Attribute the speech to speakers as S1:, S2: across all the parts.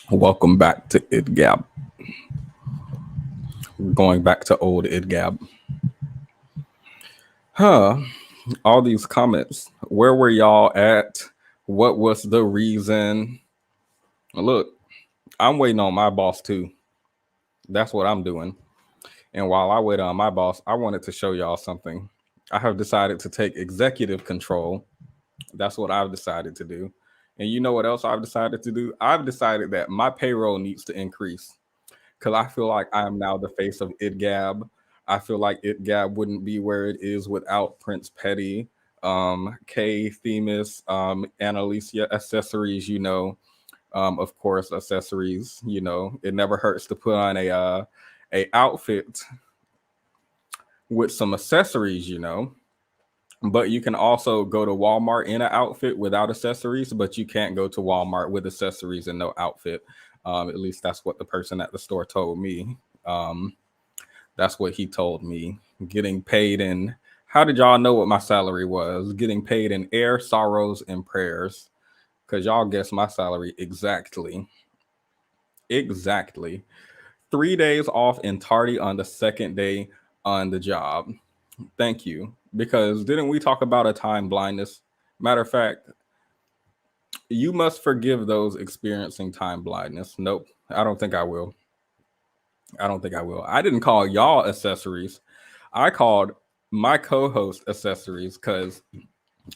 S1: Welcome back to IDGAB. Going back to old IDGAB. Huh. All these comments. Where were y'all at? What was the reason? Look, I'm waiting on my boss too. That's what I'm doing. And while I wait on my boss, I wanted to show y'all something. I have decided to take executive control. That's what I've decided to do. And you know what else I've decided to do? I've decided that my payroll needs to increase because I feel like I am now the face of IDGAB. I feel like IDGAB wouldn't be where it is without Prince Petty, Kay Themis, Annalicia Accessories, of course, accessories, it never hurts to put on a outfit with some accessories, But you can also go to Walmart in an outfit without accessories, but you can't go to Walmart with accessories and no outfit. At least that's what the person at the store told me. That's what he told me. Getting paid in, how did y'all know what my salary was? Getting paid in air, sorrows, and prayers. Because y'all guessed my salary exactly. Exactly. 3 days off and tardy on the second day on the job. Thank you. Because didn't we talk about a time blindness? Matter of fact, you must forgive those experiencing time blindness. Nope, I don't think I will. I don't think I will. I didn't call y'all accessories. I called my co-host accessories because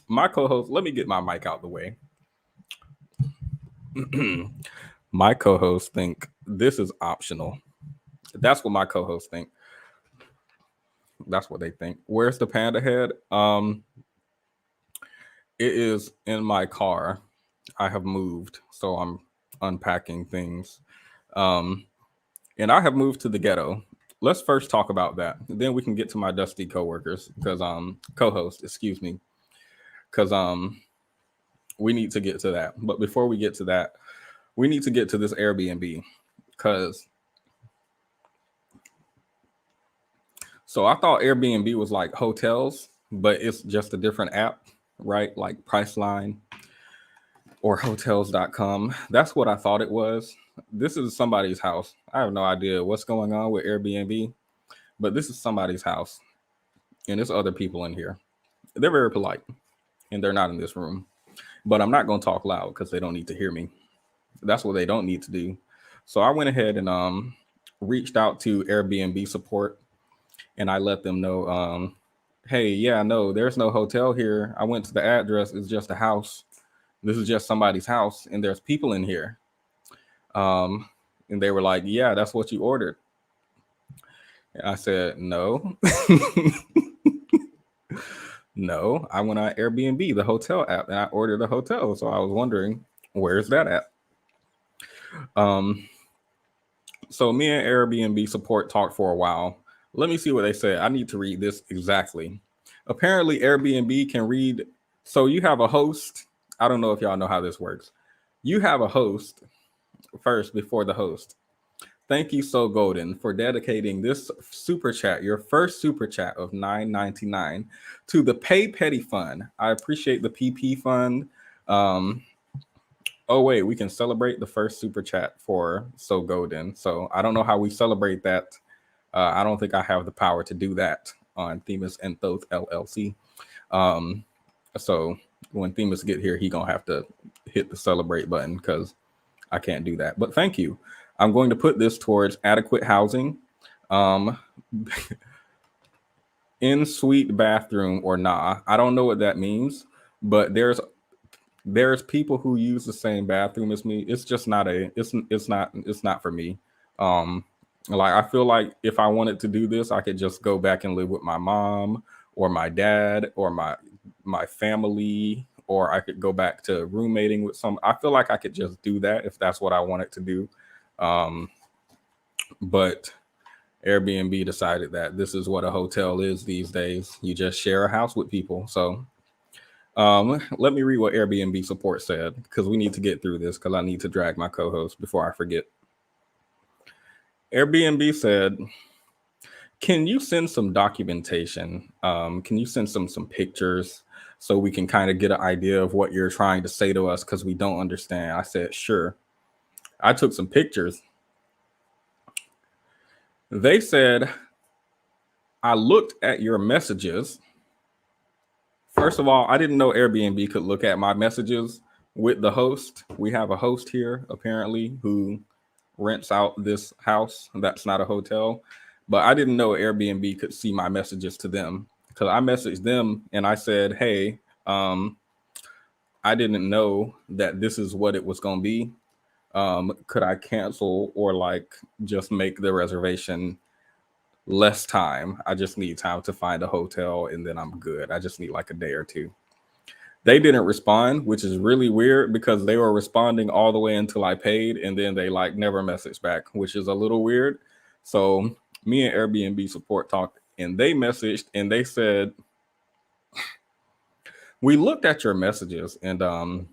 S1: my co-host, let me get my mic out the way. My co-hosts think this is optional. That's what my co-hosts think. That's what they think. Where's the panda head? It is in my car. I have moved, so I'm unpacking things. Um, and I have moved to the ghetto. Let's first talk about that. Then we can get to my dusty coworkers, because co-host, excuse me, because we need to get to that. But before we get to that, we need to get to this Airbnb, because so I thought Airbnb was like hotels, but it's just a different app, right? Like Priceline or hotels.com. That's what I thought it was. This is somebody's house. I have no idea what's going on with Airbnb, but this is somebody's house, and there's other people in here. They're very polite, and they're not in this room. But I'm not going to talk loud because they don't need to hear me. That's what they don't need to do. So I went ahead and reached out to Airbnb support, and I let them know, hey, yeah, no, there's no hotel here. I went to the address. It's just a house. This is just somebody's house, and there's people in here. Um, and they were like, yeah, that's what you ordered. And I said, no. No, I went on Airbnb, the hotel app, and I ordered a hotel. So I was wondering, where's that at? Um, so me and Airbnb support talked for a while. Let me see what they said. I need to read this exactly. Apparently, Airbnb can read. So you have a host. I don't know if y'all know how this works. You have a host first before the host. Thank you, So Golden, for dedicating this super chat, your first super chat of $9.99, to the Pay Petty Fund. I appreciate the PP Fund. Oh wait, we can celebrate the first super chat for So Golden. So I don't know how we celebrate that. I don't think I have the power to do that on Themis and Thoth LLC. Um, so when Themis get here, he gonna have to hit the celebrate button because I can't do that. But thank you. I'm going to put this towards adequate housing, um, in suite bathroom or nah. I don't know what that means, but there's people who use the same bathroom as me. It's just not it's not for me. Um, like I feel like if I wanted to do this, I could just go back and live with my mom or my dad or my family, or I could go back to roommating with some. I feel like I could just do that if that's what I wanted to do. Um, but Airbnb decided that this is what a hotel is these days. You just share a house with people. So let me read what Airbnb support said because we need to get through this because I need to drag my co-host before I forget. Airbnb said, "Can you send some documentation? Can you send some pictures so we can kind of get an idea of what you're trying to say to us because we don't understand. I said, sure. I took some pictures. They said, I looked at your messages. First of all, I didn't know Airbnb could look at my messages with the host. We have a host here, apparently, who rents out this house. That's not a hotel. But I didn't know Airbnb could see my messages to them because I messaged them and I said, hey, I didn't know that this is what it was going to be. Could I cancel or like just make the reservation less time? I just need time to find a hotel and then I'm good. I just need like a day or two. They didn't respond, which is really weird because they were responding all the way until I paid and then they like never messaged back, which is a little weird. So me and Airbnb support talked and they messaged and they said, we looked at your messages and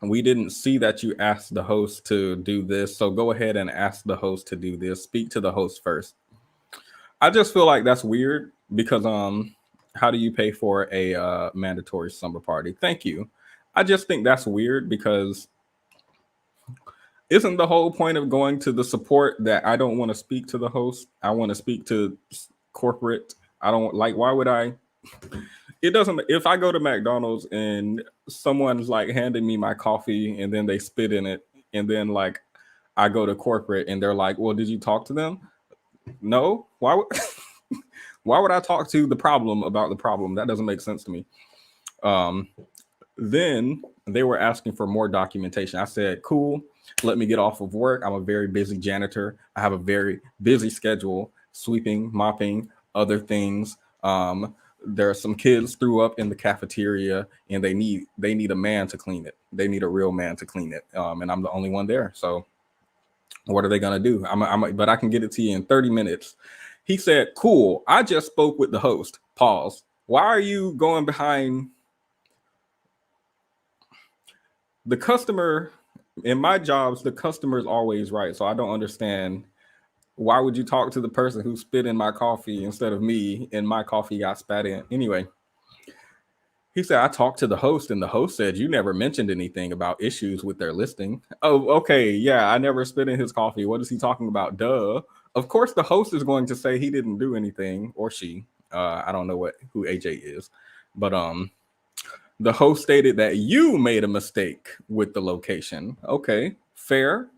S1: we didn't see that you asked the host to do this. So go ahead and ask the host to do this. Speak to the host first. I just feel like that's weird because how do you pay for a mandatory slumber party? Thank you. I just think that's weird because isn't the whole point of going to the support that I don't want to speak to the host? I want to speak to corporate. I don't like, why would I? It doesn't, if I go to McDonald's and someone's like handing me my coffee and then they spit in it and then like I go to corporate and they're like, well, did you talk to them? No. Why would why would I talk to the problem about the problem? That doesn't make sense to me. Then they were asking for more documentation. I said, cool, let me get off of work. I'm a very busy janitor. I have a very busy schedule, sweeping, mopping, other things. There are some kids threw up in the cafeteria and they need a man to clean it. They need a real man to clean it. And I'm the only one there. So what are they going to do? But I can get it to you in 30 minutes. He said, cool. I just spoke with the host. Pause. Why are you going behind the customer? In my jobs, the customer is always right. So I don't understand. Why would you talk to the person who spit in my coffee instead of me and my coffee got spat in? Anyway, he said, I talked to the host and the host said, you never mentioned anything about issues with their listing. Oh, okay. Yeah, I never spit in his coffee. What is he talking about? Duh. Of course, the host is going to say he didn't do anything, or she. I don't know who AJ is. But the host stated that you made a mistake with the location. Okay, fair.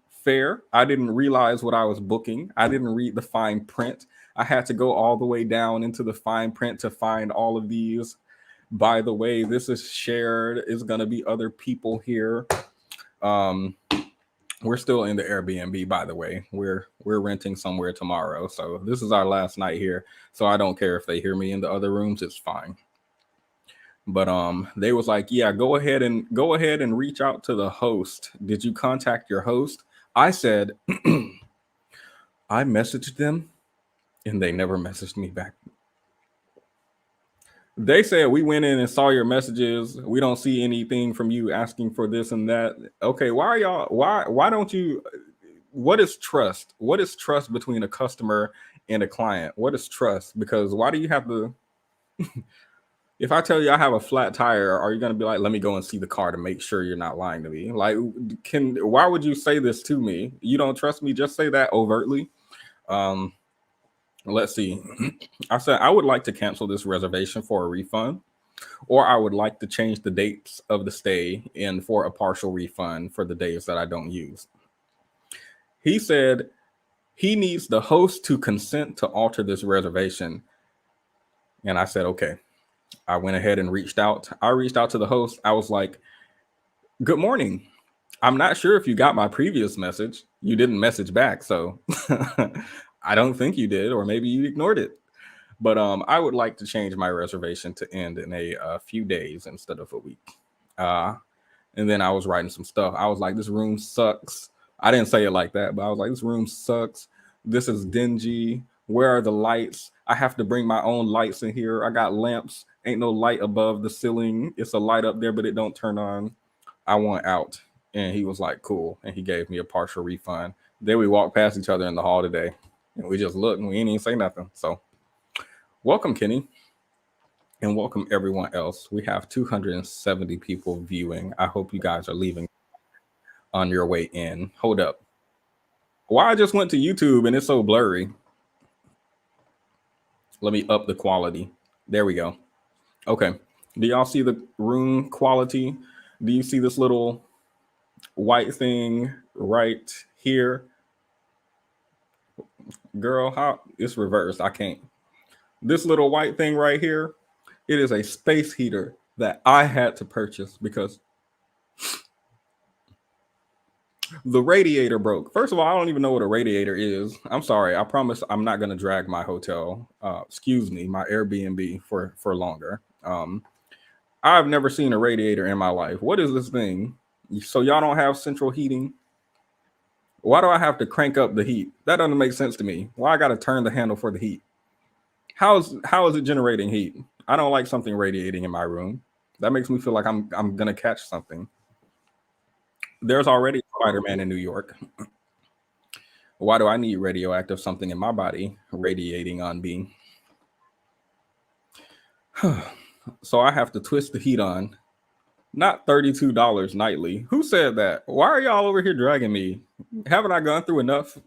S1: I didn't realize what I was booking. I didn't read the fine print. I had to go all the way down into the fine print to find all of these. By the way, this is shared. It's going to be other people here. We're still in the Airbnb, by the way. We're renting somewhere tomorrow. So this is our last night here. So I don't care if they hear me in the other rooms. It's fine. But they was like, yeah, go ahead and reach out to the host. Did you contact your host? I said, I messaged them and they never messaged me back. They said, we went in and saw your messages. We don't see anything from you asking for this and that. Okay, why don't you, what is trust? What is trust between a customer and a client? What is trust? Because why do you have to, if I tell you I have a flat tire, are you going to be like, let me go and see the car to make sure you're not lying to me? Like, why would you say this to me? You don't trust me? Just say that overtly. Let's see. I said, I would like to cancel this reservation for a refund, or I would like to change the dates of the stay and for a partial refund for the days that I don't use. He said he needs the host to consent to alter this reservation. And I said, okay. I went ahead and reached out. I reached out to the host. I was like, good morning. I'm not sure if you got my previous message. You didn't message back. So I don't think you did, or maybe you ignored it. But I would like to change my reservation to end in a few days instead of a week. And then I was writing some stuff. I was like, this room sucks. I didn't say it like that, but I was like, this room sucks. This is dingy. Where are the lights? I have to bring my own lights in here. I got lamps. Ain't no light above the ceiling. It's a light up there, but it don't turn on. I want out. And he was like, cool. And he gave me a partial refund. Then we walked past each other in the hall today. And we just looked and we didn't even say nothing. So welcome, Kenny. and welcome everyone else. We have 270 people viewing. I hope you guys are leaving on your way in. Hold up. Why I just went to YouTube and it's so blurry. Let me up the quality. There we go. Okay. Do y'all see the room quality? Do you see this little white thing right here? Girl, how it's reversed. I can't. This little white thing right here, it is a space heater that I had to purchase because the radiator broke. First of all, I don't even know what a radiator is. I'm sorry. I promise I'm not going to drag my hotel, excuse me, my Airbnb for longer. I've never seen a radiator in my life. What is this thing? So y'all don't have central heating? Why do I have to crank up the heat? That doesn't make sense to me. Why I got to turn the handle for the heat? How is it generating heat? I don't like something radiating in my room. That makes me feel like I'm gonna catch something. There's already Spider-Man in New York. Why do I need radioactive something in my body radiating on me? So I have to twist the heat on. Not $32 nightly. Who said that? Why are y'all over here dragging me? Haven't I gone through enough?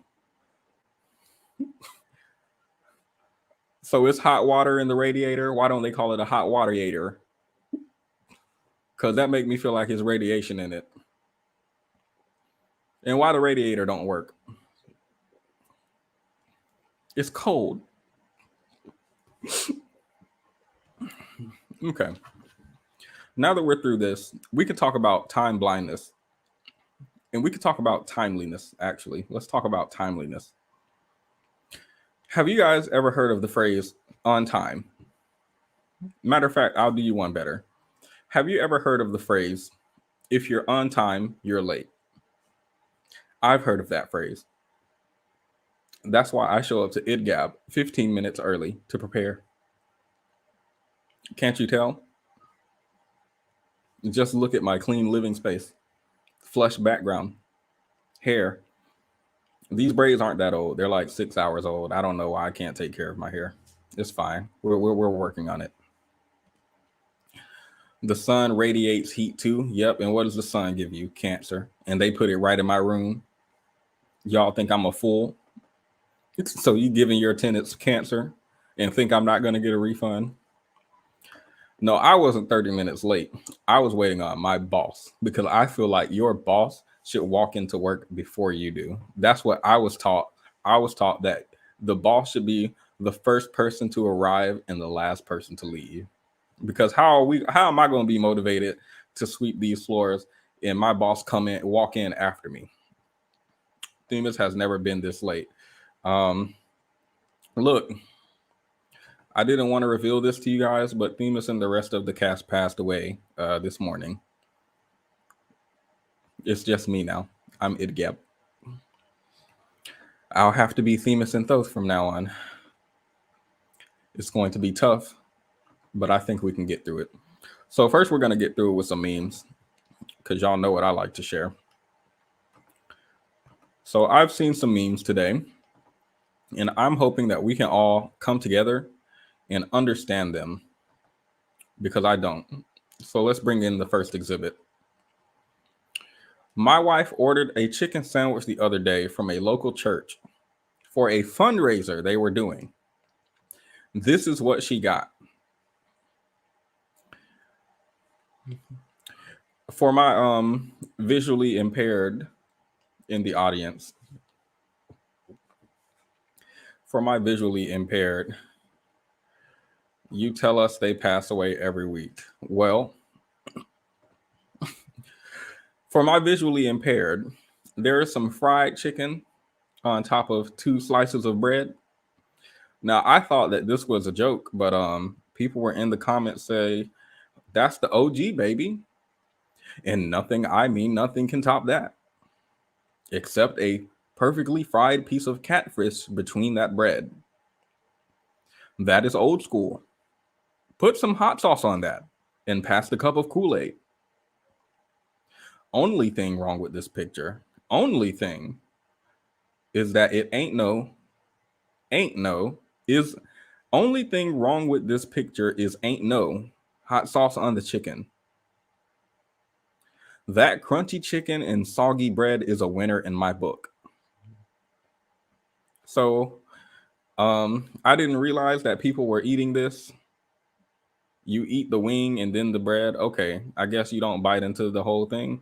S1: So it's hot water in the radiator. Why don't they call it a hot water-ator? Because that make me feel like it's radiation in it. And why the radiator don't work? It's cold. Okay. Now that we're through this, we could talk about time blindness. And we could talk about timeliness, actually. Let's talk about timeliness. Have you guys ever heard of the phrase on time? Matter of fact, I'll do you one better. Have you ever heard of the phrase, if you're on time, you're late? I've heard of that phrase. That's why I show up to IDGAB 15 minutes early to prepare. Can't you tell? Just look at my clean living space, flush background, hair. These braids aren't that old. They're like 6 hours old. I don't know why I can't take care of my hair. It's fine. We're working on it. The sun radiates heat too. Yep. And what does the sun give you? Cancer. And they put it right in my room. Y'all think I'm a fool? So you giving your tenants cancer and think I'm not going to get a refund? No, I wasn't 30 minutes late. I was waiting on my boss because I feel like your boss should walk into work before you do. That's what I was taught. I was taught that the boss should be the first person to arrive and the last person to leave. Because how am I going to be motivated to sweep these floors and my boss walk in after me? Themis has never been this late. Look, I didn't want to reveal this to you guys, but Themis and the rest of the cast passed away this morning. It's just me now. I'm IDGAB. I'll have to be Themis and Thoth from now on. It's going to be tough, but I think we can get through it. So first, we're going to get through it with some memes, because y'all know what I like to share. So I've seen some memes today, and I'm hoping that we can all come together and understand them, because I don't. So let's bring in the first exhibit. My wife ordered a chicken sandwich the other day from a local church for a fundraiser they were doing. This is what she got. For my visually impaired in the audience, you tell us they pass away every week. Well, for my visually impaired, there is some fried chicken on top of 2 slices of bread. Now, I thought that this was a joke, but people were in the comments say, that's the OG, baby. And nothing can top that. Except a perfectly fried piece of catfish between that bread. That is old school. Put some hot sauce on that and pass the cup of Kool-Aid. Only thing wrong with this picture, only thing, is that it ain't no, is Only thing wrong with this picture is ain't no hot sauce on the chicken. That crunchy chicken and soggy bread is a winner in my book. So, I didn't realize that people were eating this. You eat the wing and then the bread. Okay, I guess you don't bite into the whole thing.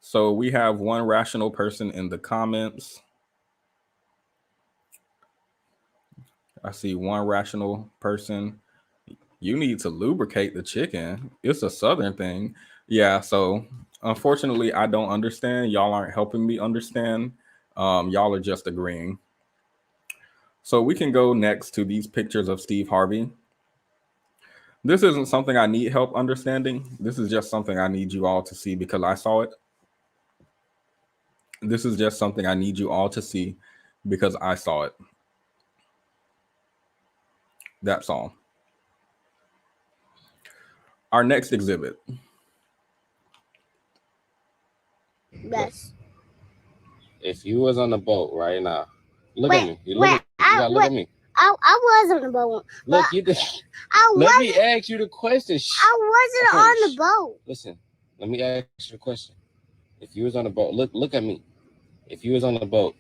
S1: So we have one rational person in the comments. I see one rational person. You need to lubricate the chicken. It's a southern thing. Yeah, so unfortunately, I don't understand. Y'all aren't helping me understand. Y'all are just agreeing. So we can go next to these pictures of Steve Harvey. This isn't something I need help understanding. This is just something I need you all to see because I saw it. This is just something I need you all to see because I saw it. That's all. Our next exhibit.
S2: Yes.
S3: If you was on the boat right now, look at me. You look at me.
S2: I was on the boat.
S3: Look, you did. Let me ask you the question.
S2: I wasn't on the boat.
S3: Listen, let me ask you the question. If you was on the boat, look at me. If you was on the boat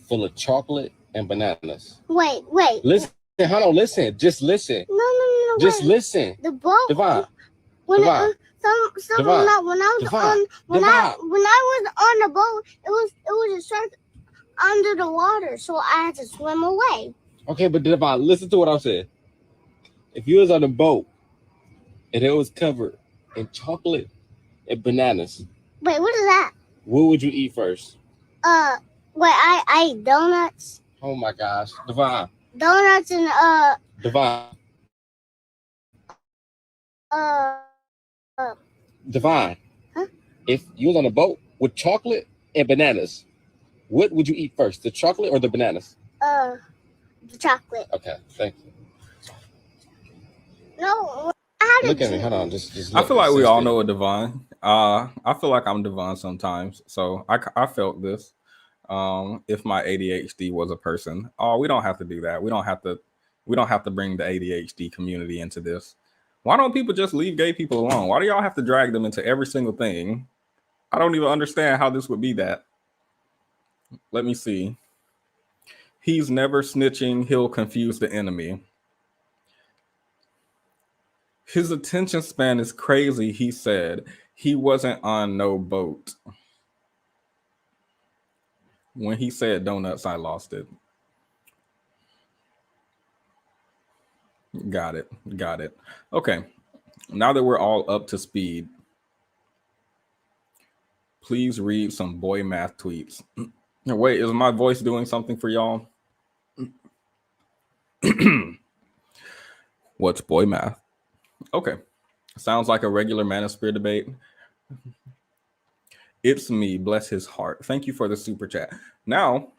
S3: full of chocolate and bananas.
S2: Wait.
S3: Listen, hold on, listen. Just listen.
S2: No.
S3: Just listen.
S2: The boat.
S3: Devon.
S2: When I was on the boat, it was a shark under the water, so I had to swim away.
S3: Okay, but Devon, listen to what I said. If you was on the boat and it was covered in chocolate and bananas.
S2: Wait, what is that?
S3: What would you eat first?
S2: I ate donuts.
S3: Oh my gosh, Devon.
S2: Donuts and
S3: Devon. Devon.
S2: Huh?
S3: If you was on a boat with chocolate and bananas, what would you eat first? The chocolate or the bananas?
S2: The chocolate.
S3: Okay, thank you.
S2: No,
S3: look at me. Hold on, just
S1: I feel like we all know a Devon. I feel like I'm Devon sometimes, so I felt this. If my ADHD was a person, we don't have to do that. We don't have to bring the ADHD community into this. Why don't people just leave gay people alone? Why do y'all have to drag them into every single thing? I don't even understand how this would be that. Let me see. He's never snitching. He'll confuse the enemy. His attention span is crazy, he said. He wasn't on no boat. When he said donuts, I lost it. Got it. Okay. Now that we're all up to speed, please read some boy math tweets. Wait, is my voice doing something for y'all? What's boy math? Okay. Sounds like a regular manosphere debate. It's me, bless his heart. Thank you for the super chat. Now,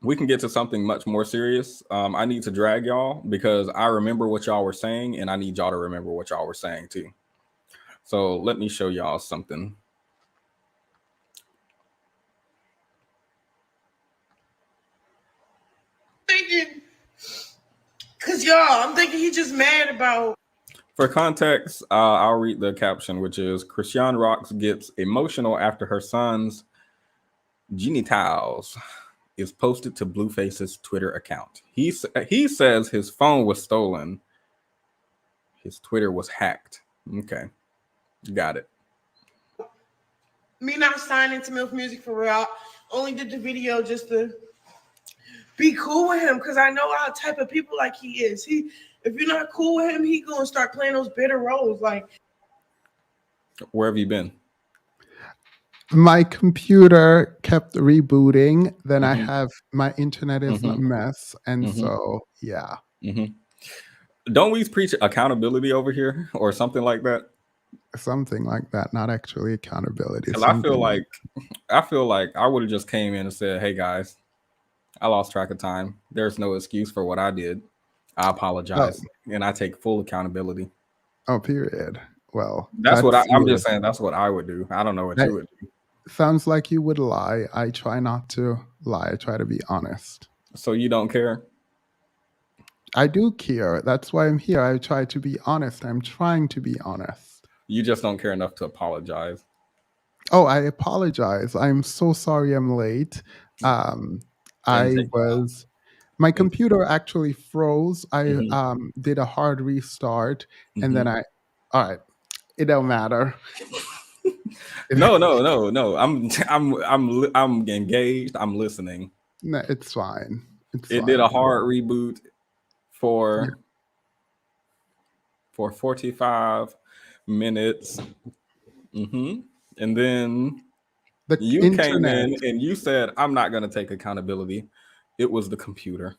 S1: we can get to something much more serious. I need to drag y'all because I remember what y'all were saying and I need y'all to remember what y'all were saying too. So let me show y'all something.
S4: Thinking, because I'm thinking he's just mad about.
S1: For context, I'll read the caption, which is Christian Rocks gets emotional after her son's genitals is posted to Blueface's Twitter account. He says his phone was stolen. His Twitter was hacked. Okay. Got it.
S4: Me not signing to MILF Music for real. Only did the video just to be cool with him because I know our type of people like he is. If you're not cool with him, he gonna start playing those bitter roles. Like,
S1: where have you been?
S5: My computer kept rebooting. Then I have my internet is a mess, and so yeah.
S1: Don't we preach accountability over here or something like that?
S5: Something like that. Not actually accountability.
S1: Because I feel like I would have just came in and said, "Hey guys, I lost track of time. There's no excuse for what I did. I apologize, and I take full accountability."
S5: Oh, period. Well,
S1: that's what I'm just saying. That's what I would do. I don't know what you would do.
S5: Sounds like you would lie. I try not to lie. I try to be honest.
S1: So you don't care?
S5: I do care. That's why I'm here. I try to be honest. I'm trying to be honest.
S1: You just don't care enough to apologize.
S5: Oh, I apologize. I'm so sorry I'm late. Um,
S1: And
S5: I
S1: take
S5: was, my
S1: and
S5: computer actually froze. I
S1: mhm,
S5: did a hard restart and then
S1: mhm.
S5: all right, it don't matter.
S1: No, no, no, no. I'm engaged. I'm listening.
S5: No, it's fine. It's
S1: It did a
S5: fine.
S1: hard reboot
S5: Yeah.
S1: for 45 minutes. hmm And then
S5: The
S1: you came
S5: internet.
S1: in and you said, I'm not going to take accountability. It was the computer.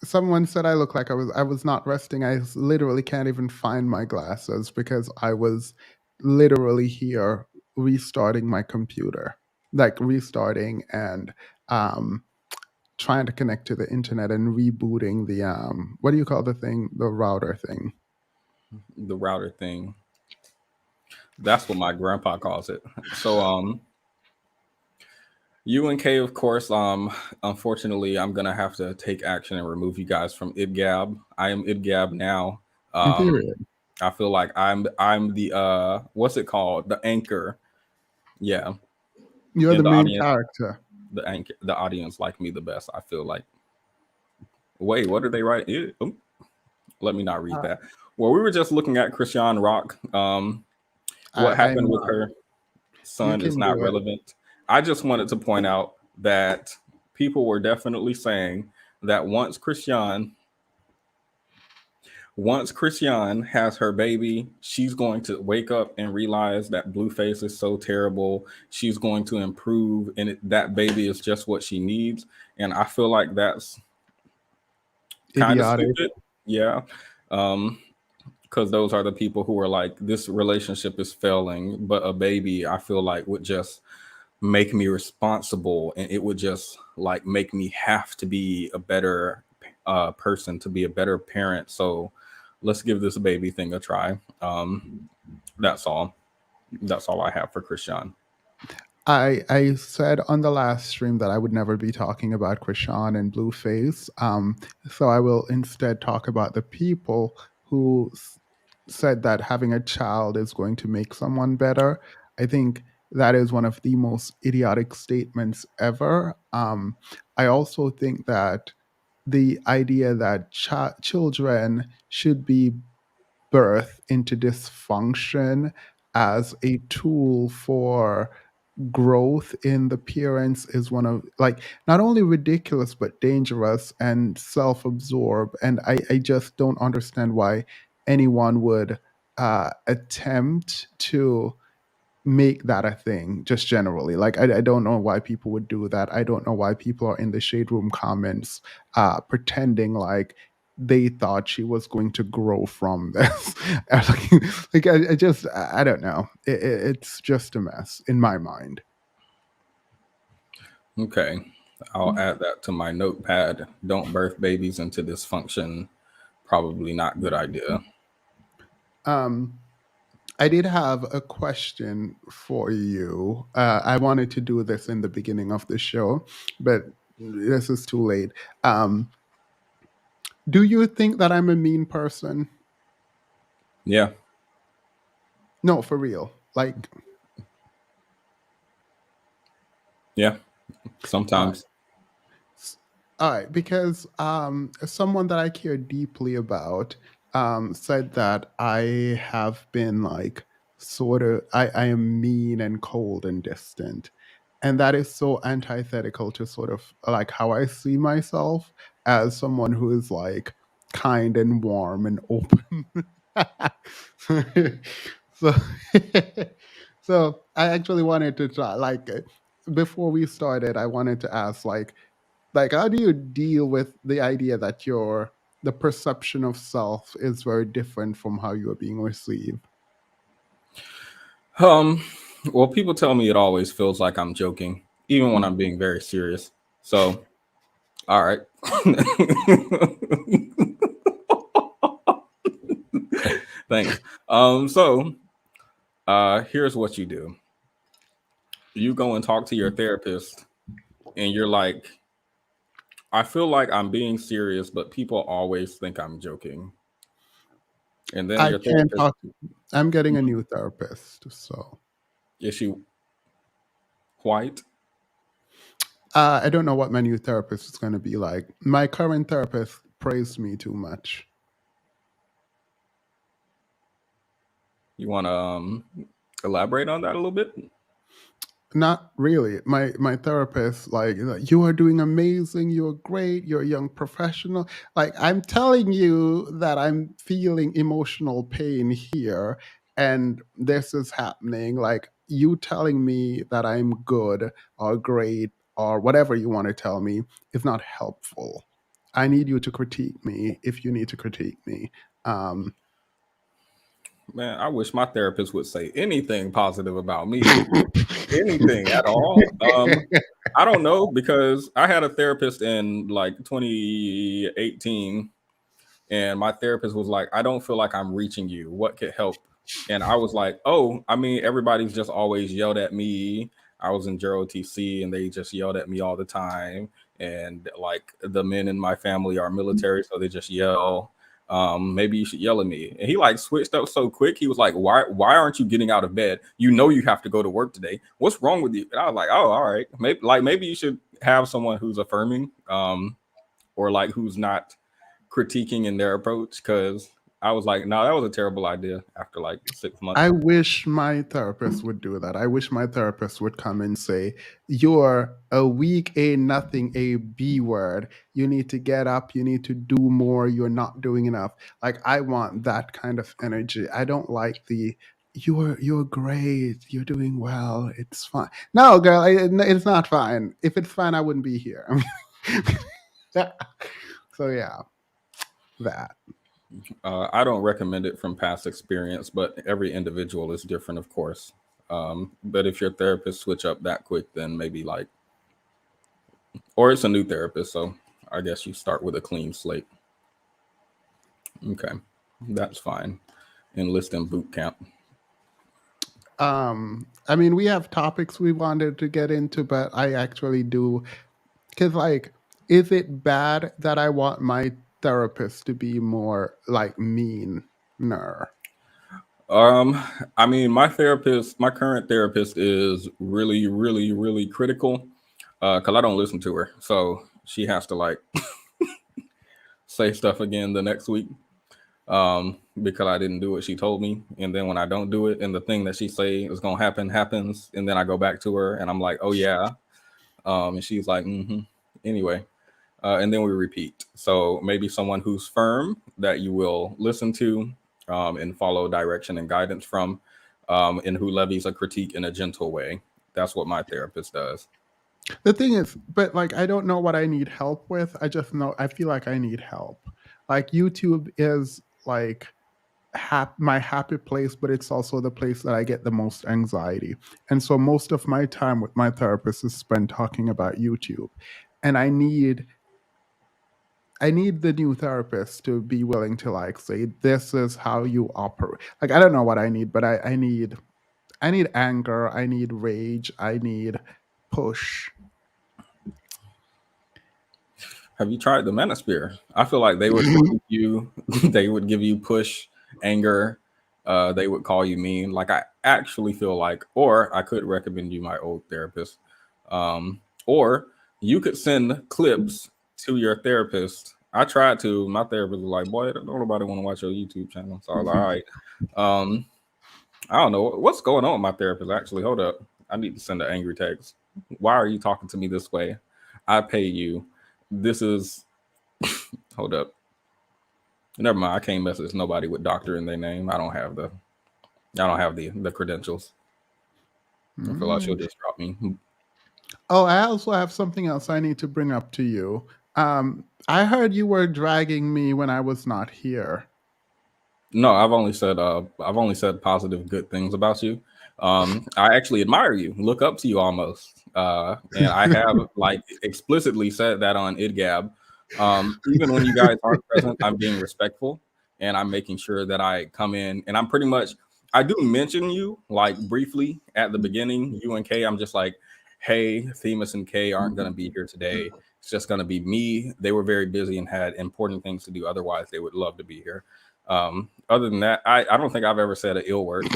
S5: Someone said I look like I was not resting. Literally can't even find my glasses because I was literally here restarting my computer. Like restarting and um trying to connect to the internet and rebooting the what do you call the thing? The router thing.
S1: The router thing. That's what my grandpa calls it. So, you and Kay, of course, unfortunately, I'm going to have to take action and remove you guys from IDGAB. I am IDGAB now. Um,
S5: Period.
S1: I feel like I'm the what's it called? The anchor. Yeah.
S5: You're
S1: And
S5: the
S1: the
S5: main
S1: audience
S5: character.
S1: the audience like me the best. I feel like. Wait, what did they write? Let me not read
S5: Uh,
S1: that. Well, we were just looking at Christian Rock. What
S5: I'm
S1: happened with
S5: not.
S1: her
S5: You
S1: son is
S5: can
S1: not
S5: do it.
S1: relevant. I just wanted to point out that people were definitely saying that once Christian has her baby, she's going to wake up and realize that Blueface is so terrible. She's going to improve, and that baby is just what she needs. And I feel like that's kind of
S5: Idiotic.
S1: stupid. Yeah. Because those are the people who are like, this relationship is failing, but a baby, I feel like, would just make me responsible, and it would just like make me have to be a better person, to be a better parent. So let's give this baby thing a try. That's all. That's all I have for Christian.
S5: I said on the last stream that I would never be talking about Krishan and Blueface. So I will instead talk about the people who said that having a child is going to make someone better. I think that is one of the most idiotic statements ever. I also think that the idea that children should be birthed into dysfunction as a tool for growth in the parents is one of like not only ridiculous but dangerous and self-absorbed, and I just don't understand why anyone would attempt to make that a thing just generally. Like I don't know why people would do that. I don't know why people are in the shade room comments pretending like they thought she was going to grow from this. I just I don't know. It's just a mess in my mind.
S1: Okay, I'll add that to my notepad. Don't birth babies into dysfunction. Probably not good idea.
S5: um I did have a question for you. I wanted to do this in the beginning of the show, but this is too late. Do you think that I'm a mean person?
S1: Yeah,
S5: No, for real. Like,
S1: yeah.
S5: all right,
S1: Sometimes.
S5: all right, because someone that I care deeply about said that I have been like sort of I am mean and cold and distant. And that is so antithetical to sort of like how I see myself as someone who is like kind and warm and open. So, so I actually wanted to try like before we started, I wanted to ask like how do you deal with the idea that the perception of self is very different from how you are being received?
S1: Um, well, people tell me it always feels like I'm joking, even when I'm being very serious. So, all right. Thanks. Here's what you do. You go and talk to your therapist, and you're like, I feel like I'm being serious, but people always think I'm joking. And then
S5: I
S1: your
S5: can't
S1: therapist,
S5: talk. I'm getting a new therapist, so
S1: is she white?
S5: I don't know what my new therapist is going to be like. My current therapist praised me too much.
S1: You want to elaborate on that a little bit?
S5: Not really. My therapist, like, you are doing amazing, you're great, you're a young professional. Like, I'm telling you that I'm feeling emotional pain here, and this is happening. Like, you telling me that I'm good or great or whatever you want to tell me is not helpful. I need you to critique me if you need to critique me. Um,
S1: Man, I wish my therapist would say anything positive about me. Anything at all. I don't know, because I had a therapist in like 2018, and my therapist was like, I don't feel like I'm reaching you. What could help? And I was like, oh, I mean, everybody's just always yelled at me. I was in JROTC and they just yelled at me all the time. And like the men in my family are military, so they just yell. Maybe you should yell at me. And he like switched up so quick. He was like, why aren't you getting out of bed? You know you have to go to work today. What's wrong with you? And I was like, oh, all right. Maybe you should have someone who's affirming, or like who's not critiquing in their approach, because I was like, no, that was a terrible idea after like 6 months.
S5: I wish my therapist would do that. I wish my therapist would come and say, you're a weak A nothing, a B word. You need to get up. You need to do more. You're not doing enough. Like, I want that kind of energy. I don't like the, you're great. You're doing well. It's fine. No, girl, it's not fine. If it's fine, I wouldn't be here. So yeah, that.
S1: I don't recommend it from past experience, but every individual is different, of course. But if your therapist switch up that quick, then maybe like, or it's a new therapist, so I guess you start with a clean slate. Okay, that's fine. Enlist in boot camp.
S5: I mean, we have topics we wanted to get into, but I actually do, because, like, is it bad that I want my therapist to be more like meaner?
S1: I mean, my current therapist is really, really, really critical. Because I don't listen to her, so she has to like say stuff again the next week. Because I didn't do what she told me, and then when I don't do it, and the thing that she say is gonna happen happens, and then I go back to her and I'm like, oh yeah, and she's like, anyway, and then we repeat. So maybe someone who's firm that you will listen to, and follow direction and guidance from, and who levies a critique in a gentle way. That's what my therapist does.
S5: The thing is, but like, I don't know what I need help with. I just know, I feel like I need help. Like, YouTube is like my happy place, but it's also the place that I get the most anxiety. And so most of my time with my therapist is spent talking about YouTube. And I need the new therapist to be willing to like say, this is how you operate. Like, I don't know what I need, but I need anger, I need rage, I need push.
S1: Have you tried the Menosphere? I feel like they would give you they would give you push, anger. They would call you mean. Like, I actually feel like, or I could recommend you my old therapist, or you could send clips to your therapist. I tried to. My therapist was like, "Boy, don't nobody want to watch your YouTube channel." So I was like, "All right." I don't know what's going on with my therapist. Actually, hold up. I need to send an angry text. Why are you talking to me this way? I pay you. This is hold up. Never mind. I can't message nobody with doctor in their name. I don't have the credentials. I feel like she'll just drop me.
S5: Oh, I also have something else I need to bring up to you. I heard you were dragging me when I was not here.
S1: No, I've only said positive, good things about you. I actually admire you, look up to you almost, and I have like explicitly said that on IDGAB. Even when you guys aren't present, I'm being respectful and I'm making sure that I come in, and I do mention you like briefly at the beginning. You and Kay, I'm just like, hey, Themis and Kay aren't going to be here today, It's just going to be me. They were very busy and had important things to do. Otherwise, they would love to be here. Other than that, I don't think I've ever said an ill word.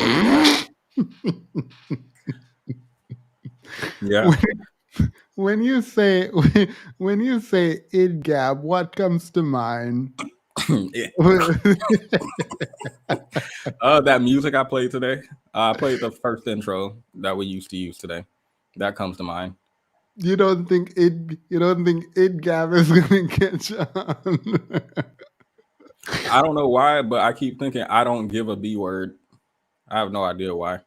S1: Yeah.
S5: When you say IDGAB, what comes to mind?
S1: That music I played today. I played the first intro that we used to use today. That comes to mind.
S5: You don't think IDGAB is gonna catch on?
S1: I don't know why, but I keep thinking I don't give a B word. I have no idea why.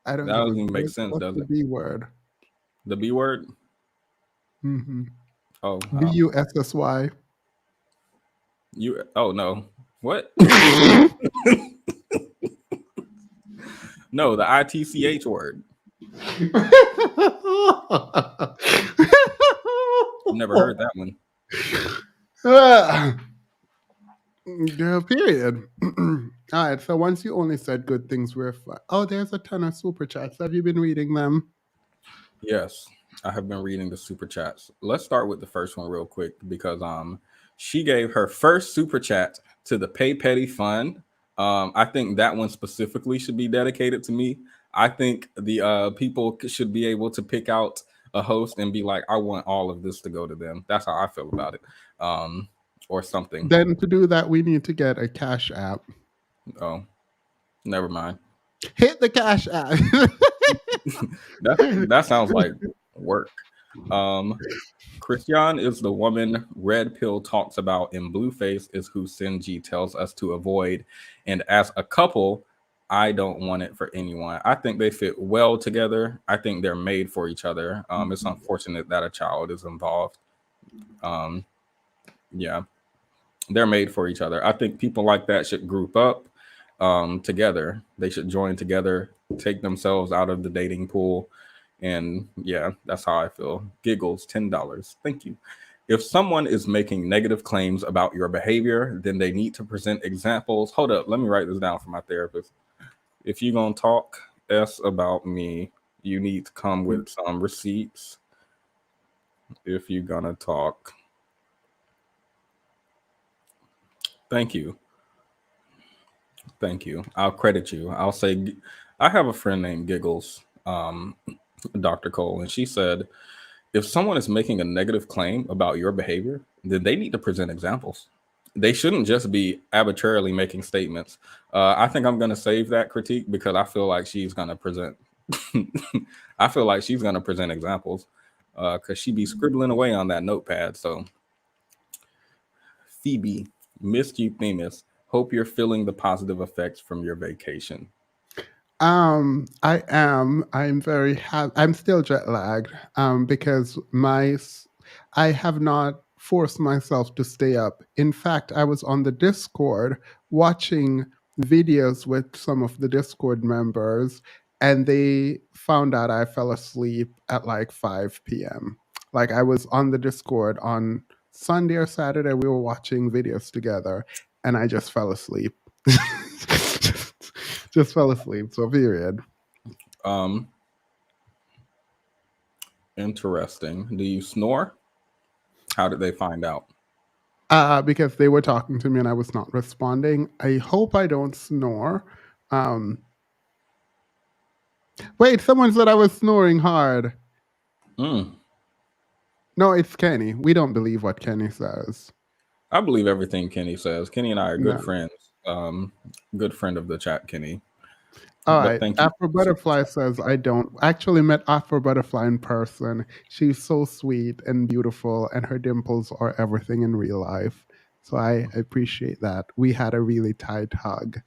S5: I don't.
S1: That doesn't even make sense,
S5: What's
S1: does
S5: the
S1: it?
S5: B word?
S1: The B word?
S5: Mm-hmm.
S1: Oh,
S5: BUSSY.
S1: you. Oh no, what? No, the ITCH word. Never heard that one.
S5: Girl, period. All right. So once you only said good things, we're fine. Oh, there's a ton of super chats. Have you been reading them?
S1: Yes, I have been reading the super chats. Let's start with the first one real quick because she gave her first super chat to the Pay Petty Fund. I think that one specifically should be dedicated to me. I think the people should be able to pick out a host and be like, I want all of this to go to them. That's how I feel about it. Or something.
S5: Then to do that, we need to get a Cash App.
S1: Oh, never mind.
S5: Hit the Cash App.
S1: That sounds like work. Christian is the woman Red Pill talks about, and Blueface is who Sinji tells us to avoid. And as a couple, I don't want it for anyone. I think they fit well together. I think they're made for each other. It's unfortunate that a child is involved. Yeah, they're made for each other. I think people like that should group up together. They should join together, take themselves out of the dating pool. And yeah, that's how I feel. Giggles, $10. Thank you. If someone is making negative claims about your behavior, then they need to present examples. Hold up, let me write this down for my therapist. If you're going to talk S about me, you need to come with some receipts. If you're going to talk. Thank you. Thank you. I'll credit you. I'll say, I have a friend named Giggles, Dr. Cole, and she said, if someone is making a negative claim about your behavior, then they need to present examples. They shouldn't just be arbitrarily making statements. I think I'm going to save that critique because I feel like she's going to present. I feel like she's going to present examples because she be scribbling away on that notepad. So, Phoebe, missed you, Themis. Hope you're feeling the positive effects from your vacation.
S5: I am. I'm very happy. I'm still jet lagged because I have not forced myself to stay up. In fact, I was on the Discord watching videos with some of the Discord members, and they found out I fell asleep at like 5 p.m. Like I was on the Discord on Sunday or Saturday. We were watching videos together, and I just fell asleep. Just fell asleep. So period.
S1: Interesting. Do you snore? How did they find out?
S5: Because they were talking to me and I was not responding. I hope I don't snore. Wait, someone said I was snoring hard. No, it's Kenny. We don't believe what Kenny says.
S1: I believe everything Kenny says. Kenny and I are good friends. Good friend of the chat, Kenny.
S5: All right. Afro Butterfly says, I don't actually met Afro Butterfly in person. She's so sweet and beautiful, and her dimples are everything in real life. So I appreciate that. We had a really tight hug.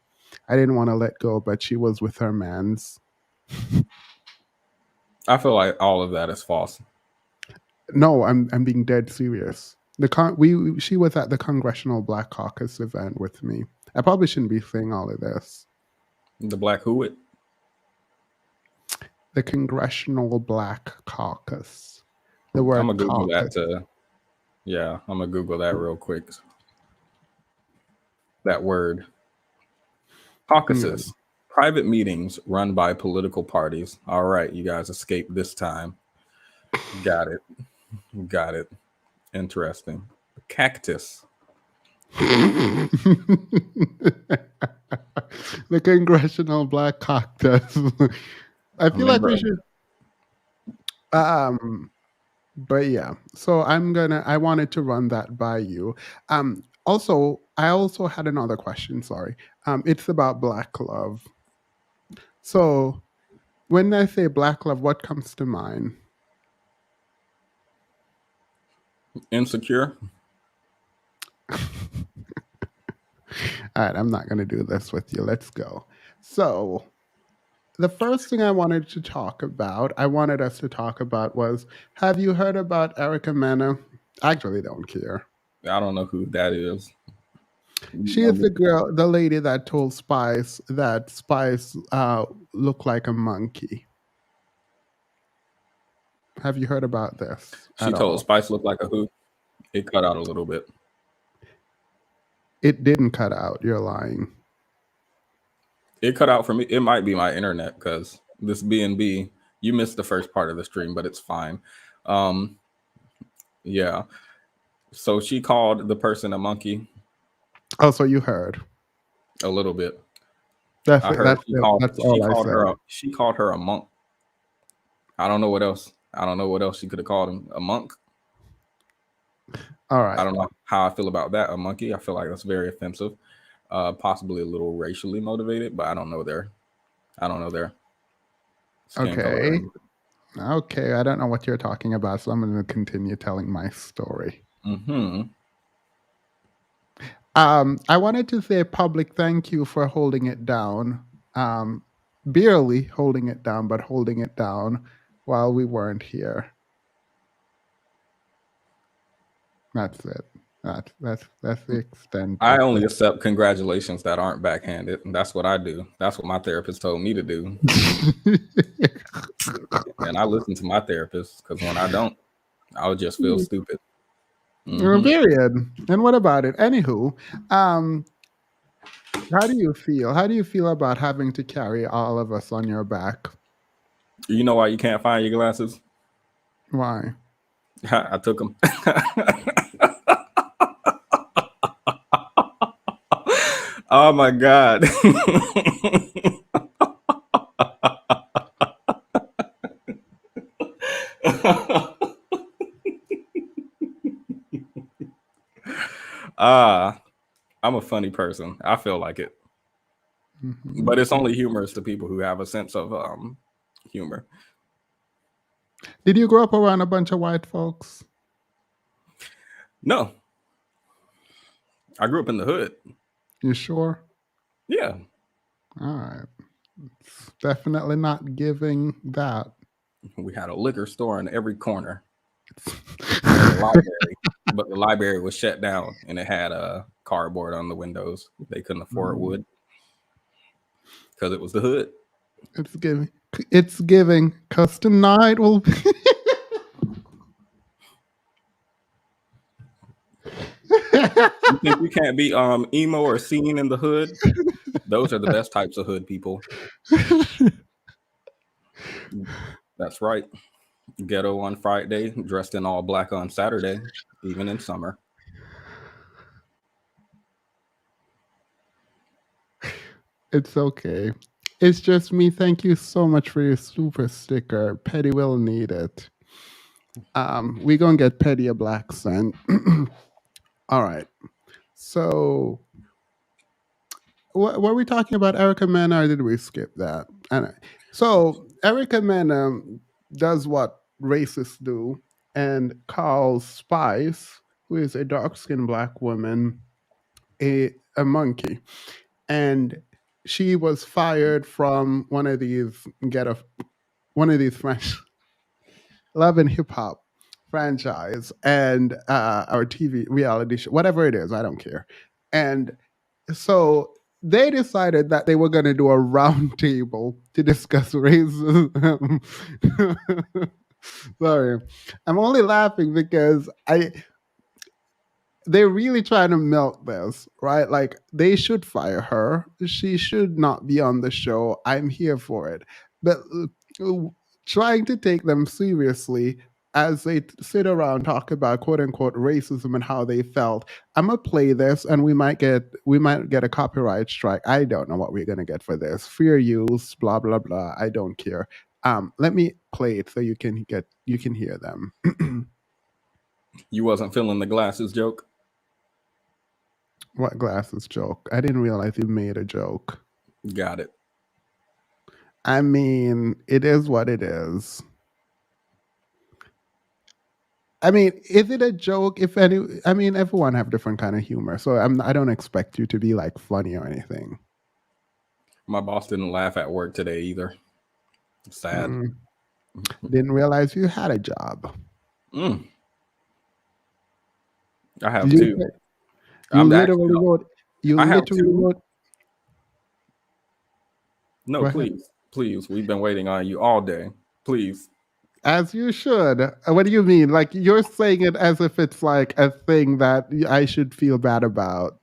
S5: I didn't want to let go, but she was with her mans.
S1: I feel like all of that is false.
S5: No, I'm being dead serious. She was at the Congressional Black Caucus event with me. I probably shouldn't be saying all of this.
S1: The Black who it?
S5: The Congressional Black Caucus. The word
S1: I'm gonna Google
S5: caucus.
S1: that I'm gonna Google that real quick. That word. Caucuses. Private meetings run by political parties. All right, you guys escaped this time. Got it. Got it. Interesting. Cactus.
S5: The Congressional Black Caucus. I feel like we
S1: Remember,
S5: should. Um, but yeah, so I wanted to run that by you. Also, I also had another question. Sorry. It's about black love. So when I say black love, what comes to mind?
S1: insecure.
S5: All right, I'm not going to do this with you. Let's go. So the first thing I wanted us to talk about was, have you heard about Erica Mena? I actually don't care.
S1: I don't know who that is.
S5: She is the lady that told Spice that Spice looked like a monkey. Have you heard about this?
S1: She told Spice looked like a who? It cut out a little bit.
S5: It didn't cut out. You're lying.
S1: It cut out for me. It might be my internet because this BNB, you missed the first part of the stream, but it's fine. Yeah. So she called the person a monkey.
S5: Oh, so you heard.
S1: A little bit.
S5: That's
S1: I
S5: it.
S1: heard
S5: That's all I said.
S1: She called her a monk. I don't know what else. I don't know what else she could have called him. A monk.
S5: All right.
S1: I don't know how I feel about that. A monkey. I feel like that's very offensive. Possibly a little racially motivated, but I don't know their skin color.
S5: Okay. I don't know what you're talking about, so I'm going to continue telling my story. I wanted to say a public thank you for holding it down. Barely holding it down, but holding it down while we weren't here. That's it. That's the extent.
S1: I only accept congratulations that aren't backhanded. And that's what I do. That's what my therapist told me to do. And I listen to my therapist because when I don't, I'll just feel stupid.
S5: Period. And what about it? Anywho, how do you feel? How do you feel about having to carry all of us on your back?
S1: You know why you can't find your glasses?
S5: Why?
S1: I took them. Oh my God. I'm a funny person. I feel like it. But it's only humorous to people who have a sense of humor.
S5: Did you grow up around a bunch of white folks?
S1: No. I grew up in the hood.
S5: You sure?
S1: Yeah.
S5: All right. It's definitely not giving that.
S1: We had a liquor store in every corner. And a library, but the library was shut down and it had a cardboard on the windows. They couldn't afford wood because it was the hood.
S5: It's giving. Cause tonight will be.
S1: You think you can't be emo or seen in the hood? Those are the best types of hood people. That's right. Ghetto on Friday, dressed in all black on Saturday, even in summer.
S5: It's okay. It's just me. Thank you so much for your super sticker. Petty will need it. We gonna get Petty a black cent. All right. So, were we talking about Erica Mena or did we skip that? So, Erica Mena does what racists do and calls Spice, who is a dark-skinned black woman, a monkey. And she was fired from one of these French Love and Hip Hop franchise and our TV reality show, whatever it is, I don't care. And so they decided that they were going to do a round table to discuss racism. Sorry, I'm only laughing because they're really trying to milk this, right? Like, they should fire her. She should not be on the show. I'm here for it. But trying to take them seriously as they sit around talk about quote unquote racism and how they felt. I'm gonna play this, and we might get a copyright strike. I don't know what we're gonna get for this. Fair use, blah blah blah. I don't care. Let me play it so you can hear them.
S1: You wasn't feeling the glasses joke?
S5: What glasses joke? I didn't realize you made a joke.
S1: Got it.
S5: I mean, it is what it is. I mean, is it a joke? I mean, everyone have different kind of humor, so I don't expect you to be like funny or anything.
S1: My boss didn't laugh at work today either. Sad.
S5: Didn't realize you had a job.
S1: I have two.
S5: You literally wrote.
S1: I have two. No, please. We've been waiting on you all day. Please.
S5: As you should. What do you mean? Like, you're saying it as if it's like a thing that I should feel bad about.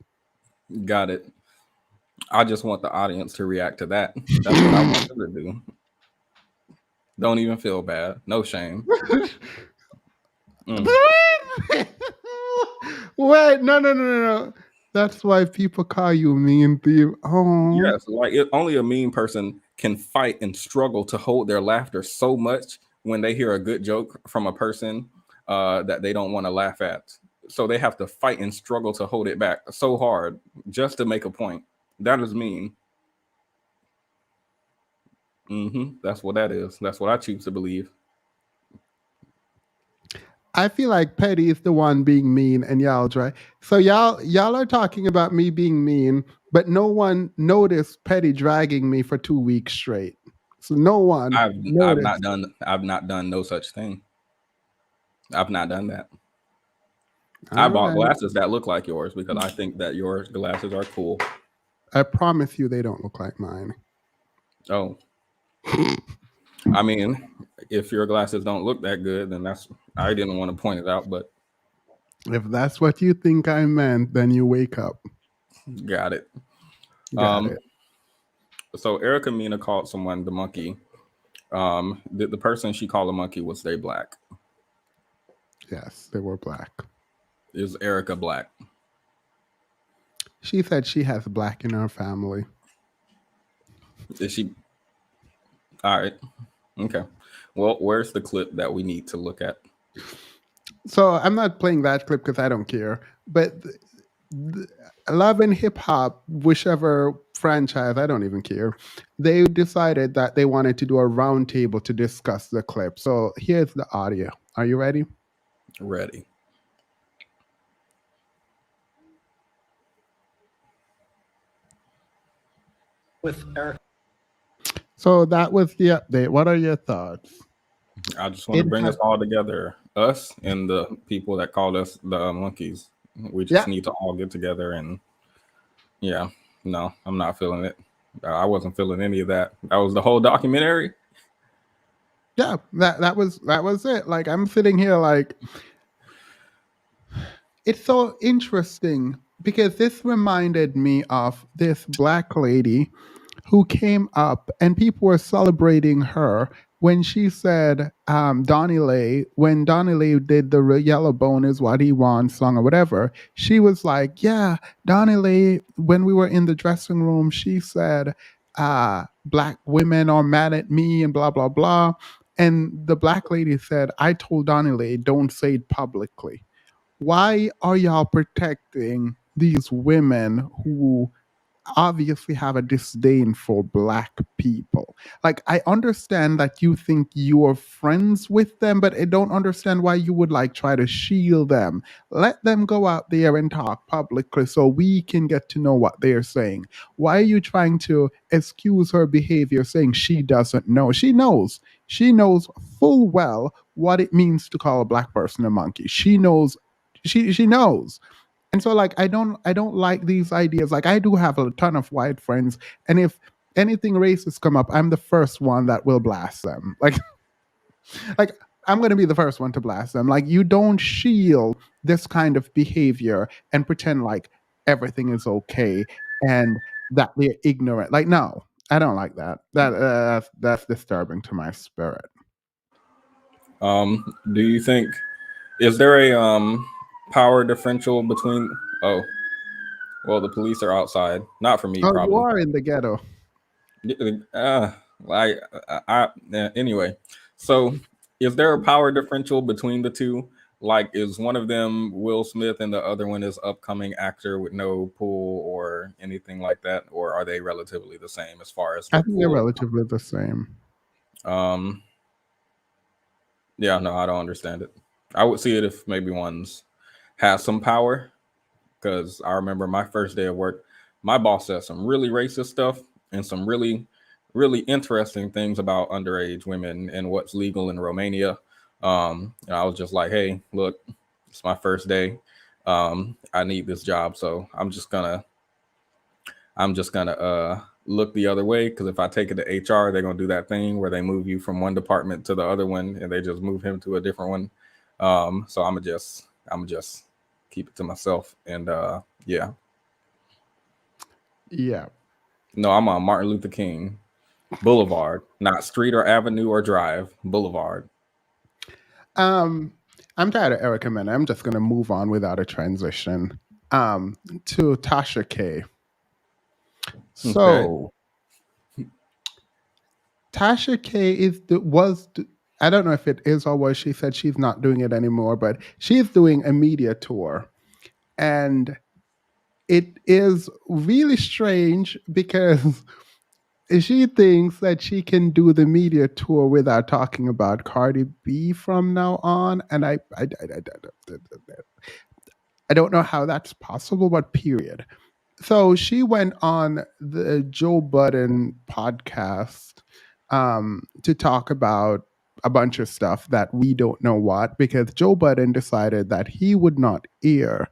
S1: Got it. I just want the audience to react to that. That's what I want them to do. Don't even feel bad. No shame.
S5: Wait, no. That's why people call you mean thief. Oh.
S1: Yes, like only a mean person can fight and struggle to hold their laughter so much when they hear a good joke from a person that they don't want to laugh at. So they have to fight and struggle to hold it back so hard just to make a point. That is mean. That's what that is. That's what I choose to believe.
S5: I feel like Petty is the one being mean and y'all dry. So y'all are talking about me being mean, but no one noticed Petty dragging me for 2 weeks straight. So no one.
S1: I've not done no such thing. I've not done that. I bought glasses that look like yours because I think that your glasses are cool.
S5: I promise you they don't look like mine.
S1: Oh. I mean, if your glasses don't look that good, then I didn't want to point it out, but
S5: if that's what you think I meant, then you wake up.
S1: Got it.
S5: Got it.
S1: So Erica Mena called someone the monkey. The person she called a monkey, was they black?
S5: Yes, they were black.
S1: Is Erica black?
S5: She said she has black in her family.
S1: Is she? All right. Okay. Well, where's the clip that we need to look at?
S5: So I'm not playing that clip because I don't care. But Love and Hip Hop, whichever franchise, I don't even care. They decided that they wanted to do a round table to discuss the clip. So here's the audio. Are you ready?
S1: Ready.
S6: With Eric.
S5: So that was the update. What are your thoughts?
S1: I just want to bring us all together, us and the people that called us the monkeys. We just need to all get together and no, I'm not feeling it. I wasn't feeling any of that. That was the whole documentary.
S5: Yeah, that was it. Like, I'm sitting here like, it's so interesting because this reminded me of this black lady who came up and people were celebrating her when she said Donnie Lee, when Donnie Lee did the Yellow Bone is What He Wants song or whatever, she was like, yeah, Donnie Lee, when we were in the dressing room, she said, black women are mad at me and blah, blah, blah. And the black lady said, I told Donnie Lee, don't say it publicly. Why are y'all protecting these women who obviously have a disdain for black people? Like, I understand that you think you're friends with them, but I don't understand why you would like try to shield them. Let them go out there and talk publicly so we can get to know what they're saying. Why are you trying to excuse her behavior, saying she doesn't know? She knows full well what it means to call a black person a monkey. She knows. She knows. And so, like, I don't like these ideas. Like, I do have a ton of white friends, and if anything racist come up, I'm the first one that will blast them. Like I'm going to be the first one to blast them. Like, you don't shield this kind of behavior and pretend like everything is okay and that they're ignorant. Like, no, I don't like that. That's disturbing to my spirit.
S1: Do you think is there a power differential between? Oh, well, the police are outside. Not for me,
S5: Oh, you
S1: probably.
S5: are in the ghetto.
S1: Uh, like anyway, so is there a power differential between the two? Like, is one of them Will Smith and the other one is upcoming actor with no pull or anything like that, or are they relatively the same as far as
S5: I
S1: the
S5: think they're
S1: pull?
S5: relatively the same.
S1: Um, yeah, no, I don't understand it. I would see it if maybe one's has some power, because I remember my first day of work, my boss said some really racist stuff and some really, really interesting things about underage women and what's legal in Romania. And I was just like, hey, look, it's my first day. I need this job, so I'm just gonna look the other way, because if I take it to HR, they're gonna do that thing where they move you from one department to the other one, and they just move him to a different one. So I'm just keep it to myself, and yeah,
S5: Yeah.
S1: no, I'm on Martin Luther King Boulevard, not street or avenue or drive. Boulevard.
S5: I'm tired of Erica Mena. I'm just gonna move on without a transition. To Tasha K.
S1: Okay.
S5: So Tasha K I don't know if it is or was, she said she's not doing it anymore, but she's doing a media tour. And it is really strange because she thinks that she can do the media tour without talking about Cardi B from now on. And I don't know how that's possible, but period. So she went on the Joe Budden podcast to talk about a bunch of stuff that we don't know what, because Joe Budden decided that he would not air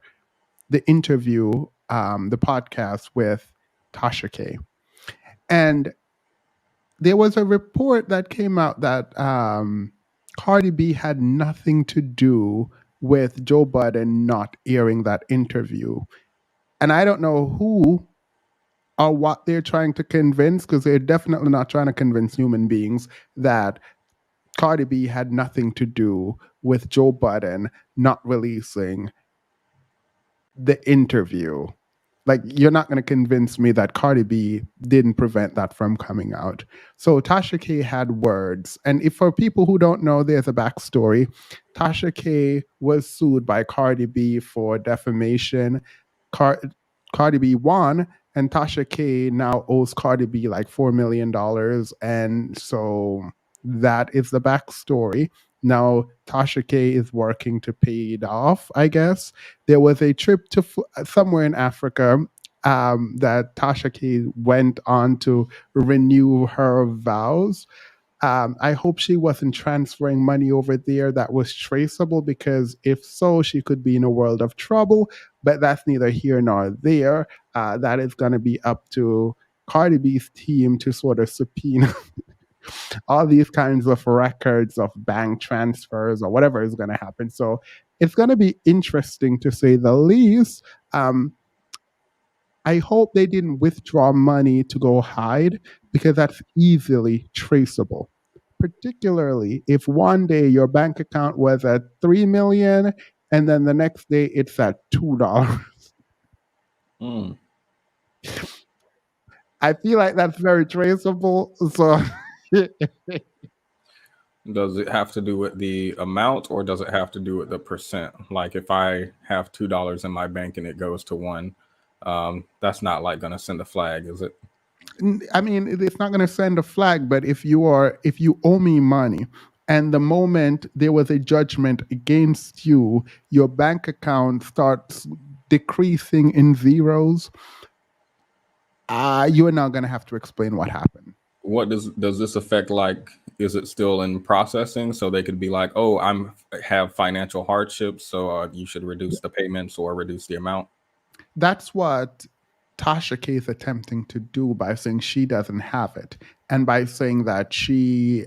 S5: the interview, the podcast with Tasha K. And there was a report that came out that Cardi B had nothing to do with Joe Budden not airing that interview. And I don't know who or what they're trying to convince, because they're definitely not trying to convince human beings that Cardi B had nothing to do with Joe Budden not releasing the interview. Like, you're not going to convince me that Cardi B didn't prevent that from coming out. So Tasha K had words. And if for people who don't know, there's a backstory. Tasha K was sued by Cardi B for defamation. Cardi B won, and Tasha K now owes Cardi B like $4 million. And so that is the backstory. Now Tasha K is working to pay it off, I guess. There was a trip to somewhere in Africa that Tasha K went on to renew her vows. I hope she wasn't transferring money over there that was traceable, because if so, she could be in a world of trouble. But that's neither here nor there. That is going to be up to Cardi B's team to sort of subpoena all these kinds of records of bank transfers or whatever is going to happen. So it's going to be interesting, to say the least. I hope they didn't withdraw money to go hide, because that's easily traceable. Particularly if one day your bank account was at 3 million and then the next day it's at $2.
S1: Mm.
S5: I feel like that's very traceable. So
S1: Does it have to do with the amount, or does it have to do with the percent? Like, if I have $2 in my bank and it goes to one, that's not like going to send a flag, is it?
S5: I mean, it's not going to send a flag, but if you owe me money, and the moment there was a judgment against you, your bank account starts decreasing in zeros, you are now going to have to explain what happened.
S1: What does this affect? Like, is it still in processing? So they could be like, oh, have financial hardships, so you should reduce the payments or reduce the amount.
S5: That's what Tasha K is attempting to do by saying she doesn't have it, and by saying that she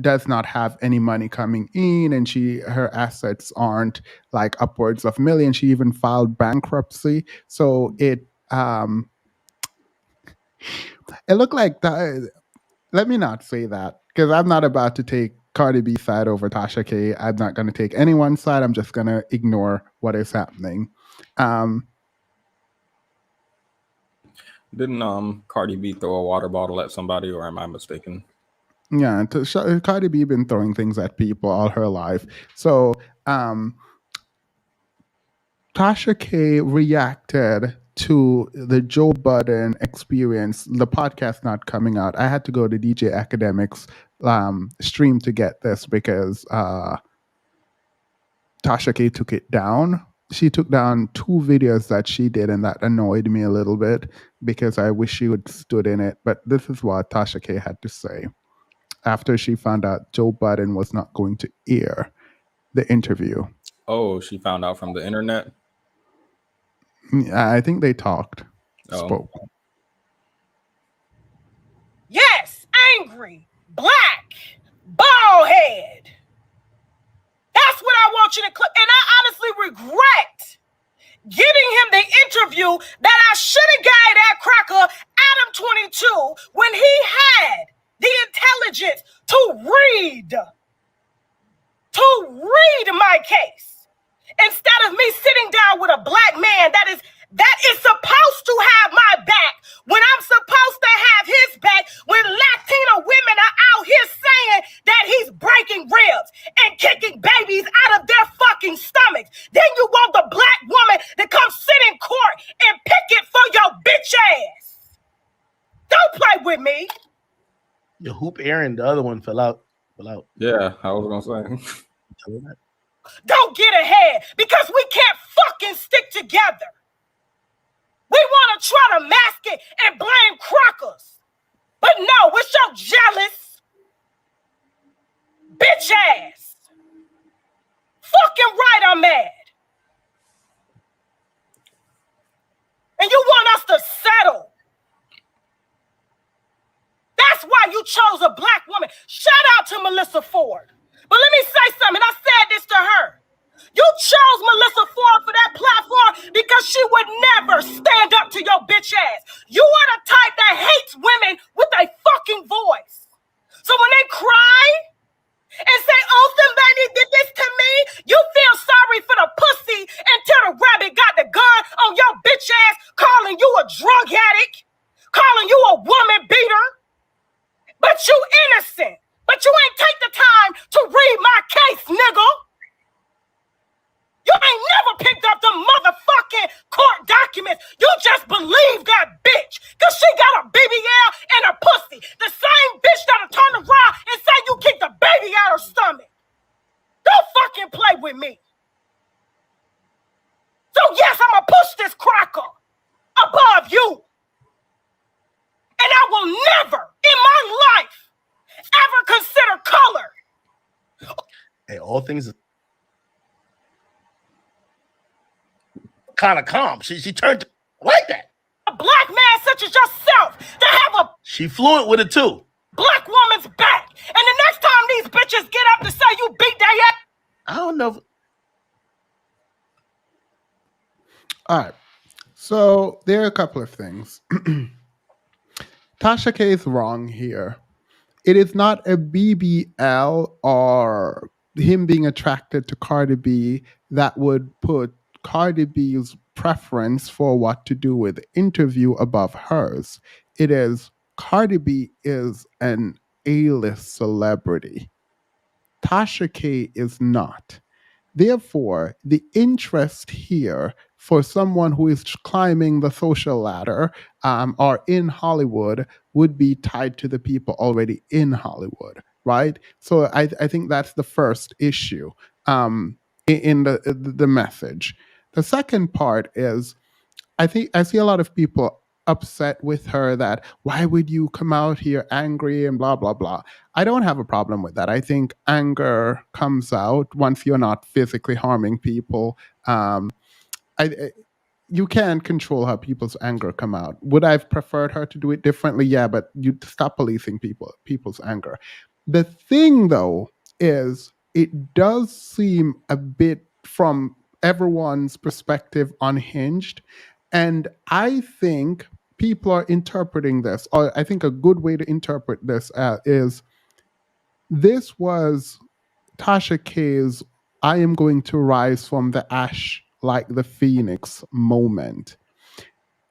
S5: does not have any money coming in, and her assets aren't like upwards of millions. She even filed bankruptcy. So it looked like that. Let me not say that, because I'm not about to take Cardi B side over Tasha K. I'm not going to take anyone's side. I'm just going to ignore what is happening.
S1: Didn't Cardi B throw a water bottle at somebody, or am I mistaken?
S5: Yeah, Cardi B been throwing things at people all her life. So Tasha K reacted to the Joe Budden experience, the podcast not coming out. I had to go to DJ Academics stream to get this because Tasha K took it down. She took down 2 videos that she did, and that annoyed me a little bit because I wish she would stood in it. But this is what Tasha K had to say after she found out Joe Budden was not going to air the interview.
S1: Oh, she found out from the internet?
S5: I think they talked, spoke.
S7: Yes, angry, black, bald head. That's what I want you to click. And I honestly regret giving him the interview that I should have gave that cracker Adam 22 when he had the intelligence to read my case. Instead of me sitting down with a black man that is supposed to have my back when I'm supposed to have his back, when Latino women are out here saying that he's breaking ribs and kicking babies out of their fucking stomachs. Then you want the black woman to come sit in court and picket for your bitch ass. Don't play with me.
S8: Your hoop Aaron, the other one fell out.
S1: Yeah, I was gonna say.
S7: Don't get ahead because we can't fucking stick together. We want to try to mask it and blame crackers. But no, it's your jealous bitch ass. Fucking right, I'm mad. And you want us to settle. That's why you chose a black woman. Shout out to Melissa Ford. But let me say something. I said this to her. You chose Melissa Ford for that platform because she would never stand up to your bitch ass. You are the type that hates women with a fucking voice. So when they cry and say, oh, somebody did this to me, you feel sorry for the pussy until the rabbit got the gun on your bitch ass, calling you a drug addict, calling you a woman beater. But you innocent. But you ain't take the time to read my case, nigga. You ain't never picked up the motherfucking court documents. You just believe that bitch because she got a BBL and a pussy. The same bitch that'll turn around and say you kicked the baby out her stomach. Don't fucking play with me. So yes, I'm going to push this cracker above you. And I will never in my life ever consider color.
S8: Hey, all things kind of calm. She turned like that.
S7: A black man such as yourself to have a
S8: She fluent with it too.
S7: black woman's back. And the next time these bitches get up to say you beat their ass.
S8: I don't know.
S5: All right. So there are a couple of things. Tasha K is wrong here. It is not a BBL or him being attracted to Cardi B that would put Cardi B's preference for what to do with the interview above hers. It is Cardi B is an A-list celebrity. Tasha K is not. Therefore, the interest here for someone who is climbing the social ladder or in Hollywood would be tied to the people already in Hollywood, right? So I think that's the first issue in the message. The second part is I think I see a lot of people upset with her that why would you come out here angry and blah blah blah. I don't have a problem with that. I think anger comes out once you're not physically harming people. You can't control how people's anger come out. Would I have preferred her to do it differently? Yeah, but you stop policing people's anger. The thing though is it does seem a bit from everyone's perspective unhinged. And I think people are interpreting this, or I think a good way to interpret this is This was Tasha K's I am going to rise from the ash like the phoenix moment.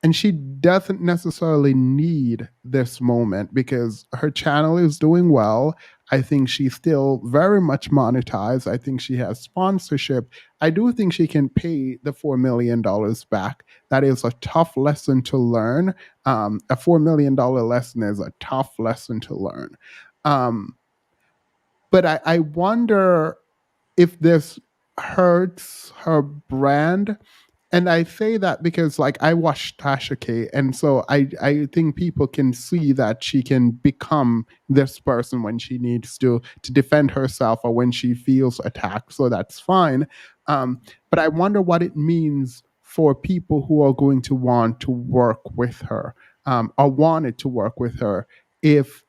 S5: And she doesn't necessarily need this moment because her channel is doing well. I think she's still very much monetized. I think she has sponsorship. I do think she can pay the $4 million back. That is a tough lesson to learn. A $4 million lesson is a tough lesson to learn. But I wonder if this hurts her brand. And I say that because, like, I watched Tasha K, and so I think people can see that she can become this person when she needs to defend herself or when she feels attacked. So that's fine. But I wonder what it means for people who are going to want to work with her, or wanted to work with her, if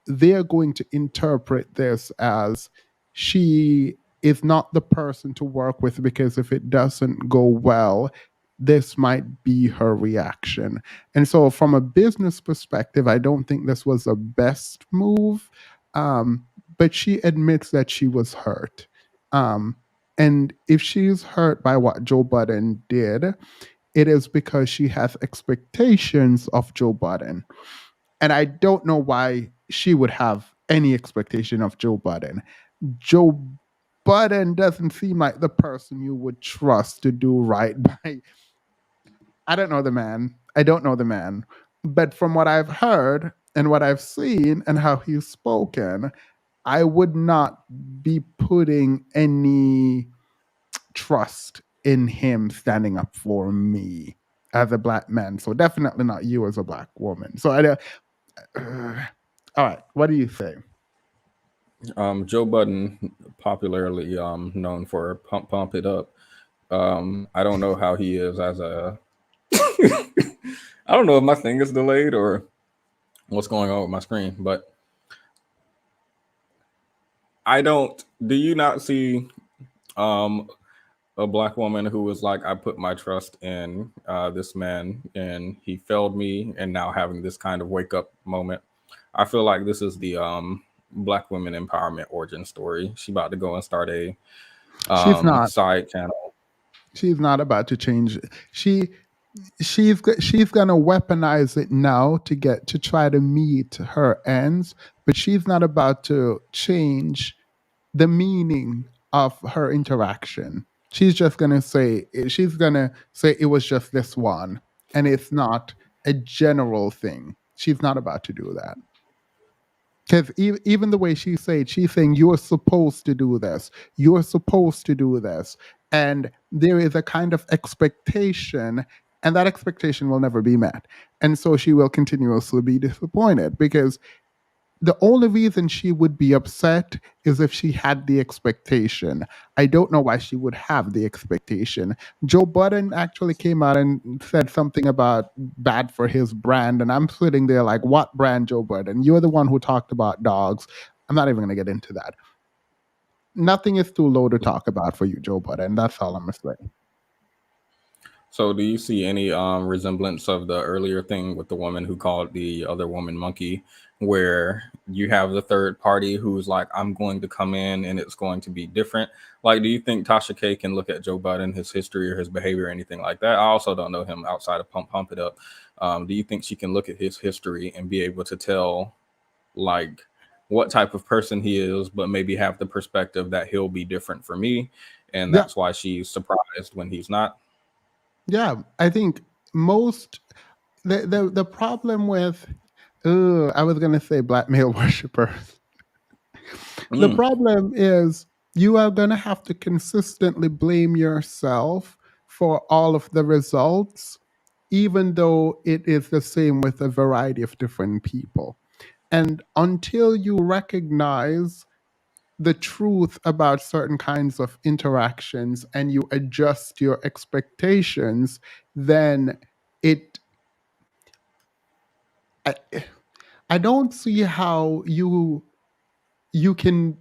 S5: they're going to interpret this as she is not the person to work with because if it doesn't go well, this might be her reaction. And so, from a business perspective, I don't think this was the best move. But she admits that she was hurt. And if she's hurt by what Joe Budden did, it is because she has expectations of Joe Budden. And I don't know why she would have any expectation of Joe Budden. Joe Budden doesn't seem like the person you would trust to do right by. I don't know the man. I don't know the man. But from what I've heard and what I've seen and how he's spoken, I would not be putting any trust in him standing up for me as a black man. So definitely not you as a black woman. So I don't. All right, what do you say?
S1: Joe Budden, popularly known for pump it up. I don't know how he is as a. I don't know if my thing is delayed or what's going on with my screen, but I don't. Do you not see a black woman who was like, I put my trust in this man and he failed me, and now having this kind of wake up moment? I feel like this is the black women empowerment origin story. She about to go and start a
S5: She's not.
S1: side channel.
S5: She's not about to change. She's gonna weaponize it now to try to meet her ends, but she's not about to change the meaning of her interaction. She's gonna say it was just this one, and it's not a general thing. She's not about to do that. Because even the way she's saying, you're supposed to do this. You're supposed to do this. And there is a kind of expectation, and that expectation will never be met. And so she will continuously be disappointed because the only reason she would be upset is if she had the expectation. I don't know why she would have the expectation. Joe Budden actually came out and said something about bad for his brand. And I'm sitting there like, what brand, Joe Budden? You're the one who talked about dogs. I'm not even going to get into that. Nothing is too low to talk about for you, Joe Budden. That's all I'm going to say.
S1: So do you see any resemblance of the earlier thing with the woman who called the other woman monkey, where you have the third party who's like, I'm going to come in and it's going to be different? Like, do you think Tasha K can look at Joe Budden, his history or his behavior or anything like that? I also don't know him outside of Pump It Up. Do you think she can look at his history and be able to tell like what type of person he is, but maybe have the perspective that he'll be different for me, and that's why she's surprised when he's not?
S5: Yeah, I think the problem with I was gonna say black male worshippers. The problem is you are gonna have to consistently blame yourself for all of the results, even though it is the same with a variety of different people. And until you recognize the truth about certain kinds of interactions and you adjust your expectations, then I don't see how you can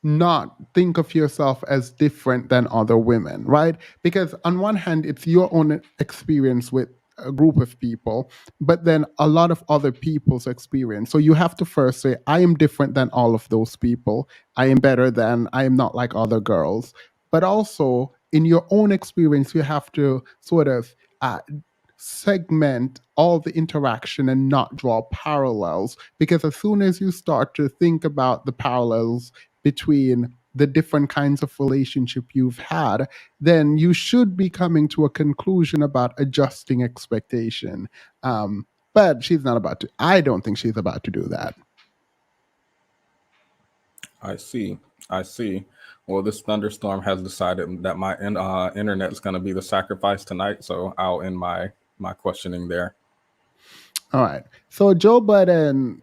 S5: not think of yourself as different than other women, right? Because on one hand, it's your own experience with a group of people, but then a lot of other people's experience. So you have to first say, I am different than all of those people. I am better than, I am not like other girls. But also in your own experience, you have to sort of segment all the interaction and not draw parallels, because as soon as you start to think about the parallels between the different kinds of relationship you've had, then you should be coming to a conclusion about adjusting expectation. But she's not about to. I don't think she's about to do that.
S1: I see. I see. Well, this thunderstorm has decided that my internet is going to be the sacrifice tonight, so I'll end my questioning there.
S5: All right. So Joe Budden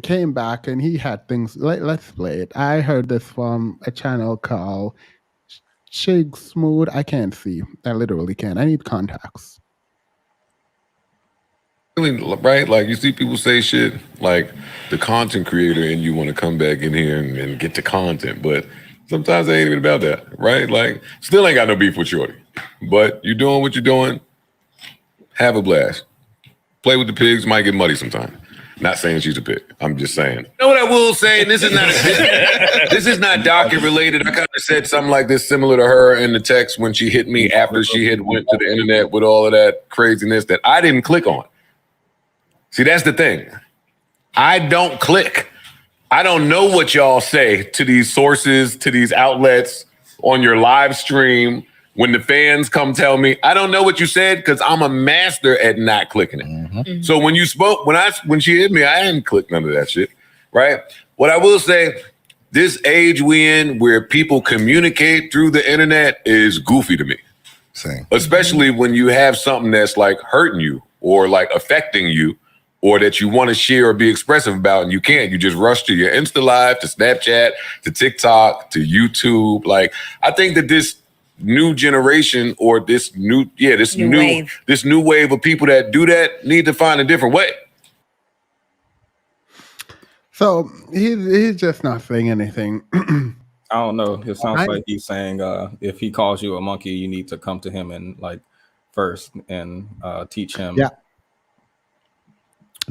S5: came back and he had things. Let's play it. I heard this from a channel called Shig Smooth. I can't see. I literally can't. I need contacts.
S9: Right? Like you see people say shit like the content creator and you want to come back in here and get the content, but sometimes it ain't even about that, right? Like still ain't got no beef with Shorty, but you doing what you're doing, have a blast. Play with the pigs, might get muddy sometime. Not saying she's a pig. I'm just saying. You know what I will say? And this is not this is not docket related. I kind of said something like this similar to her in the text when she hit me after she had went to the internet with all of that craziness that I didn't click on. See, that's the thing. I don't click. I don't know what y'all say to these sources, to these outlets on your live stream. When the fans come tell me, I don't know what you said because I'm a master at not clicking it. Mm-hmm. So when you spoke, when she hit me, I didn't click none of that shit, right? What I will say, this age we in where people communicate through the internet is goofy to me.
S8: Same.
S9: Especially when you have something that's like hurting you or like affecting you or that you want to share or be expressive about and you can't. You just rush to your Insta Live, to Snapchat, to TikTok, to YouTube. Like, I think that this new generation or this new wave of people that do that need to find a different way.
S5: So he's just not saying anything.
S1: I don't know. It sounds like he's saying if he calls you a monkey, you need to come to him and like first and teach him.
S5: Yeah.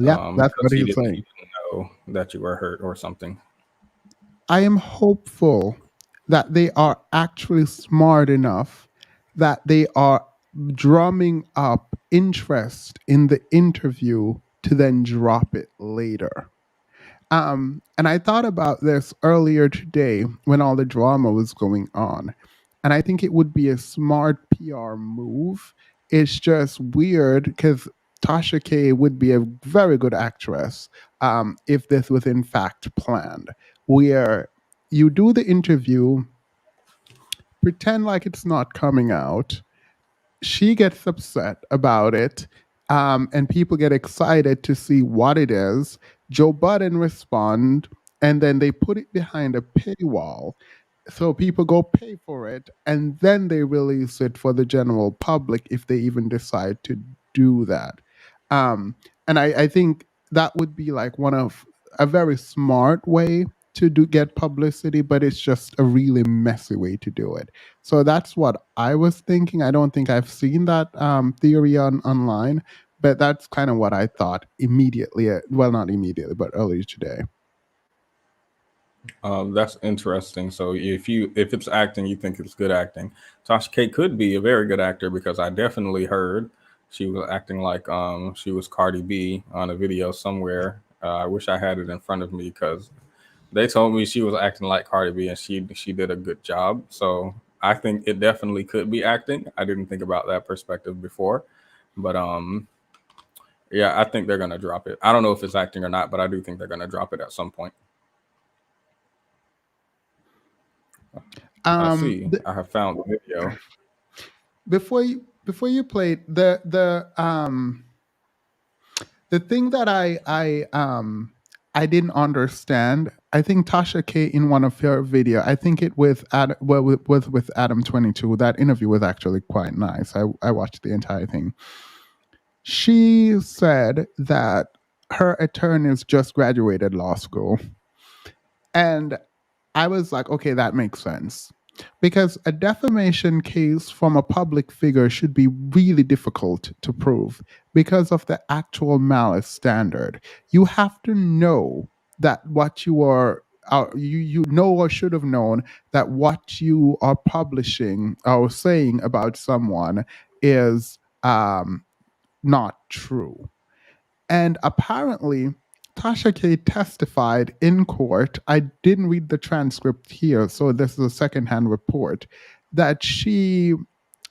S5: Yeah, that's what he's saying.
S1: He didn't know that you were hurt or something.
S5: I am hopeful that they are actually smart enough that they are drumming up interest in the interview to then drop it later. And I thought about this earlier today when all the drama was going on. And I think it would be a smart PR move. It's just weird because Tasha K would be a very good actress if this was in fact planned, where you do the interview, pretend like it's not coming out, she gets upset about it, and people get excited to see what it is. Joe Budden respond, and then they put it behind a paywall. So people go pay for it, and then they release it for the general public if they even decide to do that. And I think that would be like one of a very smart way to get publicity, but it's just a really messy way to do it. So that's what I was thinking. I don't think I've seen that theory online, but that's kind of what I thought immediately. Well, not immediately, but earlier today.
S1: That's interesting. So if it's acting, you think it's good acting. Tasha K could be a very good actor because I definitely heard she was acting like she was Cardi B on a video somewhere. I wish I had it in front of me because they told me she was acting like Cardi B and she did a good job. So I think it definitely could be acting. I didn't think about that perspective before, but yeah, I think they're gonna drop it. I don't know if it's acting or not, but I do think they're gonna drop it at some point. I see. I have found the video.
S5: Before you play it, the thing that I didn't understand. I think Tasha K in one of her video. I think it was with Adam 22. That interview was actually quite nice. I watched the entire thing. She said that her attorneys just graduated law school, and I was like, okay, that makes sense. Because a defamation case from a public figure should be really difficult to prove because of the actual malice standard. You have to know that what you are, you know or should have known that what you are publishing or saying about someone is not true. And apparently, Tasha K testified in court. I didn't read the transcript here, so this is a secondhand report that she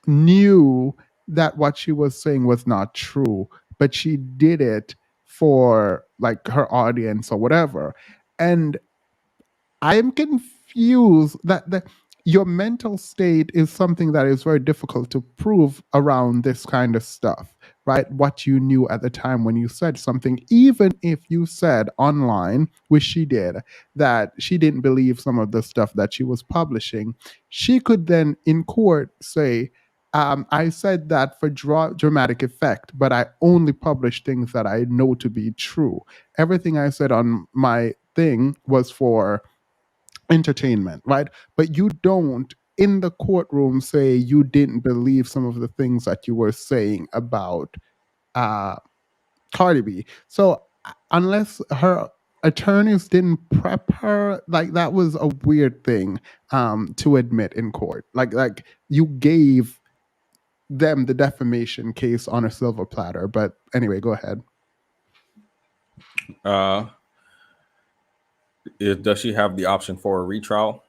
S5: knew that what she was saying was not true, but she did it for like her audience or whatever. And I am confused that your mental state is something that is very difficult to prove around this kind of stuff, right? What you knew at the time when you said something, even if you said online, which she did, that she didn't believe some of the stuff that she was publishing, she could then in court say, I said that for dramatic effect, but I only published things that I know to be true. Everything I said on my thing was for entertainment, right? But you don't in the courtroom say you didn't believe some of the things that you were saying about uh Cardi B. So unless her attorneys didn't prep her, like that was a weird thing to admit in court. Like you gave them the defamation case on a silver platter. But anyway, go ahead.
S1: Does she have the option for a retrial?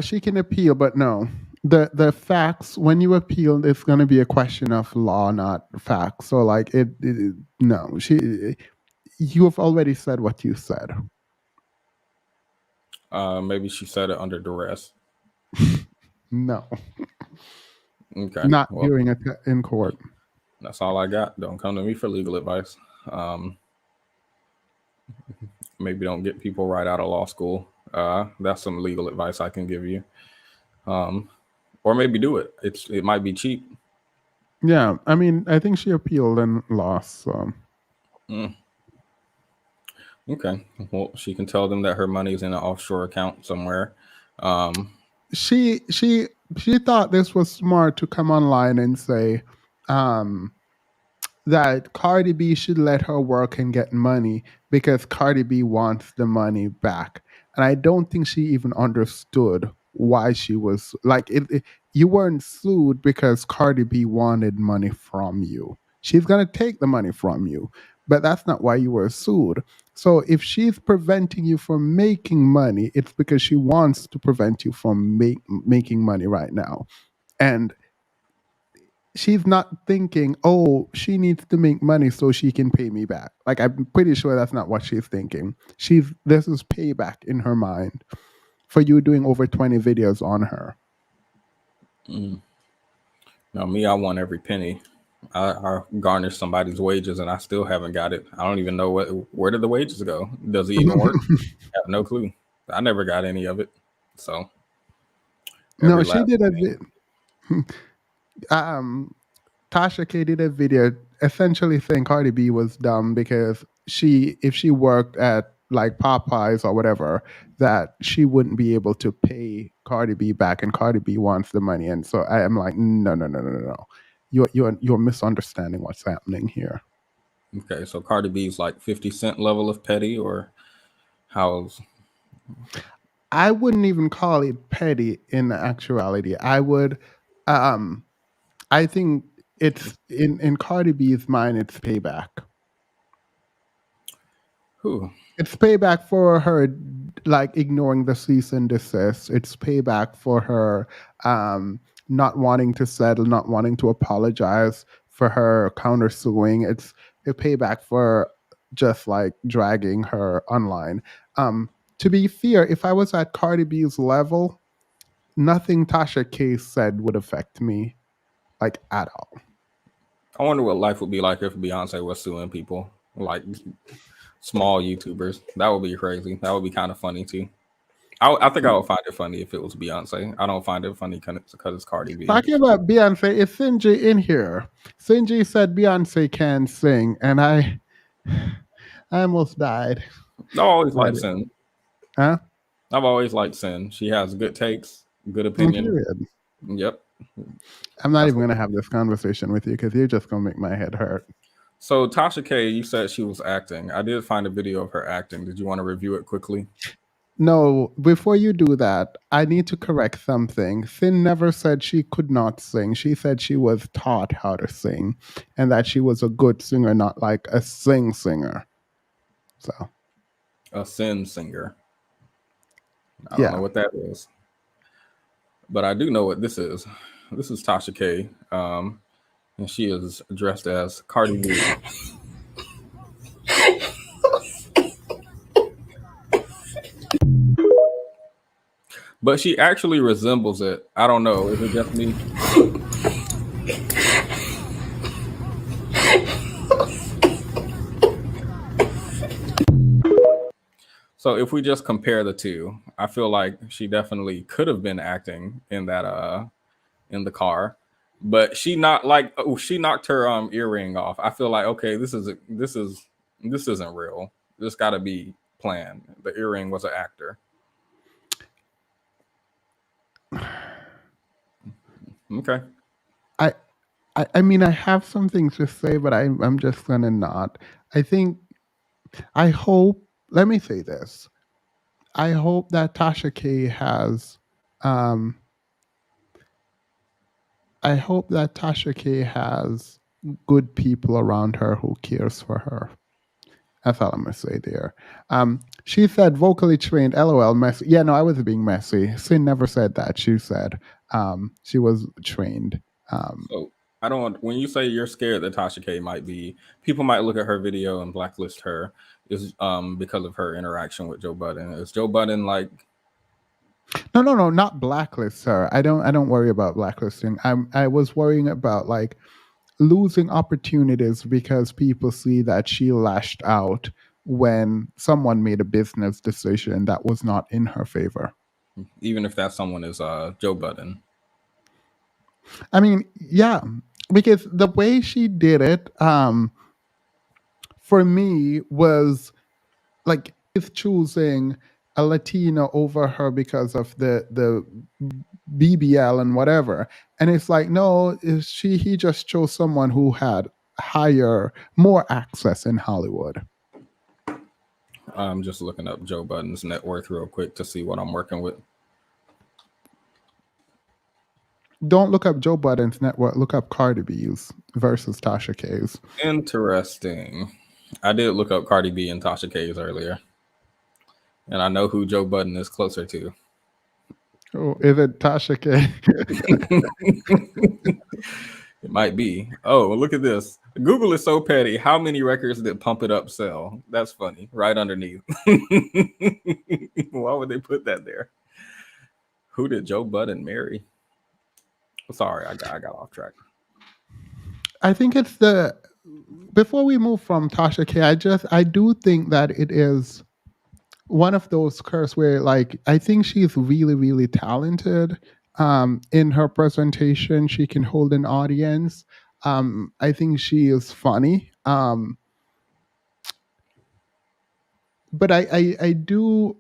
S5: She can appeal, but no. The facts, when you appeal, it's going to be a question of law, not facts. So like no, you have already said what you said.
S1: Maybe she said it under duress.
S5: No.
S1: Okay.
S5: Not hearing it in court.
S1: That's all I got. Don't come to me for legal advice. Maybe don't get people right out of law school. That's some legal advice I can give you. Or maybe do it. It might be cheap.
S5: Yeah, I mean, I think she appealed and lost. So.
S1: Okay. Well, she can tell them that her money's in an offshore account somewhere.
S5: She thought this was smart to come online and say that Cardi B should let her work and get money because Cardi B wants the money back. And I don't think she even understood why she was like you weren't sued because Cardi B wanted money from you. She's going to take the money from you, but that's not why you were sued. So if she's preventing you from making money, it's because she wants to prevent you from making money right now. And she's not thinking, oh, she needs to make money so she can pay me back. Like, I'm pretty sure that's not what she's thinking. This is payback in her mind for you doing over 20 videos on her.
S1: Now, me, I want every penny. I garnished somebody's wages and I still haven't got it. I don't even know where did the wages go? Does it even work? I have no clue. I never got any of it. So
S5: no, she did a bit. Tasha K did a video essentially saying Cardi B was dumb because if she worked at like Popeyes or whatever, that she wouldn't be able to pay Cardi B back, and Cardi B wants the money. And so I am like, no. You're misunderstanding what's happening here.
S1: Okay, so Cardi B's like 50 Cent level of petty, or how's?
S5: I wouldn't even call it petty in actuality. I would, I think it's in Cardi B's mind, it's payback.
S1: Who?
S5: It's payback for her, like ignoring the cease and desist. It's payback for her not wanting to settle, not wanting to apologize, for her countersuing. It's a payback for just like dragging her online. To be fair, if I was at Cardi B's level, nothing Tasha K said would affect me, like at all.
S1: I wonder what life would be like if Beyonce was suing people, like small YouTubers. That would be crazy. That would be kind of funny too. I think I would find it funny if it was Beyonce. I don't find it funny because it's Cardi B.
S5: Talking about Beyonce, is Sinji in here? Sinji said Beyonce can sing, and I almost died.
S1: I've always liked Sin.
S5: Huh?
S1: I've always liked Sin. She has good takes. Good opinion.
S5: Period.
S1: Yep.
S5: I'm not
S1: That's
S5: even
S1: what-
S5: going to have this conversation with you because you're just going to make my head hurt.
S1: So Tasha K, you said she was acting. I did find a video of her acting. Did you want to review it quickly?
S5: No, before you do that, I need to correct something. Finn never said she could not sing. She said she was taught how to sing and that she was a good singer, not like a singer. So,
S1: A sin singer. I
S5: yeah.
S1: don't know what that is. But I do know what this is. This is Tasha K. And she is dressed as Cardi B. But she actually resembles it. I don't know. Is it just me? So if we just compare the two, I feel like she definitely could have been acting in that in the car, but she knocked her earring off. I feel like okay, this isn't real. This got to be planned. The earring was an actor. Okay.
S5: I mean, I have something to say, but I'm just gonna not. I hope. Let me say this. I hope that Tasha K has. I hope that Tasha K has good people around her who cares for her. That's all I'm gonna say there. She said vocally trained. LOL. Messy. Yeah, no, I was being messy. Sin never said that. She said she was trained.
S1: So I don't. When you say you're scared that Tasha K might be, people might look at her video and blacklist her, is because of her interaction with Joe Budden. Is Joe Budden like?
S5: No, not blacklist, sir. I don't worry about blacklisting. I was worrying about like losing opportunities because people see that she lashed out when someone made a business decision that was not in her favor.
S1: Even if that someone is Joe Budden.
S5: I mean, yeah, because the way she did it, for me was like is choosing a Latina over her because of the BBL and whatever. And it's like, no, he just chose someone who had more access in Hollywood.
S1: I'm just looking up Joe Budden's net worth real quick to see what I'm working with.
S5: Don't look up Joe Budden's net worth. Look up Cardi B's versus Tasha K's.
S1: Interesting. I did look up Cardi B and Tasha K's earlier. And I know who Joe Budden is closer to.
S5: Oh, is it Tasha K?
S1: It might be. Oh, look at this. Google is so petty. How many records did Pump It Up sell? That's funny. Right underneath. Why would they put that there? Who did Joe Budden marry? Sorry, I got off track.
S5: I think it's before we move from Tasha K, I do think that it is one of those curves where like I think she's really, really talented in her presentation. She can hold an audience. I think she is funny. But I do,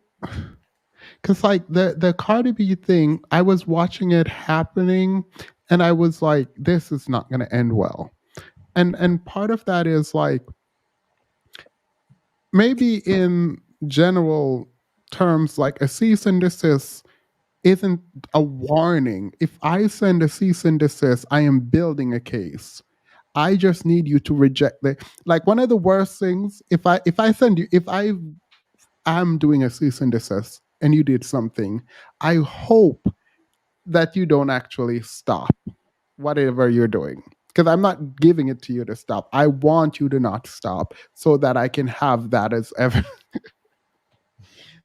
S5: because like the Cardi B thing, I was watching it happening and I was like, this is not going to end well. And part of that is like, maybe in general terms, like a cease and desist isn't a warning. If I send a cease and desist, I am building a case. I just need you to reject like one of the worst things, if I am doing a cease and desist and you did something, I hope that you don't actually stop whatever you're doing. Because I'm not giving it to you to stop. I want you to not stop so that I can have that as evidence.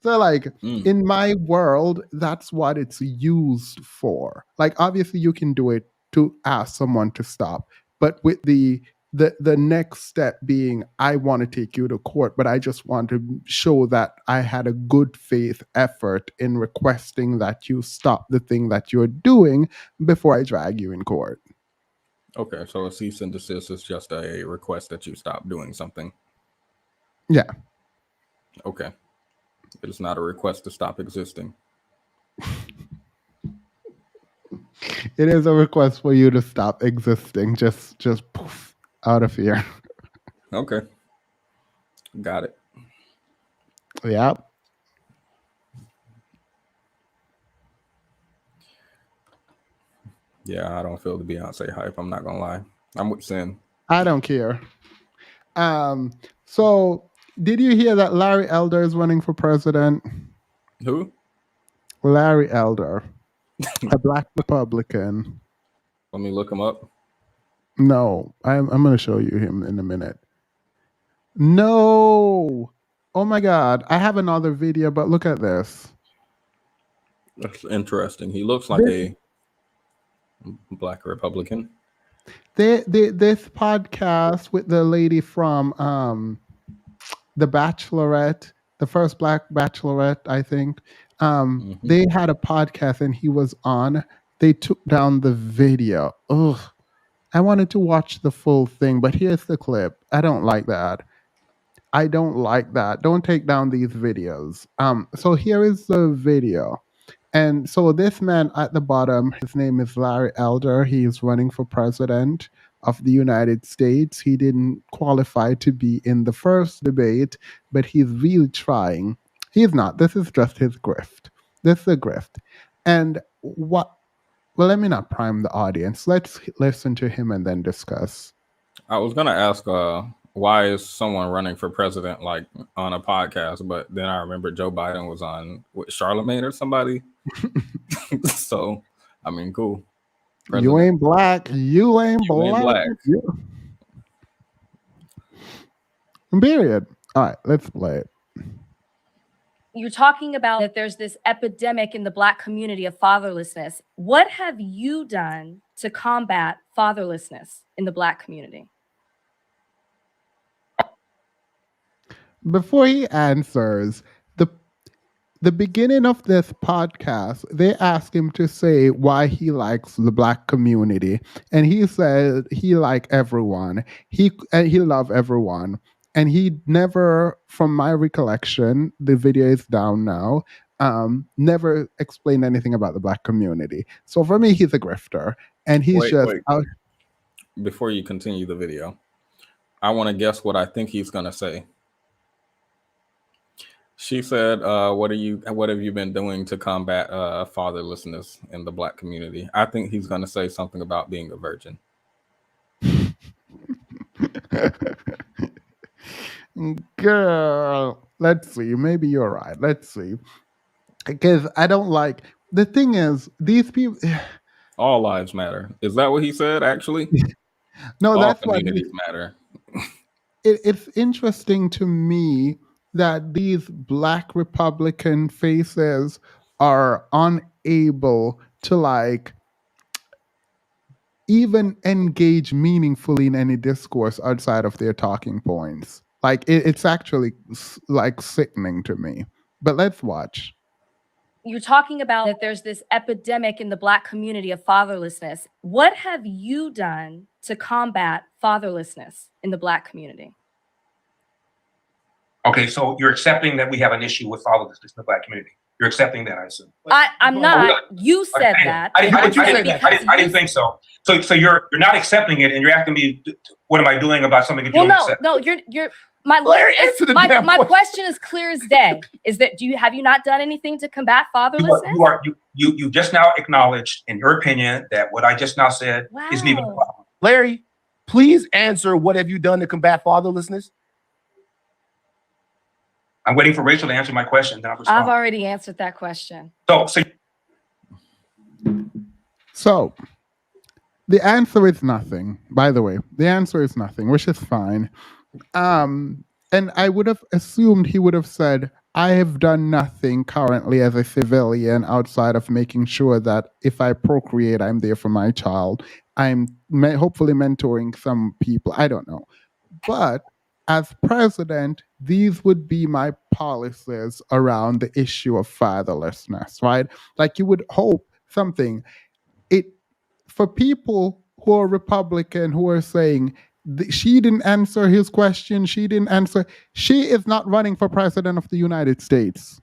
S5: So, like, in my world, that's what it's used for. Like, obviously, you can do it to ask someone to stop. But with the next step being, I want to take you to court, but I just want to show that I had a good faith effort in requesting that you stop the thing that you're doing before I drag you in court.
S1: Okay, so a cease and desist is just a request that you stop doing something.
S5: Yeah.
S1: Okay. It is not a request to stop existing.
S5: It is a request for you to stop existing. Just poof, out of here.
S1: Okay. Got it.
S5: Yep.
S1: Yeah, I don't feel the Beyonce hype. I'm not gonna lie. I'm with Sin.
S5: I don't care. So did you hear that Larry Elder is running for president?
S1: Who?
S5: Larry Elder, a black Republican.
S1: Let me look him up.
S5: No, I'm going to show you him in a minute. No. Oh my God. I have another video, but look at this.
S1: That's interesting. He looks like a black Republican.
S5: This podcast with the lady from The Bachelorette, the first black Bachelorette, I think. They had a podcast and he was on. They took down the video. Ugh. I wanted to watch the full thing, but here's the clip. I don't like that. Don't take down these videos. So here is the video. And so this man at the bottom, his name is Larry Elder. He is running for president of the United States. He didn't qualify to be in the first debate, but he's really trying. He's not. This is just his grift. This is a grift. And well, let me not prime the audience. Let's listen to him and then discuss.
S1: I was gonna ask why is someone running for president like on a podcast, but then I remember Joe Biden was on with Charlemagne or somebody. So I mean, cool.
S5: President. You ain't black. You ain't black. Period. All right, let's play it.
S10: You're talking about that there's this epidemic in the Black community of fatherlessness. What have you done to combat fatherlessness in the Black community?
S5: Before he answers, the beginning of this podcast, they asked him to say why he likes the Black community, and he said he like everyone. He love everyone. And he never, from my recollection, the video is down now, never explained anything about the Black community. So for me, he's a grifter. And he's
S1: wait. Before you continue the video, I want to guess what I think he's going to say. She said, what have you been doing to combat fatherlessness in the Black community? I think he's going to say something about being a virgin.
S5: Girl, let's see. Maybe you're right. Let's see. Because I don't like... The thing is, these people...
S1: All lives matter. Is that what he said, actually?
S5: No,
S1: all
S5: that's
S1: communities matter.
S5: It's interesting to me that these Black Republican faces are unable to, like, even engage meaningfully in any discourse outside of their talking points. Like, it's actually, like, sickening to me. But let's watch.
S10: You're talking about that there's this epidemic in the Black community of fatherlessness. What have you done to combat fatherlessness in the Black community?
S11: Okay, so you're accepting that we have an issue with fatherlessness in the Black community. You're accepting that, I assume.
S10: I'm not. You said that.
S11: I didn't think so. So you're not accepting it, and you're asking me, what am I doing about something you don't accept?
S10: No, you're my question is clear as day. Is that have you not done anything to combat fatherlessness?
S11: You just now acknowledged, in your opinion, that what I just now said isn't even a problem.
S8: Larry, please answer. What have you done to combat fatherlessness?
S11: I'm waiting for Rachel to answer my question. Then I'll respond.
S10: I've already answered that question.
S5: So the answer is nothing. By the way, the answer is nothing, which is fine. And I would have assumed he would have said, I have done nothing currently as a civilian outside of making sure that if I procreate, I'm there for my child. I'm hopefully mentoring some people. I don't know. But as president, these would be my policies around the issue of fatherlessness, right? Like you would hope something. For people who are Republican, who are saying, she didn't answer his question, she is not running for president of the United States.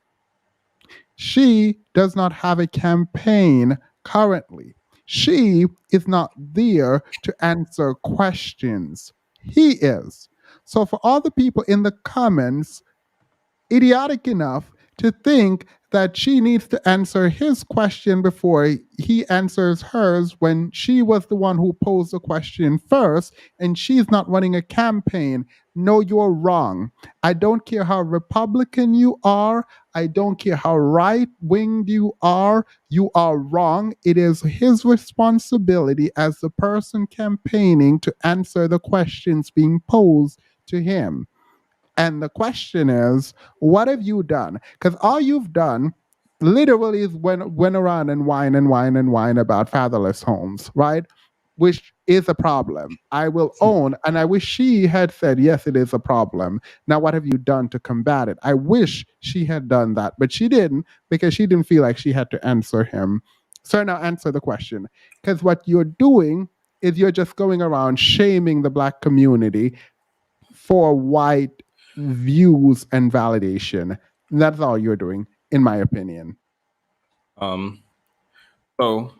S5: She does not have a campaign currently. She is not there to answer questions. He is. So for all the people in the comments idiotic enough to think that she needs to answer his question before he answers hers when she was the one who posed the question first and she's not running a campaign. No, you're wrong. I don't care how Republican you are. I don't care how right winged you are wrong. It is his responsibility as the person campaigning to answer the questions being posed to him. And the question is, what have you done? Because all you've done literally is went around and whine about fatherless homes, right? Which is a problem. I will own, and I wish she had said, yes, it is a problem. Now, what have you done to combat it? I wish she had done that, but she didn't because she didn't feel like she had to answer him. So now answer the question. Because what you're doing is you're just going around shaming the Black community for white views and validation. That's all you're doing, in my opinion.
S1: So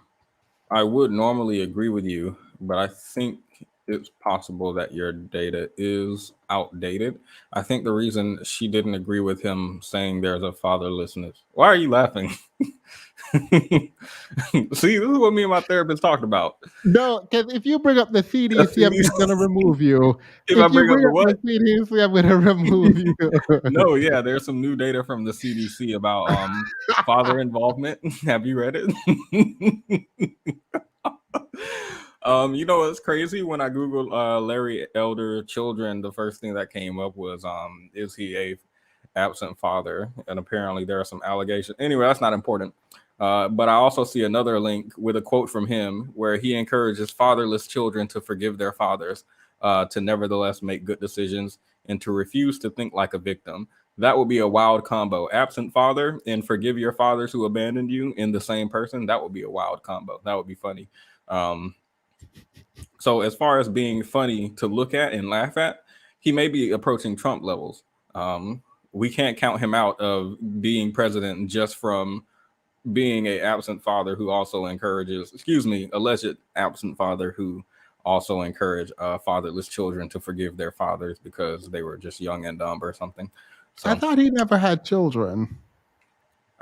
S1: I would normally agree with you, but I think it's possible that your data is outdated. I think the reason she didn't agree with him saying there's a fatherlessness. Why are you laughing? See, this is what me and my therapist talked about.
S5: No, because if you bring up the CDC, I'm just going to remove you.
S1: If I bring up the what?
S5: The CDC, I'm going to remove you.
S1: No, yeah, there's some new data from the CDC about father involvement. Have you read it? You know what's crazy? When I googled Larry Elder children, the first thing that came up was is he a absent father? And apparently there are some allegations. Anyway, that's not important. But I also see another link with a quote from him where he encourages fatherless children to forgive their fathers, to nevertheless make good decisions, and to refuse to think like a victim. That would be a wild combo. Absent father and forgive your fathers who abandoned you in the same person. That would be a wild combo. That would be funny. So as far as being funny to look at and laugh at, he may be approaching Trump levels. We can't count him out of being president just from being a absent father who also encourages, alleged absent father who also encourage fatherless children to forgive their fathers because they were just young and dumb or something. So
S5: I thought he never had children.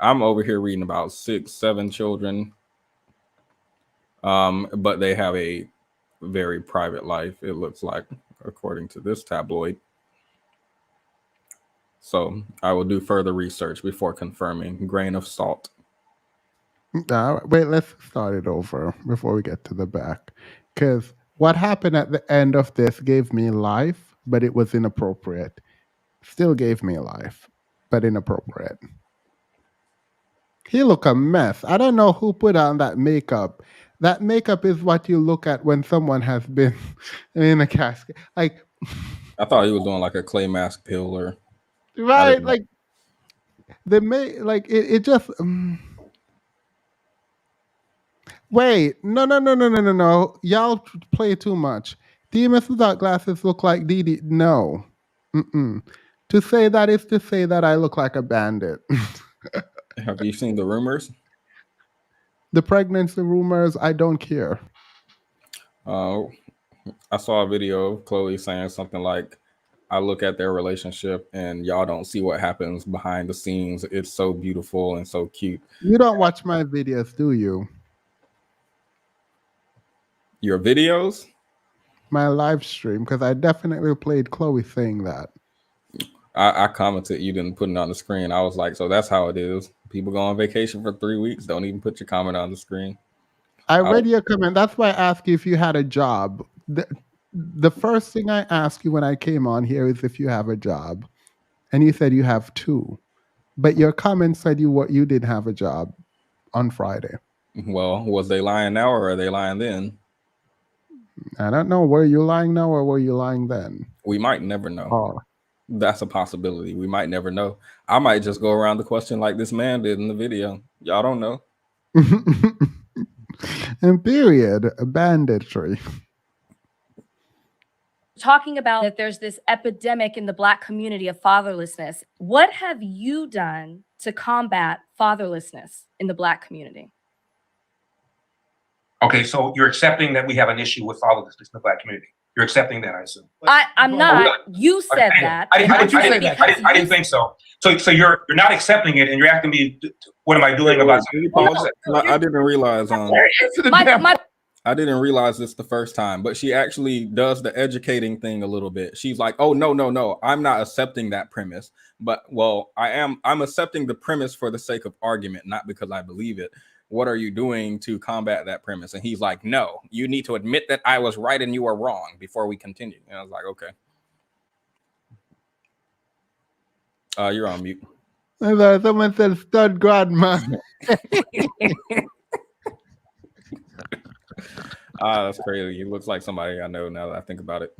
S1: I'm over here reading about 6, 7 children. But they have a very private life, it looks like, according to this tabloid. So I will do further research before confirming. Grain of salt.
S5: Wait, let's start it over before we get to the back. Because what happened at the end of this gave me life, but it was inappropriate. Still gave me life, but inappropriate. He look a mess. I don't know who put on that makeup. That makeup is what you look at when someone has been in a casket. Like,
S1: I thought he was doing like a clay mask pill or
S5: right? Like it just. Wait, no. Y'all play too much. Demons without glasses look like Dee. No. To say that is to say that I look like a bandit.
S1: Have you seen the rumors?
S5: The pregnancy rumors, I don't care.
S1: I saw a video of Chloe saying something like, I look at their relationship and y'all don't see what happens behind the scenes. It's so beautiful and so cute.
S5: You don't watch my videos, do you?
S1: Your videos?
S5: My live stream, because I definitely played Chloe saying that.
S1: I commented you didn't put it on the screen. I was like, so that's how it is. People go on vacation for 3 weeks, don't even put your comment on the screen.
S5: I read your comment. That's why I asked you if you had a job. The first thing I asked you when I came on here is if you have a job. And you said you have 2. But your comment said you didn't have a job on Friday.
S1: Well, was they lying now or are they lying then?
S5: I don't know. Were you lying now or were you lying then?
S1: We might never know.
S5: Oh.
S1: That's a possibility. We might never know. I might just go around the question like this man did in the video. Y'all don't know.
S5: And period, banditry.
S10: Talking about that there's this epidemic in the Black community of fatherlessness. What have you done to combat fatherlessness in the Black community?
S11: Okay, so you're accepting that we have an issue with fatherlessness in the Black community. You're accepting that, I assume.
S10: I'm not. You said that.
S11: I didn't think so. So you're not accepting it, and you're asking me, what am I doing about it?
S1: I didn't realize. I didn't realize this the first time, but she actually does the educating thing a little bit. She's like, "Oh no, I'm not accepting that premise, but I'm accepting the premise for the sake of argument, not because I believe it. What are you doing to combat that premise?" And he's like, "No, you need to admit that I was right and you were wrong before we continue." And I was like, "Okay." You're on mute.
S5: Someone said stud grandma.
S1: That's crazy. He looks like somebody I know now that I think about it.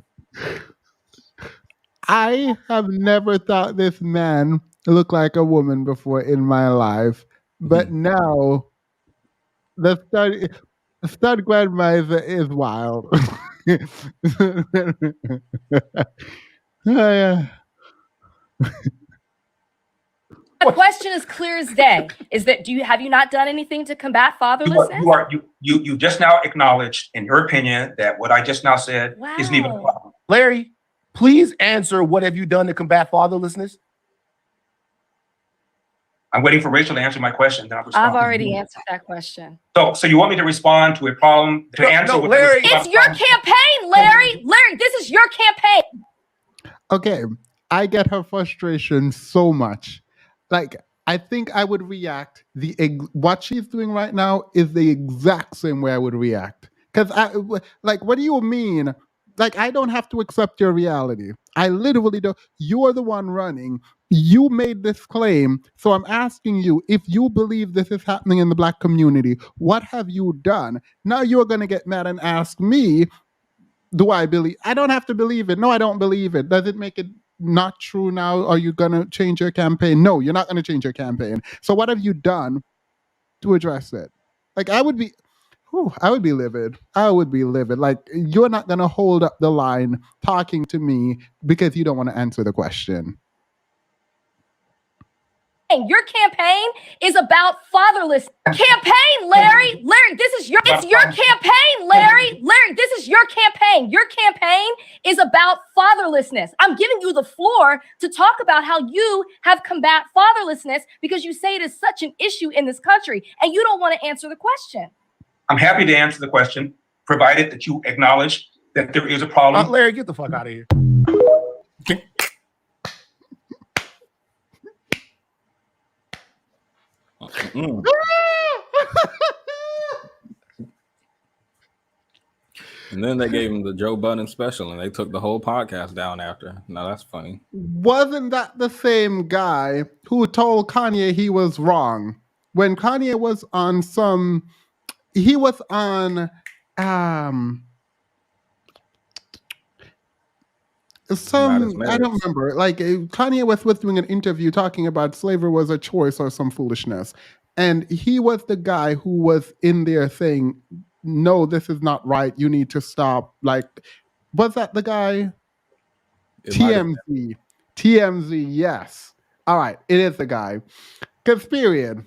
S5: I have never thought this man looked like a woman before in my life, but now the stud grandma is wild. Yeah.
S10: The question is clear as day. Is that have you not done anything to combat fatherlessness?
S11: You just now acknowledged, in your opinion, that what I just now said isn't even a problem.
S8: Larry, please answer, what have you done to combat fatherlessness?
S11: I'm waiting for Rachel to answer my question. Then
S10: I've already answered that question.
S11: So you want me to respond to a problem to answer?
S8: No, Larry,
S10: it's your campaign, Larry. Larry, this is your campaign.
S5: Okay, I get her frustration so much. Like, I think I would react. What she's doing right now is the exact same way I would react. Because what do you mean? Like, I don't have to accept your reality. I literally don't. You are the one running. You made this claim. So I'm asking you, if you believe this is happening in the Black community, what have you done? Now you're going to get mad and ask me, do I believe? I don't have to believe it. No, I don't believe it. Does it make it not true now? Are you going to change your campaign? No, you're not going to change your campaign. So what have you done to address it? Like, I would be livid. I would be livid. Like, you're not going to hold up the line talking to me because you don't want to answer the question.
S10: Your campaign is about fatherless campaign, Larry. Larry, it's your campaign, Larry. Larry, this is your campaign. Your campaign is about fatherlessness. I'm giving you the floor to talk about how you have combat fatherlessness because you say it is such an issue in this country and you don't want to answer the question.
S11: I'm happy to answer the question, provided that you acknowledge that there is a problem.
S8: Larry, get the fuck out of here.
S1: And then they gave him the Joe Budden special and they took the whole podcast down after. Now that's funny.
S5: Wasn't that the same guy who told Kanye he was wrong? When Kanye was on I don't remember. Like, Kanye West was doing an interview talking about slavery was a choice or some foolishness. And he was the guy who was in there saying, no, this is not right. You need to stop. Like, was that the guy? TMZ. TMZ, yes. All right, it is the guy. Because period.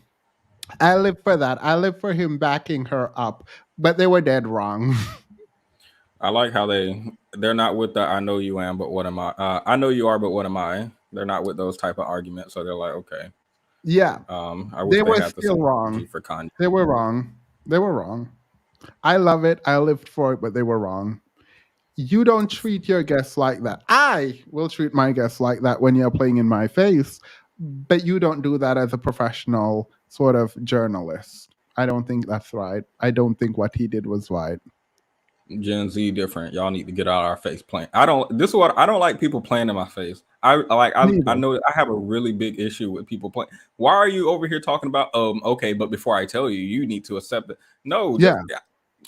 S5: I live for that. I live for him backing her up. But they were dead wrong.
S1: I like how they're not with the I know you am, but what am I? I know you are, but what am I? They're not with those type of arguments. So they're like, okay.
S5: Yeah.
S1: I wish
S5: they were
S1: had
S5: still wrong.
S1: For Kanye.
S5: They were wrong. They were wrong. I love it. I lived for it, but they were wrong. You don't treat your guests like that. I will treat my guests like that when you're playing in my face, but you don't do that as a professional sort of journalist. I don't think that's right. I don't think what he did was right.
S1: Gen Z different. Y'all need to get out of our face playing. I don't like people playing in my face. I know that I have a really big issue with people playing. Why are you over here talking about okay, but before I tell you, you need to accept it. No,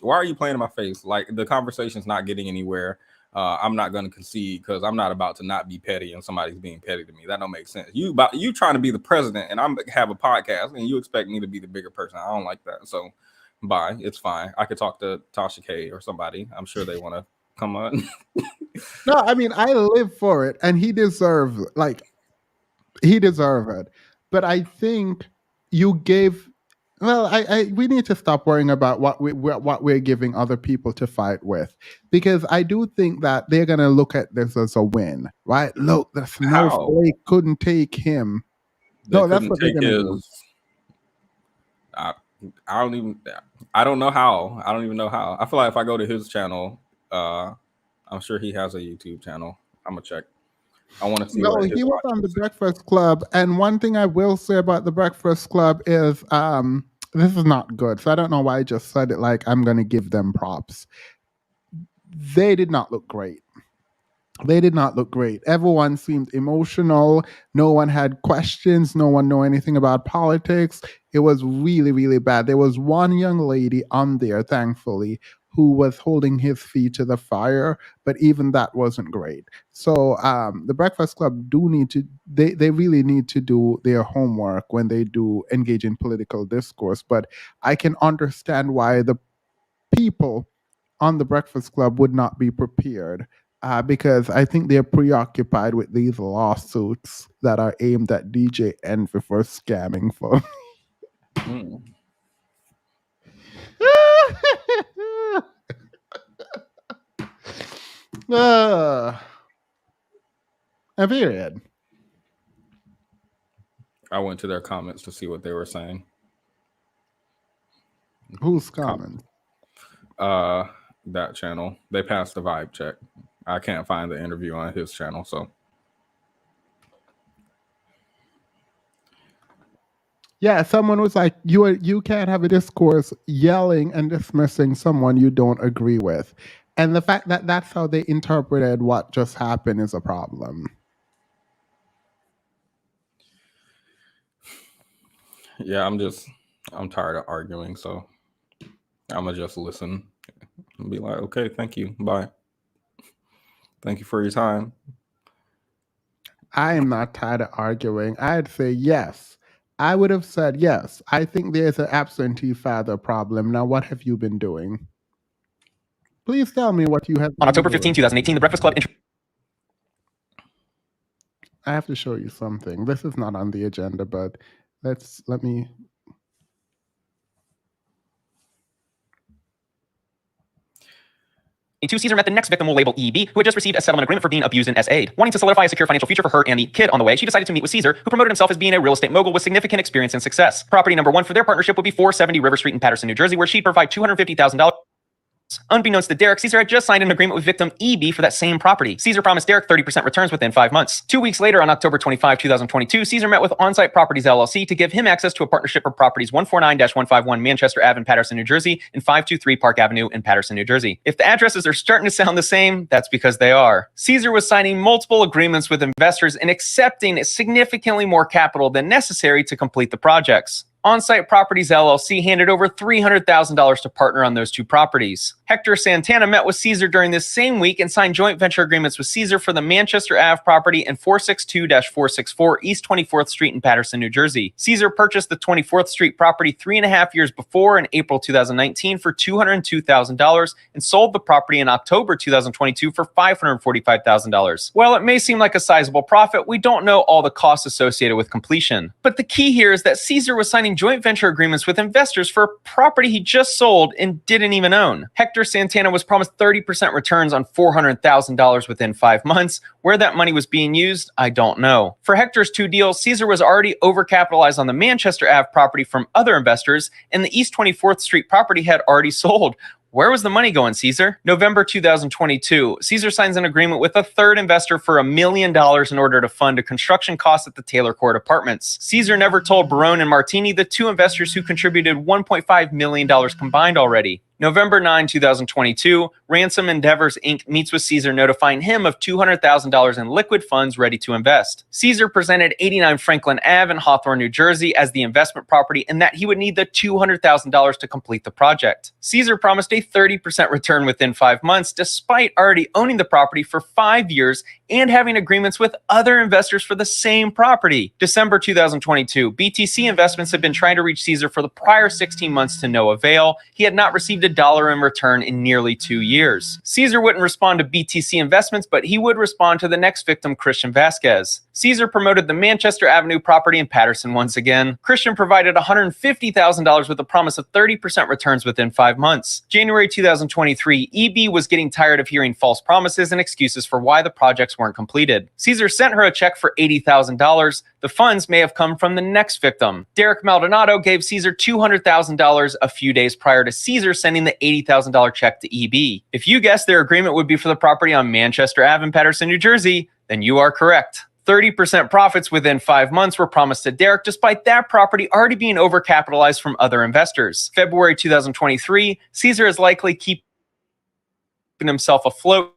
S1: why are you playing in my face? Like, the conversation's not getting anywhere. I'm not going to concede because I'm not about to not be petty and somebody's being petty to me. That don't make sense. You trying to be the president and I'm have a podcast and you expect me to be the bigger person. I don't like that. So bye. It's fine. I could talk to Tasha K or somebody. I'm sure they want to come on.
S5: No, I mean, I live for it and he deserves it. But I think you gave Well, we need to stop worrying about what we're giving other people to fight with, because I do think that they're gonna look at this as a win, right? Look, the
S1: How?
S5: snowflake couldn't take him.
S1: They
S5: No, that's
S1: couldn't
S5: what they're
S1: take
S5: gonna do.
S1: his. I don't even. I don't know how. I don't even know how. I feel like if I go to his channel, I'm sure he has a YouTube channel. I'm gonna check. I want to see
S5: No,
S1: what
S5: he
S1: his
S5: was on the Breakfast Club, and one thing I will say about the Breakfast Club is this is not good. So I don't know why I just said it like I'm gonna give them props. They did not look great. They did not look great. Everyone seemed emotional. No one had questions. No one knew anything about politics. It was really, really bad. There was one young lady on there, thankfully, who was holding his feet to the fire, but even that wasn't great. So the Breakfast Club they really need to do their homework when they do engage in political discourse. But I can understand why the people on the Breakfast Club would not be prepared, because I think they're preoccupied with these lawsuits that are aimed at DJ Envy for scamming folks. A period.
S1: I went to their comments to see what they were saying.
S5: Whose comments?
S1: That channel. They passed the vibe check. I can't find the interview on his channel, so.
S5: Yeah, someone was like, you can't have a discourse yelling and dismissing someone you don't agree with. And the fact that that's how they interpreted what just happened is a problem.
S1: Yeah, I'm tired of arguing, so I'm gonna just listen and be like, okay, thank you, bye. Thank you for your time.
S5: I am not tired of arguing. I'd say yes. I would have said yes. I think there's an absentee father problem. Now, what have you been doing? Please tell me what you have been
S12: On October
S5: doing.
S12: 15, 2018, the Breakfast Club
S5: I have to show you something. This is not on the agenda, but let me.
S12: Caesar met the next victim we'll label EB, who had just received a settlement agreement for being abused in SA. Wanting to solidify a secure financial future for her and the kid on the way, she decided to meet with Caesar, who promoted himself as being a real estate mogul with significant experience and success. Property number one for their partnership would be 470 River Street in Paterson, New Jersey, where she'd provide $250,000. Unbeknownst to Derek, Caesar had just signed an agreement with victim EB for that same property. Caesar promised Derek 30% returns within 5 months. 2 weeks later, on October 25, 2022, Caesar met with On-Site Properties LLC to give him access to a partnership for properties 149-151 Manchester Ave in Paterson, New Jersey, and 523 Park Avenue in Paterson, New Jersey. If the addresses are starting to sound the same, that's because they are. Caesar was signing multiple agreements with investors and accepting significantly more capital than necessary to complete the projects. On-Site Properties LLC handed over $300,000 to partner on those 2 properties. Hector Santana met with Caesar during this same week and signed joint venture agreements with Caesar for the Manchester Ave property and 462-464 East 24th Street in Paterson, New Jersey. Caesar purchased the 24th Street property 3.5 years before in April 2019 for $202,000 and sold the property in October 2022 for $545,000. While it may seem like a sizable profit, we don't know all the costs associated with completion. But the key here is that Caesar was signing joint venture agreements with investors for a property he just sold and didn't even own. Hector Santana was promised 30% returns on $400,000 within 5 months. Where that money was being used, I don't know. For Hector's 2 deals, Caesar was already overcapitalized on the Manchester Ave property from other investors, and the East 24th Street property had already sold. Where was the money going, Caesar? November 2022, Caesar signs an agreement with a third investor for $1 million in order to fund a construction cost at the Taylor Court Apartments. Caesar never told Barone and Martini, the 2 investors who contributed $1.5 million combined already. November 9, 2022, Ransom Endeavors, Inc. meets with Caesar, notifying him of $200,000 in liquid funds ready to invest. Caesar presented 89 Franklin Ave in Hawthorne, New Jersey as the investment property and that he would need the $200,000 to complete the project. Caesar promised a 30% return within 5 months, despite already owning the property for 5 years and having agreements with other investors for the same property. December 2022, BTC Investments had been trying to reach Caesar for the prior 16 months to no avail. He had not received a dollar in return in nearly 2 years. Caesar wouldn't respond to BTC Investments, but he would respond to the next victim, Christian Vasquez. Caesar promoted the Manchester Avenue property in Patterson once again. Christian provided $150,000 with a promise of 30% returns within 5 months. January 2023, EB was getting tired of hearing false promises and excuses for why the projects weren't completed. Caesar sent her a check for $80,000. The funds may have come from the next victim. Derek Maldonado gave Caesar $200,000 a few days prior to Caesar sending the $80,000 check to EB. If you guessed their agreement would be for the property on Manchester Ave in Patterson, New Jersey, then you are correct. 30% profits within 5 months were promised to Derek, despite that property already being overcapitalized from other investors. February 2023, Caesar is likely keeping himself afloat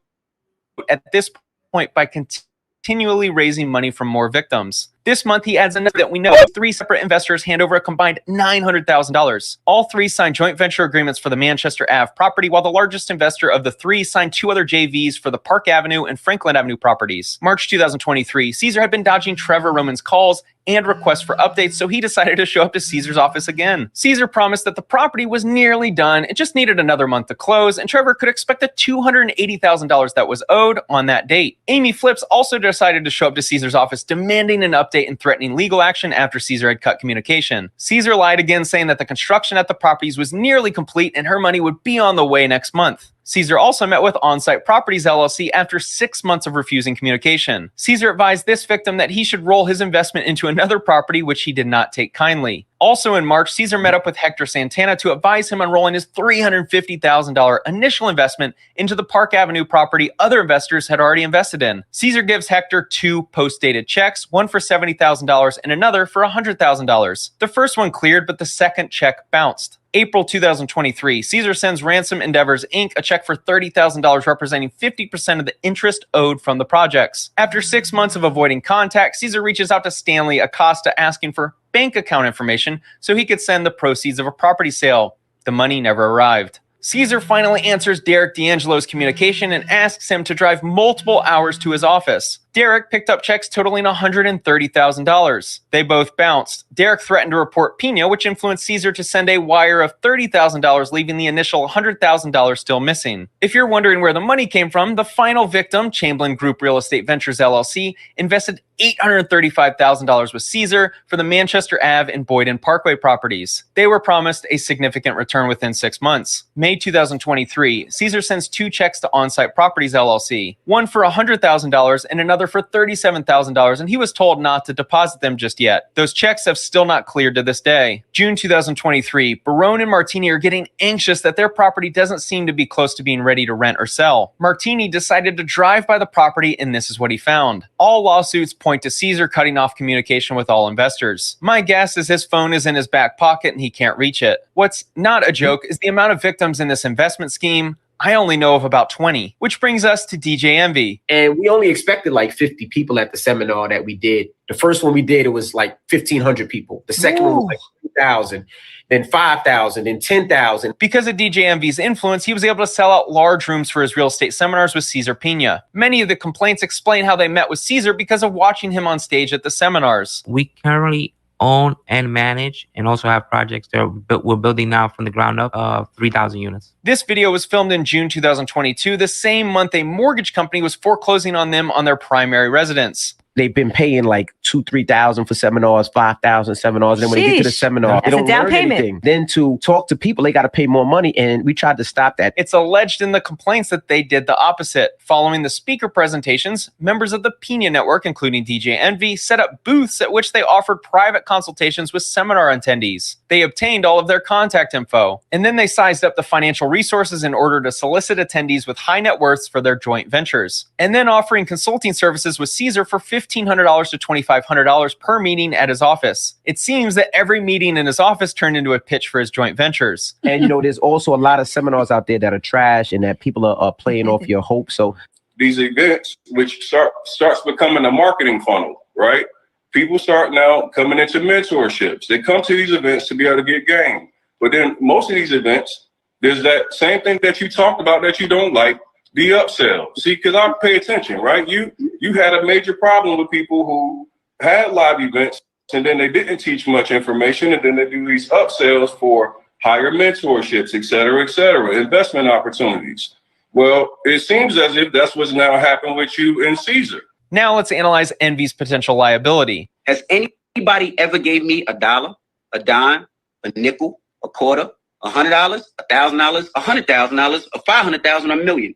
S12: at this point by continually raising money from more victims. This month, he adds another that we know 3 separate investors hand over a combined $900,000. All 3 signed joint venture agreements for the Manchester Ave property, while the largest investor of the 3 signed 2 other JVs for the Park Avenue and Franklin Avenue properties. March 2023, Caesar had been dodging Trevor Roman's calls and requests for updates, so he decided to show up to Caesar's office again. Caesar promised that the property was nearly done, it just needed another month to close, and Trevor could expect the $280,000 that was owed on that date. Amy Flips also decided to show up to Caesar's office demanding an update and threatening legal action after Caesar had cut communication. Caesar lied again, saying that the construction at the properties was nearly complete and her money would be on the way next month. Caesar also met with On-Site Properties LLC after 6 months of refusing communication. Caesar advised this victim that he should roll his investment into another property, which he did not take kindly. Also in March, Caesar met up with Hector Santana to advise him on rolling his $350,000 initial investment into the Park Avenue property other investors had already invested in. Caesar gives Hector 2 post-dated checks, one for $70,000 and another for $100,000. The first one cleared, but the second check bounced. April 2023, Caesar sends Ransom Endeavors Inc. a check for $30,000 representing 50% of the interest owed from the projects. After 6 months of avoiding contact, Caesar reaches out to Stanley Acosta asking for bank account information so he could send the proceeds of a property sale. The money never arrived. Caesar finally answers Derek D'Angelo's communication and asks him to drive multiple hours to his office. Derek picked up checks totaling $130,000. They both bounced. Derek threatened to report Pena, which influenced Caesar to send a wire of $30,000, leaving the initial $100,000 still missing. If you're wondering where the money came from, the final victim, Chamberlain Group Real Estate Ventures LLC, invested $835,000 with Caesar for the Manchester Ave and Boyden Parkway properties. They were promised a significant return within 6 months. May 2023, Caesar sends 2 checks to On-Site Properties LLC, one for $100,000 and another for $37,000, and he was told not to deposit them just yet. Those checks have still not cleared to this day. June 2023, Barone and Martini are getting anxious that their property doesn't seem to be close to being ready to rent or sell. Martini decided to drive by the property, and this is what he found. All lawsuits point to Caesar cutting off communication with all investors. My guess is his phone is in his back pocket and he can't reach it. What's not a joke is the amount of victims in this investment scheme. I only know of about 20, which brings us to DJ Envy.
S13: And we only expected like 50 people at the seminar that we did. The first one we did, it was like 1,500 people. The second one was like 2,000, then 5,000, then 10,000.
S12: Because of DJ Envy's influence, he was able to sell out large rooms for his real estate seminars with Caesar Pena. Many of the complaints explain how they met with Caesar because of watching him on stage at the seminars.
S14: We currently own and manage and also have projects that we're building now from the ground up of 3,000 units.
S12: This video was filmed in June 2022, the same month a mortgage company was foreclosing on them on their primary residence.
S13: They've been paying like $2,000-3,000 for seminars, $5,000 seminars. And then when they get to the seminar, they don't learn anything. Then to talk to people, they got to pay more money. And we tried to stop that.
S12: It's alleged in the complaints that they did the opposite. Following the speaker presentations, members of the Pena Network, including DJ Envy, set up booths at which they offered private consultations with seminar attendees. They obtained all of their contact info. And then they sized up the financial resources in order to solicit attendees with high net worths for their joint ventures. And then offering consulting services with Caesar for $1,500 to $2,500 per meeting at his office. It seems that every meeting in his office turned into a pitch for his joint ventures.
S13: And, you know, there's also a lot of seminars out there that are trash and that people are playing off your hopes. So
S15: these events, which starts becoming a marketing funnel, right? People start now coming into mentorships. They come to these events to be able to get game. But then most of these events, there's that same thing that you talked about that you don't like, the upsell. See, because I pay attention, right? You had a major problem with people who had live events and then they didn't teach much information, and then they do these upsells for higher mentorships, et cetera, investment opportunities. Well, it seems as if that's what's now happened with you and Caesar.
S12: Now let's analyze Envy's potential liability.
S16: Has anybody ever gave me $1, a dime, a nickel, a quarter, $100, $1,000, $100,000, or $500,000, or $1 million?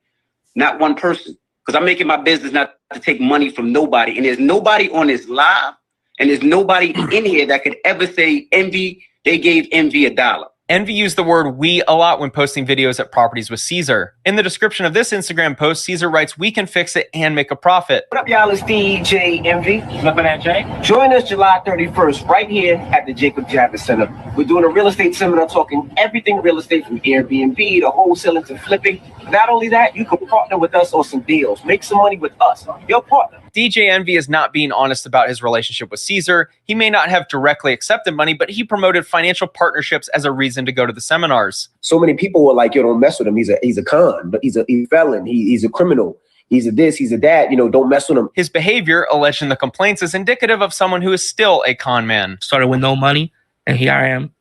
S16: Not one person. Because I'm making my business not to take money from nobody. And there's nobody on this live, and there's nobody in here that could ever say Envy, they gave Envy $1.
S12: Envy used the word "we" a lot when posting videos at properties with Caesar. In the description of this Instagram post, Caesar writes, "We can fix it and make a profit."
S13: What up, y'all? It's DJ Envy. Looking at Jay. Join us July 31st right here at the Jacob Javits Center. We're doing a real estate seminar talking everything real estate from Airbnb to wholesaling to flipping. Not only that, you can partner with us on some deals. Make some money with us, your partner.
S12: DJ Envy is not being honest about his relationship with Caesar. He may not have directly accepted money, but he promoted financial partnerships as a reason to go to the seminars.
S13: So many people were like, yo, don't mess with him. He's a con, but he's a felon. He's a criminal. He's a this, he's a that, don't mess with him.
S12: His behavior, alleged in the complaints, is indicative of someone who is still a con man.
S14: Started with no money, and here I am,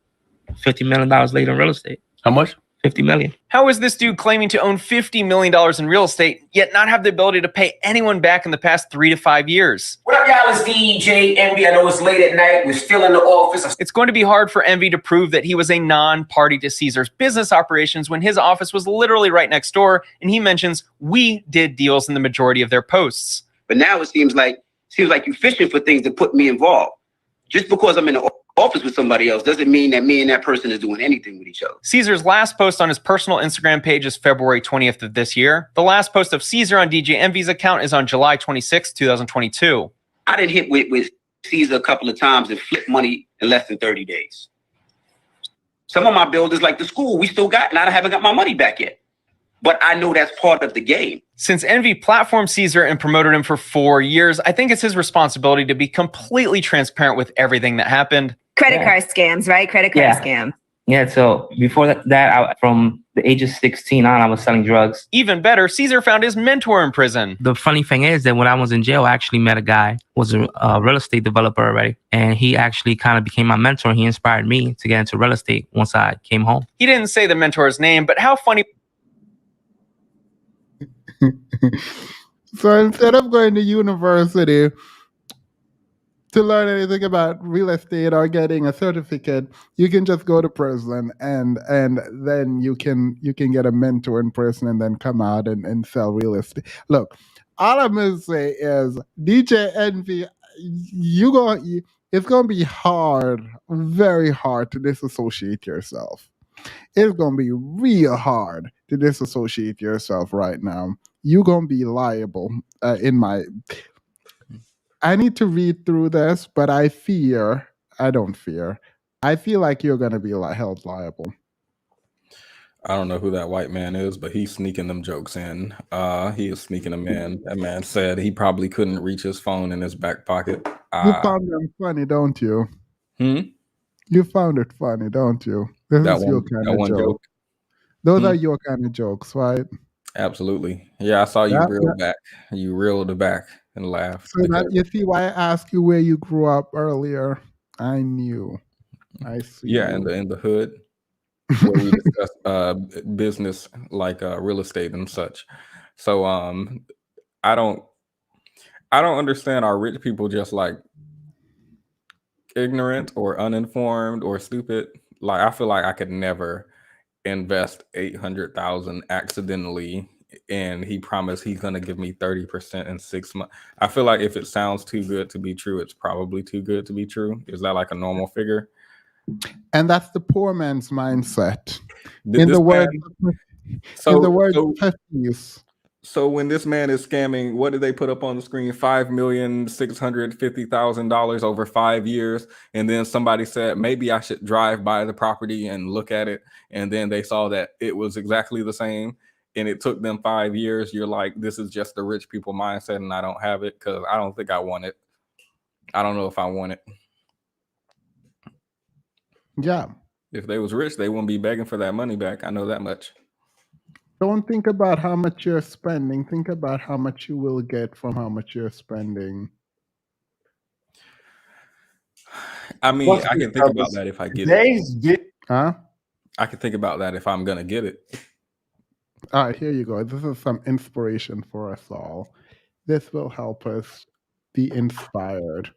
S14: $50 million later in real estate.
S8: How much?
S14: 50 million.
S12: How is this dude claiming to own $50 million in real estate, yet not have the ability to pay anyone back in the past 3 to 5 years?
S13: What up, y'all? It's DJ Envy. I know it's late at night. We're still in the office.
S12: It's going to be hard for Envy to prove that he was a non-party to Caesar's business operations when his office was literally right next door, and he mentions we did deals in the majority of their posts.
S16: But now it seems like you're fishing for things that put me involved. Just because I'm in the office with somebody else doesn't mean that me and that person is doing anything with each other.
S12: Caesar's last post on his personal Instagram page is February 20th of this year. The last post of Caesar on DJ Envy's account is on July 26, 2022.
S16: I didn't hit with Caesar a couple of times and flip money in less than 30 days. Some of my builders, like the school, we still got, and I haven't got my money back yet. But I know that's part of the game.
S12: Since Envy platformed Caesar and promoted him for 4 years, I think it's his responsibility to be completely transparent with everything that happened.
S17: Credit card scams, right? Credit card scams.
S14: Yeah, so before that, from the age of 16 on, I was selling drugs.
S12: Even better, Caesar found his mentor in prison.
S14: The funny thing is that when I was in jail, I actually met a guy who was a real estate developer already. And he actually kind of became my mentor. He inspired me to get into real estate once I came home.
S12: He didn't say the mentor's name, but how funny.
S5: So instead of going to university to learn anything about real estate or getting a certificate, you can just go to prison and then you can get a mentor in prison and then come out and sell real estate. Look, all I'm gonna say is DJ Envy, it's gonna be hard, very hard to disassociate yourself. It's gonna be real hard to disassociate yourself right now. You're gonna be liable. I need to read through this, but I feel like you're gonna be held liable.
S1: I don't know who that white man is, but he's sneaking them jokes in. He is sneaking them in. That man said he probably couldn't reach his phone in his back pocket.
S5: You found them funny, don't you? You found it funny, don't you? This is your kind of joke. Those are your kind of jokes, right?
S1: Absolutely. Yeah, I saw you reel back. You reeled back and laughed.
S5: So that, you see why I asked you where you grew up earlier? I knew. I see.
S1: Yeah, in the hood, where we discuss business like real estate and such. So I don't understand, are rich people just like ignorant or uninformed or stupid? Like, I feel like I could never invest $800,000 accidentally, and he promised he's gonna give me 30% in 6 months. I feel like if it sounds too good to be true, it's probably too good to be true. Is that like a normal figure?
S5: And that's the poor man's mindset.
S1: So when this man is scamming, what did they put up on the screen? $5,650,000 over 5 years. And then somebody said, maybe I should drive by the property and look at it. And then they saw that it was exactly the same. And it took them 5 years. You're like, this is just the rich people mindset, and I don't have it because I don't think I want it. I don't know if I want it.
S5: Yeah.
S1: If they was rich, they wouldn't be begging for that money back. I know that much.
S5: Don't think about how much you're spending. Think about how much you will get from how much you're spending.
S1: I mean, I can think about that if I get it.
S5: Huh?
S1: I can think about that if I'm going to get it.
S5: All right, here you go. This is some inspiration for us all. This will help us be inspired.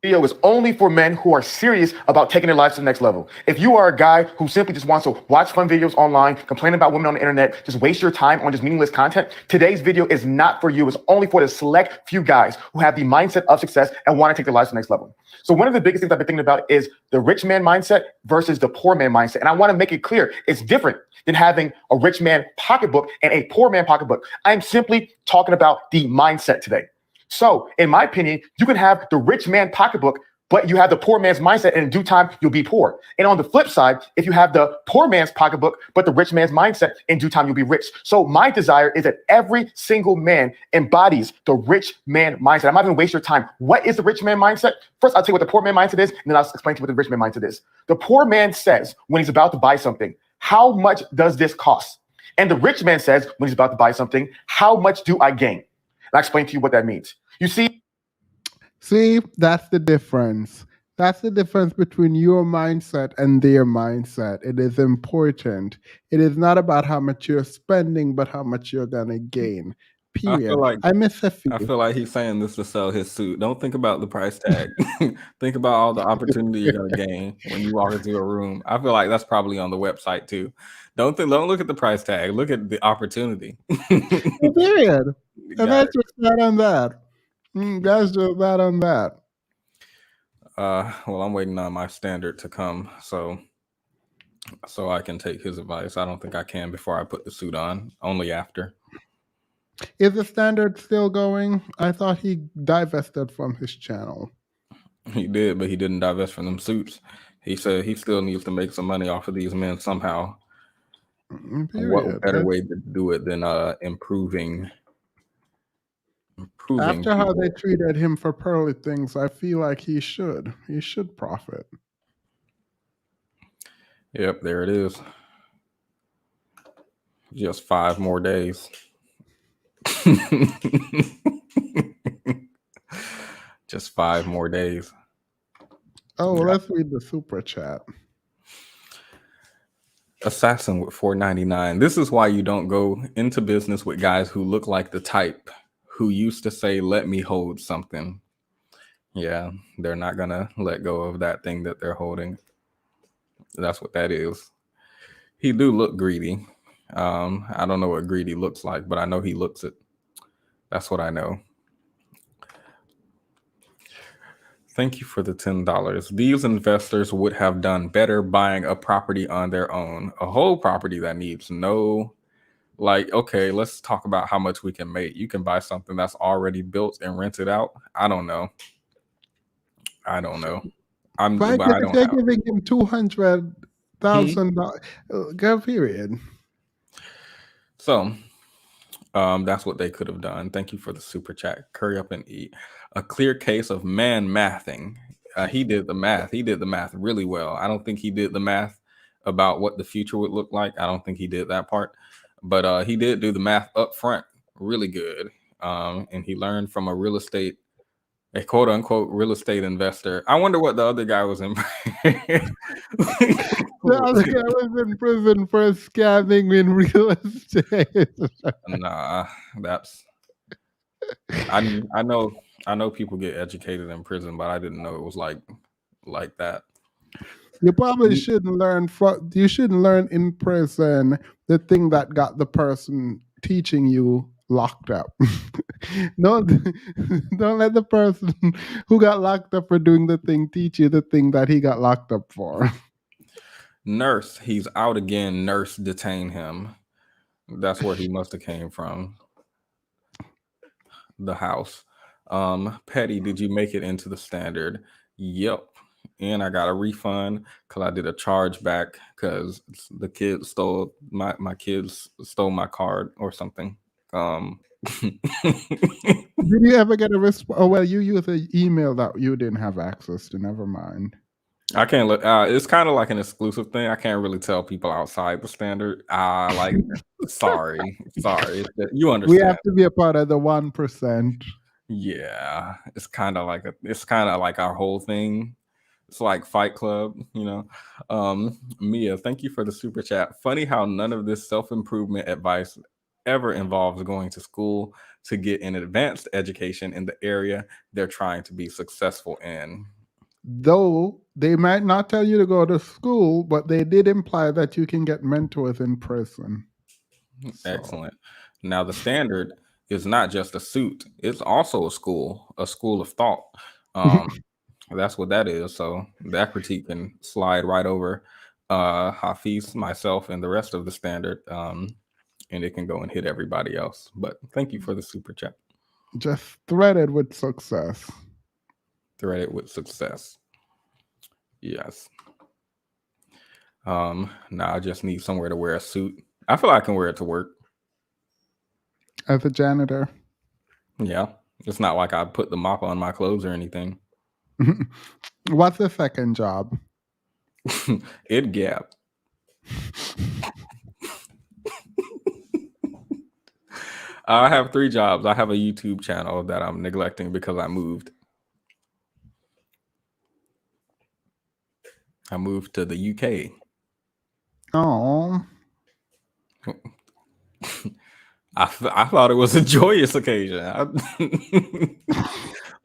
S18: Video is only for men who are serious about taking their lives to the next level. If you are a guy who simply just wants to watch fun videos online, complain about women on the internet, just waste your time on just meaningless content, today's video is not for you. It's only for the select few guys who have the mindset of success and want to take their lives to the next level. So one of the biggest things I've been thinking about is the rich man mindset versus the poor man mindset. And I want to make it clear, it's different than having a rich man pocketbook and a poor man pocketbook. I'm simply talking about the mindset today. So, in my opinion, you can have the rich man pocketbook, but you have the poor man's mindset, and in due time, you'll be poor. And on the flip side, if you have the poor man's pocketbook, but the rich man's mindset, in due time, you'll be rich. So my desire is that every single man embodies the rich man mindset. I'm not going to waste your time. What is the rich man mindset? First, I'll tell you what the poor man mindset is, and then I'll explain to you what the rich man mindset is. The poor man says, when he's about to buy something, how much does this cost? And the rich man says, when he's about to buy something, how much do I gain? I'll explain to you what that means. You see,
S5: that's the difference. That's the difference between your mindset and their mindset. It is important. It is not about how much you're spending, but how much you're gonna gain. Period. I miss a few.
S1: I feel like he's saying this to sell his suit. Don't think about the price tag. Think about all the opportunity you're gonna gain when you walk into a room. I feel like that's probably on the website too. Don't look at the price tag. Look at the opportunity.
S5: Period. And that's just that on that. That's just that on that.
S1: Well, I'm waiting on my standard to come, so I can take his advice. I don't think I can before I put the suit on. Only after.
S5: Is the standard still going? I thought he divested from his channel.
S1: He did, but he didn't divest from them suits. He said he still needs to make some money off of these men somehow. What better way to do it than improving
S5: After how they treated him for pearly things, I feel like he should profit.
S1: Yep, there it is. Just 5 more days. Just 5 more days.
S5: Oh, let's read the super chat.
S1: Assassin with $4.99. This is why you don't go into business with guys who look like the type who used to say, "Let me hold something." Yeah, they're not gonna let go of that thing that they're holding. That's what that is. He do look greedy. I don't know what greedy looks like, but I know he looks it. That's what I know. Thank you for the $10. These investors would have done better buying a property on their own, a whole property that needs no, like, okay, let's talk about how much we can make. You can buy something that's already built and rent it out. I don't know. I don't know.
S5: If they're giving him $200,000, go period.
S1: So that's what they could have done. Thank you for the super chat. Curry up and eat. A clear case of man mathing. He did the math. He did the math really well. I don't think he did the math about what the future would look like. I don't think he did that part. But he did do the math up front really good. And he learned from a quote unquote real estate investor. I wonder what the other guy was in.
S5: The other guy was in prison for scamming in real estate.
S1: Nah, that's I know people get educated in prison, but I didn't know it was like that.
S5: You probably shouldn't learn in prison the thing that got the person teaching you locked up. Don't let the person who got locked up for doing the thing teach you the thing that he got locked up for.
S1: Nurse, he's out again. Nurse, detain him. That's where he must have came from. The house. Petty, did you make it into the standard? Yep. And I got a refund because I did a charge back because the kids stole my kids stole my card or something.
S5: Did you ever get a response? Oh, well, you used an email that you didn't have access to. Never mind.
S1: I can't look. It's kind of like an exclusive thing. I can't really tell people outside the standard. Sorry. You understand.
S5: We have to be a part of the 1%.
S1: Yeah, it's kind of like our whole thing. It's like Fight Club, you know. Mia, thank you for the super chat. Funny how none of this self-improvement advice ever involves going to school to get an advanced education in the area they're trying to be successful in.
S5: Though they might not tell you to go to school, but they did imply that you can get mentors in prison.
S1: Excellent. Now, the standard is not just a suit, it's also a school of thought. That's what that is. So that critique can slide right over Hafiz, myself, and the rest of the standard, and it can go and hit everybody else. But thank you for the super chat.
S5: Just threaded with success.
S1: Threaded with success. Yes. Now I just need somewhere to wear a suit. I feel like I can wear it to work.
S5: As a janitor.
S1: Yeah. It's not like I put the mop on my clothes or anything.
S5: What's the second job?
S1: IDGAB. I have 3 jobs. I have a YouTube channel that I'm neglecting because I moved. I moved to the UK.
S5: Oh.
S1: I thought it was a joyous occasion.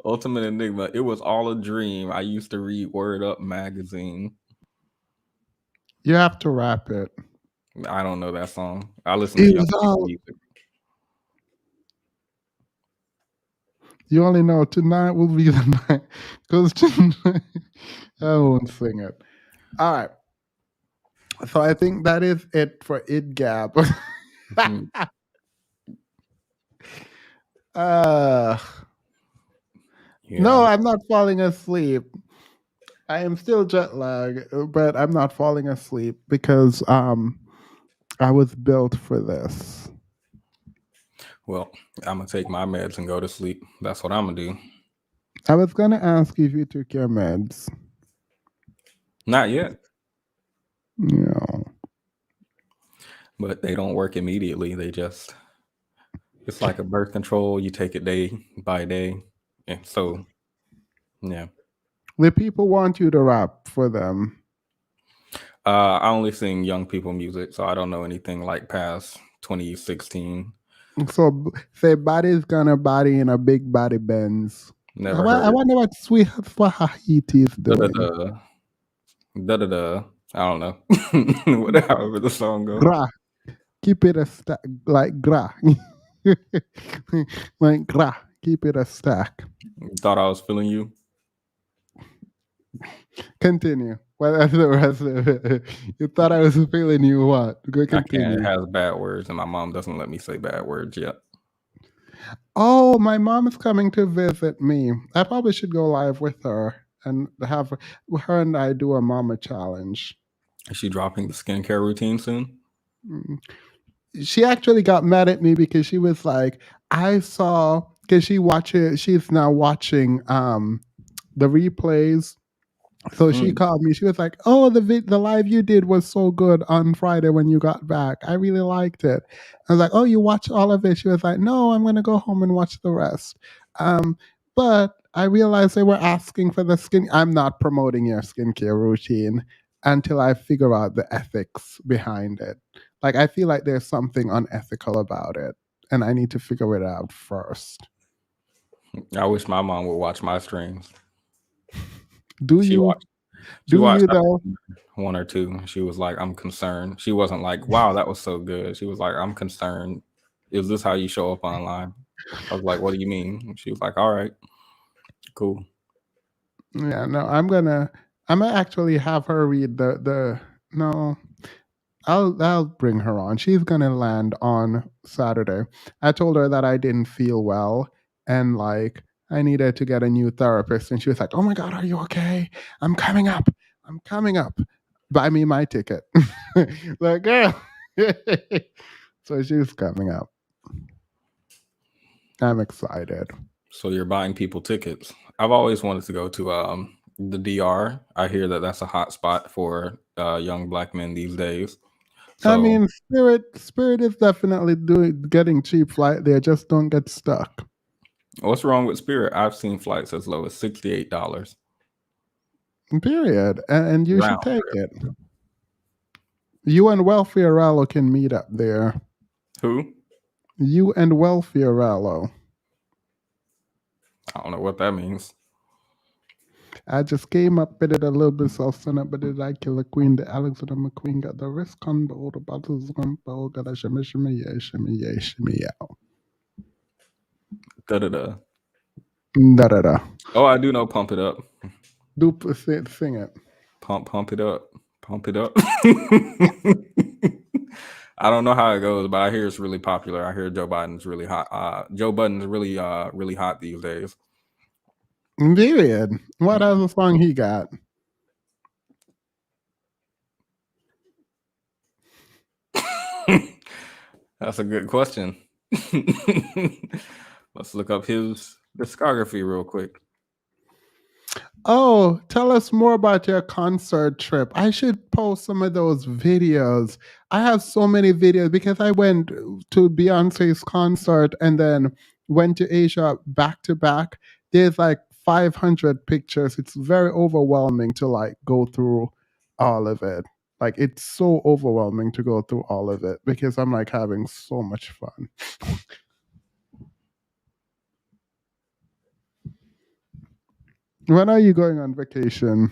S1: Ultimate Enigma. It was all a dream. I used to read Word Up magazine.
S5: You have to rap it.
S1: I don't know that song. I listen to young people music.
S5: You only know tonight will be the night. Because tonight, I won't sing it. All right. So I think that is it for IDGAB. No, I'm not falling asleep. I am still jet lagged, but I'm not falling asleep because I was built for this.
S1: Well, I'm gonna take my meds and go to sleep. That's what I'm gonna do.
S5: I was gonna ask if you took your meds.
S1: Not yet.
S5: No.
S1: But they don't work immediately. It's like a birth control. You take it day by day. And so, yeah.
S5: The people want you to rap for them.
S1: I only sing young people music, so I don't know anything like past 2016.
S5: So say body's gonna body in a big body Benz.
S1: Never
S5: I wonder what Sweet Swahiti is doing.
S1: I don't know. Whatever the song goes.
S5: Gra. Keep it a stack like gra. Like gra. Keep it a stack.
S1: Thought I was feeling you.
S5: Continue. Well, that's the rest of it. You thought I was feeling you what? Go continue.
S1: I can't. It has bad words, and my mom doesn't let me say bad words yet.
S5: Oh, my mom is coming to visit me. I probably should go live with her and have her and I do a mama challenge.
S1: Is she dropping the skincare routine soon?
S5: She actually got mad at me because she was like, because she's now watching the replays. So she called me. She was like, "Oh, the live you did was so good on Friday when you got back. I really liked it." I was like, "Oh, you watched all of it?" She was like, "No, I'm going to go home and watch the rest." But I realized they were asking for the skin. I'm not promoting your skincare routine until I figure out the ethics behind it. Like, I feel like there's something unethical about it, and I need to figure it out first.
S1: I wish my mom would watch my streams.
S5: She watched
S1: one or two. She was like, "I'm concerned." She wasn't like, "Wow, that was so good." She was like, "I'm concerned. Is this how you show up online?" I was like, "What do you mean?" She was like, "All right, cool."
S5: Yeah, no, I'm gonna actually have her read no. I'll bring her on. She's gonna land on Saturday. I told her that I didn't feel well and like I needed to get a new therapist, and she was like, "Oh my God, are you okay? I'm coming up. Buy me my ticket." Like, girl. So she's coming up. I'm excited.
S1: So you're buying people tickets. I've always wanted to go to the DR. I hear that that's a hot spot for young Black men these days. So,
S5: I mean, Spirit is definitely getting cheap flight there. Just don't get stuck.
S1: What's wrong with Spirit? I've seen flights as low as $68.
S5: Period. And you should take it. You and Welfare Rallo can meet up there.
S1: Who?
S5: You and Welfiorello.
S1: I don't know what that means.
S5: I just came up with it a little bit so son but did I kill a queen? The Alexander McQueen got the wrist combo, the bottles combo, got a shimmy, yeah, yeah.
S1: Da da da.
S5: Da da da.
S1: Oh, I do know Pump It Up.
S5: Sing it.
S1: Pump it up. Pump it up. I don't know how it goes, but I hear it's really popular. I hear Joe Biden's really hot. Joe Budden's really really hot these days.
S5: Period. What other song he got?
S1: That's a good question. Let's look up his discography real quick.
S5: Oh, tell us more about your concert trip. I should post some of those videos. I have so many videos because I went to Beyonce's concert and then went to Asia back to back. There's like 500 pictures. It's very overwhelming to like go through all of it. Like it's so overwhelming to go through all of it because I'm like having so much fun. When are you going on vacation?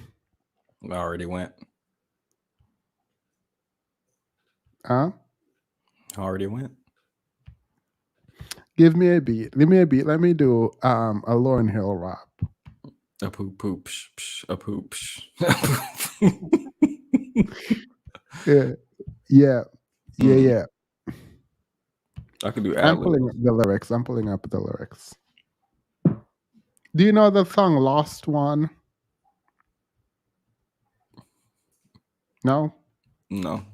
S1: I already went.
S5: Huh?
S1: I already went.
S5: Give me a beat. Give me a beat. Let me do a Lauryn Hill rap.
S1: A poop poop psh, psh, a poop psh.
S5: Yeah.
S1: I could do
S5: I'm
S1: ad-libs.
S5: pulling up the lyrics. I'm pulling up the lyrics. Do you know the song Lost One? No?
S1: No.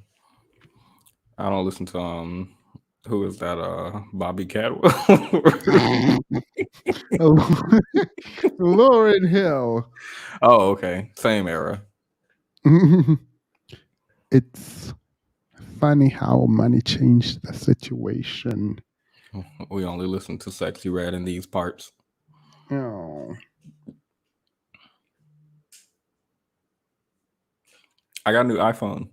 S1: I don't listen to who is that? Bobby Cadwell.
S5: Lauryn Hill.
S1: Oh, okay. Same era.
S5: It's funny how money changed the situation.
S1: We only listen to Sexy Red in these parts.
S5: Oh.
S1: I got a new iPhone.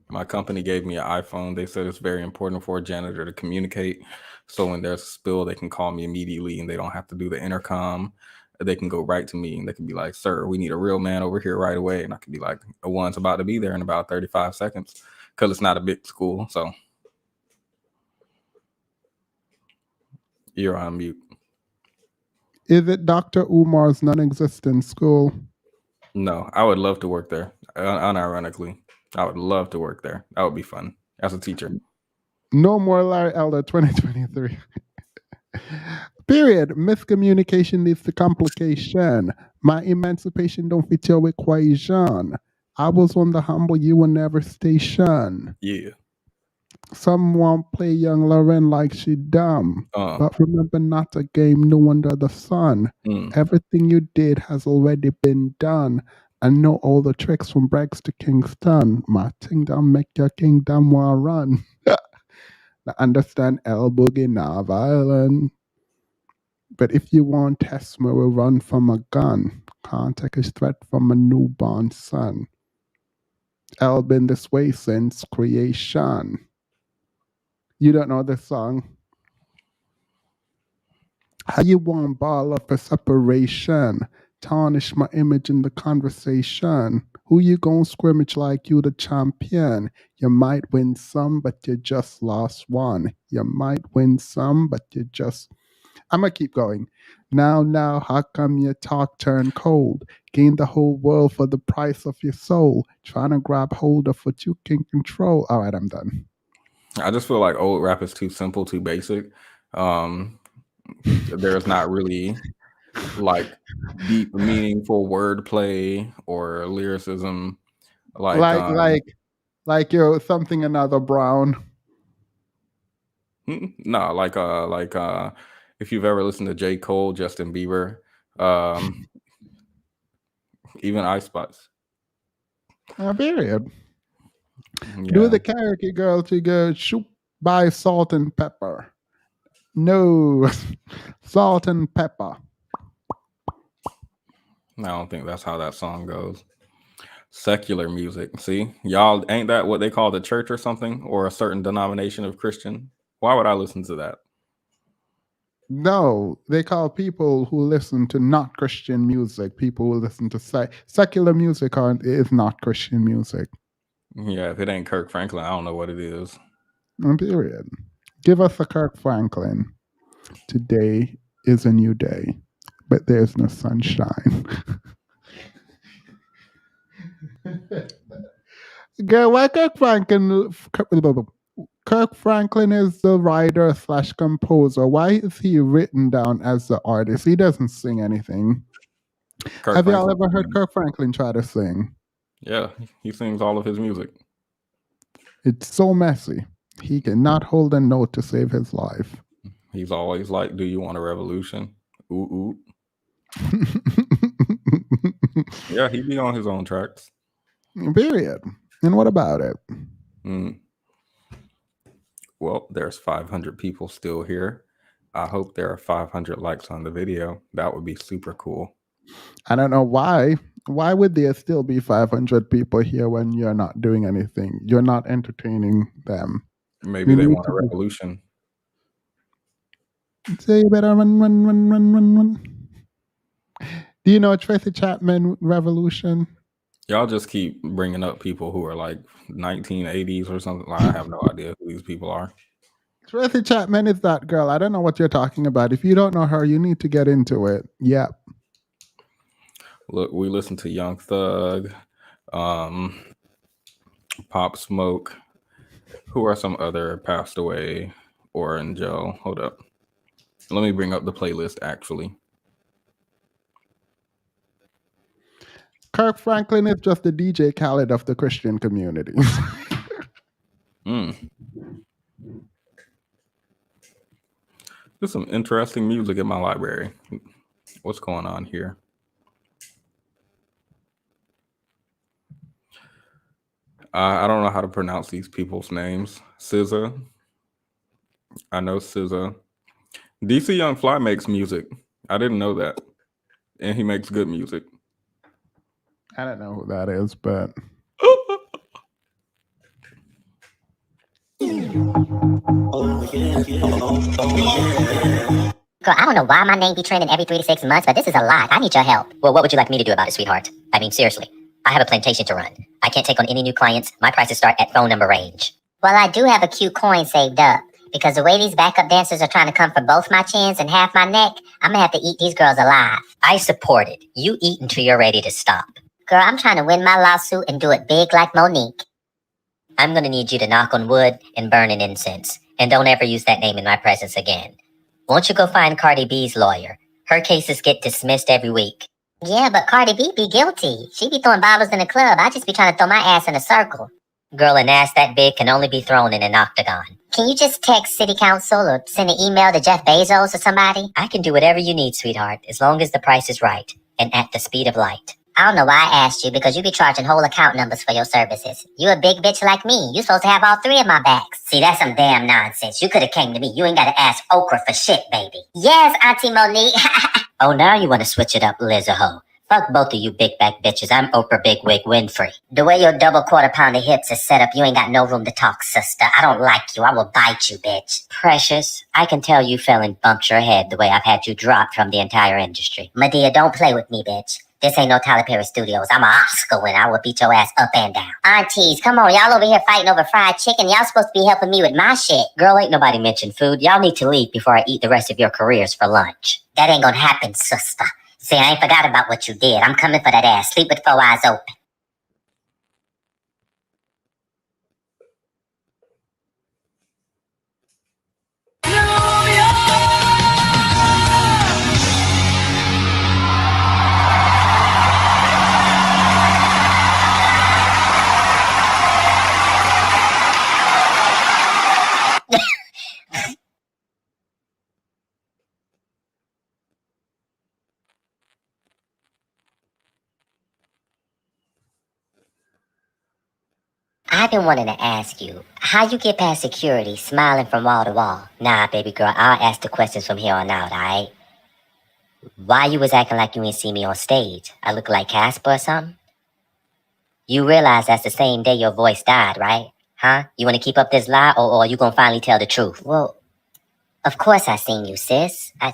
S1: My company gave me an iPhone. They said it's very important for a janitor to communicate. So when there's a spill, they can call me immediately and they don't have to do the intercom. They can go right to me and they can be like, sir, we need a real man over here right away. And I can be like, one's about to be there in about 35 seconds because it's not a big school. So you're on mute.
S5: Is it Dr. Umar's non-existent school?
S1: No, I would love to work there. Unironically, I would love to work there. That would be fun as a teacher.
S5: No more Larry Elder 2023. Period. Miscommunication leads to complication. My emancipation don't fit your equation. I was on the humble, you will never station.
S1: Yeah.
S5: Someone play young Lauren like she dumb. But remember, not a game new under the sun. Everything you did has already been done. I know all the tricks from Bregs to Kingston. My kingdom make your kingdom war run. Now understand El Boogie, now violent. But if you want test me, we'll run from a gun. Can't take a threat from a newborn son. El been this way since creation. You don't know this song? How you want ball up for separation? Tarnish my image in the conversation. Who you gonna scrimmage like you the champion? You might win some, but you just lost one. You might win some, but you just... I'm gonna keep going. Now, how come your talk turned cold? Gain the whole world for the price of your soul. Trying to grab hold of what you can control. All right, I'm done.
S1: I just feel like old rap is too simple, too basic. There's not really like deep, meaningful wordplay or lyricism.
S5: Like you're something another Brown.
S1: No, like if you've ever listened to J. Cole, Justin Bieber, even Ice Spice.
S5: Period.
S1: Yeah.
S5: Do the karaoke girl to go shoot by salt and pepper. No, salt and pepper.
S1: I don't think that's how that song goes. Secular music. See, y'all, ain't that what they call the church or something, or a certain denomination of Christian? Why would I listen to that?
S5: No, they call people who listen to not Christian music, people who listen to secular music is not Christian music.
S1: Yeah, if it ain't Kirk Franklin, I don't know what it is.
S5: Period. Give us a Kirk Franklin. Today is a new day, but there's no sunshine. Girl, why Kirk Franklin is the writer / composer. Why is he written down as the artist? He doesn't sing anything. Have y'all ever heard Kirk Franklin try to sing?
S1: Yeah, he sings all of his music.
S5: It's so messy. He cannot hold a note to save his life.
S1: He's always like, "Do you want a revolution?" Ooh, ooh. Yeah, he be on his own tracks.
S5: Period. And what about it?
S1: Well, there's 500 people still here. I hope there are 500 likes on the video. That would be super cool.
S5: I don't know why. Why would there still be 500 people here when you're not doing anything? You're not entertaining them.
S1: Maybe they want a revolution.
S5: So you better run. Do you know Tracy Chapman revolution?
S1: Y'all just keep bringing up people who are like 1980s or something. I have no idea who these people are.
S5: Tracy Chapman is that girl. I don't know what you're talking about. If you don't know her, you need to get into it. Yep.
S1: Look, we listen to Young Thug, Pop Smoke. Who are some other passed away or in jail? Hold up. Let me bring up the playlist, actually.
S5: Kirk Franklin is just the DJ Khaled of the Christian community.
S1: There's some interesting music in my library. What's going on here? I don't know how to pronounce these people's names. SZA. I know SZA. DC Young Fly makes music. I didn't know that. And he makes good music.
S5: I don't know who that is, but...
S19: Girl, I don't know why my name be trending every 3 to 6 months, but this is a lot. I need your help. Well, what would you like me to do about it, sweetheart? I mean, seriously. I have a plantation to run. I can't take on any new clients. My prices start at phone number range. Well, I do have a cute coin saved up. Because the way these backup dancers are trying to come for both my chins and half my neck, I'm gonna have to eat these girls alive. I support it. You eat until you're ready to stop. Girl, I'm trying to win my lawsuit and do it big like Monique. I'm gonna need you to knock on wood and burn an incense. And don't ever use that name in my presence again. Won't you go find Cardi B's lawyer? Her cases get dismissed every week. Yeah, but Cardi B be guilty. She be throwing bottles in the club. I just be trying to throw my ass in a circle. Girl, an ass that big can only be thrown in an octagon. Can you just text city council or send an email to Jeff Bezos or somebody? I can do whatever you need, sweetheart, as long as the price is right and at the speed of light. I don't know why I asked you because you be charging whole account numbers for your services. You a big bitch like me. You supposed to have all 3 of my backs. See, that's some damn nonsense. You could have came to me. You ain't got to ask Okra for shit, baby. Yes, Auntie Monique. Oh, now you want to switch it up, Lizzo. Fuck both of you big back bitches. I'm Oprah Big Wig Winfrey. The way your double quarter pounder hips is set up, you ain't got no room to talk, sister. I don't like you. I will bite you, bitch. Precious, I can tell you fell and bumped your head the way I've had you dropped from the entire industry. Medea, don't play with me, bitch. This ain't no Tyler Perry Studios. I'm an Oscar winner. I will beat your ass up and down. Aunties, come on. Y'all over here fighting over fried chicken. Y'all supposed to be helping me with my shit. Girl, ain't nobody mentioned food. Y'all need to leave before I eat the rest of your careers for lunch. That ain't gonna happen, sister. See, I ain't forgot about what you did. I'm coming for that ass. Sleep with 4 eyes open. I've been wanting to ask you, how you get past security smiling from wall to wall? Nah, baby girl, I'll ask the questions from here on out, alright? Why you was acting like you ain't see me on stage? I look like Casper or something? You realize that's the same day your voice died, right? Huh? You want to keep up this lie, or you gonna finally tell the truth? Well, of course I seen you, sis. I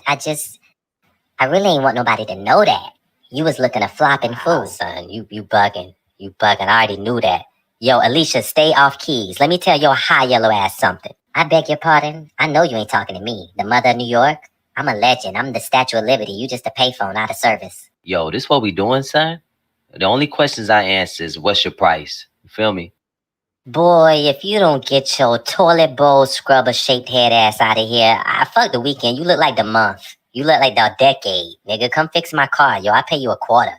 S19: really ain't want nobody to know that. You was looking a flopping fool. Son, you bugging. You bugging. I already knew that. Yo, Alicia, stay off keys. Let me tell your high yellow ass something. I beg your pardon. I know you ain't talking to me, the mother of New York. I'm a legend. I'm the Statue of Liberty. You just a payphone out of service.
S20: Yo, this what we doing, son? The only questions I answer is what's your price? You feel me?
S19: Boy, if you don't get your toilet bowl scrubber shaped head ass out of here, I fuck the weekend. You look like the month. You look like the decade. Nigga, come fix my car. Yo, I pay you $25.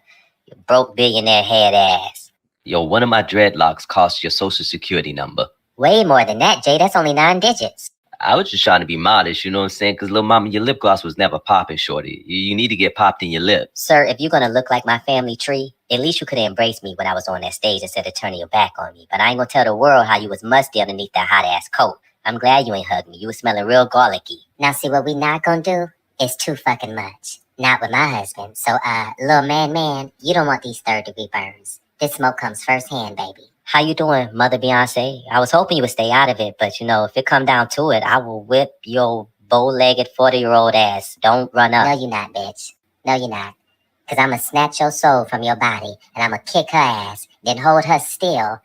S19: You broke billionaire head ass.
S20: Yo, one of my dreadlocks costs your social security number.
S19: Way more than that, Jay. That's only 9 digits.
S20: I was just trying to be modest, you know what I'm saying? Because little mama, your lip gloss was never popping, shorty. You need to get popped in your lip.
S19: Sir, if you're gonna look like my family tree, at least you could have embraced me when I was on that stage instead of turning your back on me. But I ain't gonna tell the world how you was musty underneath that hot ass coat. I'm glad you ain't hugged me. You was smelling real garlicky. Now see, what we not gonna do is too fucking much. Not with my husband. So, little man, you don't want these third-degree burns. This smoke comes firsthand, baby. How you doing, Mother Beyonce? I was hoping you would stay out of it, but you know, if it come down to it, I will whip your bow-legged 40-year-old ass. Don't run up. No, you're not, bitch. No, you're not. Because I'm going to snatch your soul from your body, and I'm going to kick her ass, then hold her still,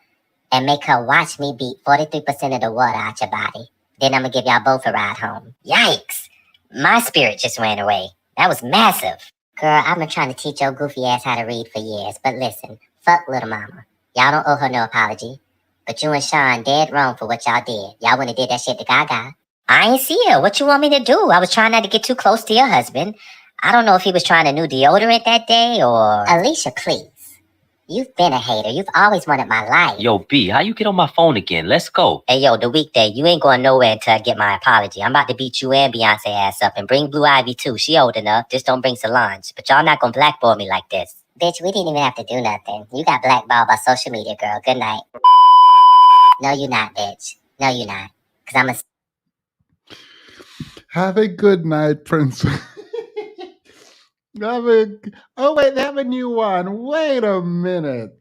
S19: and make her watch me beat 43% of the water out your body. Then I'm going to give y'all both a ride home. Yikes. My spirit just ran away. That was massive. Girl, I've been trying to teach your goofy ass how to read for years, but listen, fuck little mama. Y'all don't owe her no apology. But you and Sean dead wrong for what y'all did. Y'all wouldn't have did that shit to Gaga. I ain't see her. What you want me to do? I was trying not to get too close to your husband. I don't know if he was trying a new deodorant that day or... Alicia, please. You've been a hater. You've always wanted my life.
S20: Yo, B, how you get on my phone again? Let's go.
S19: Hey, yo, the weekday, you ain't going nowhere until I get my apology. I'm about to beat you and Beyonce ass up and bring Blue Ivy too. She old enough. Just don't bring Solange. But y'all not gonna blackball me like this. Bitch, we didn't even have to do nothing. You got blackballed by social media, girl. Good night. No, you're not, bitch. No, you're not. Because I'm a...
S5: Have a good night, Princess. Oh, wait, they have a new one. Wait a minute.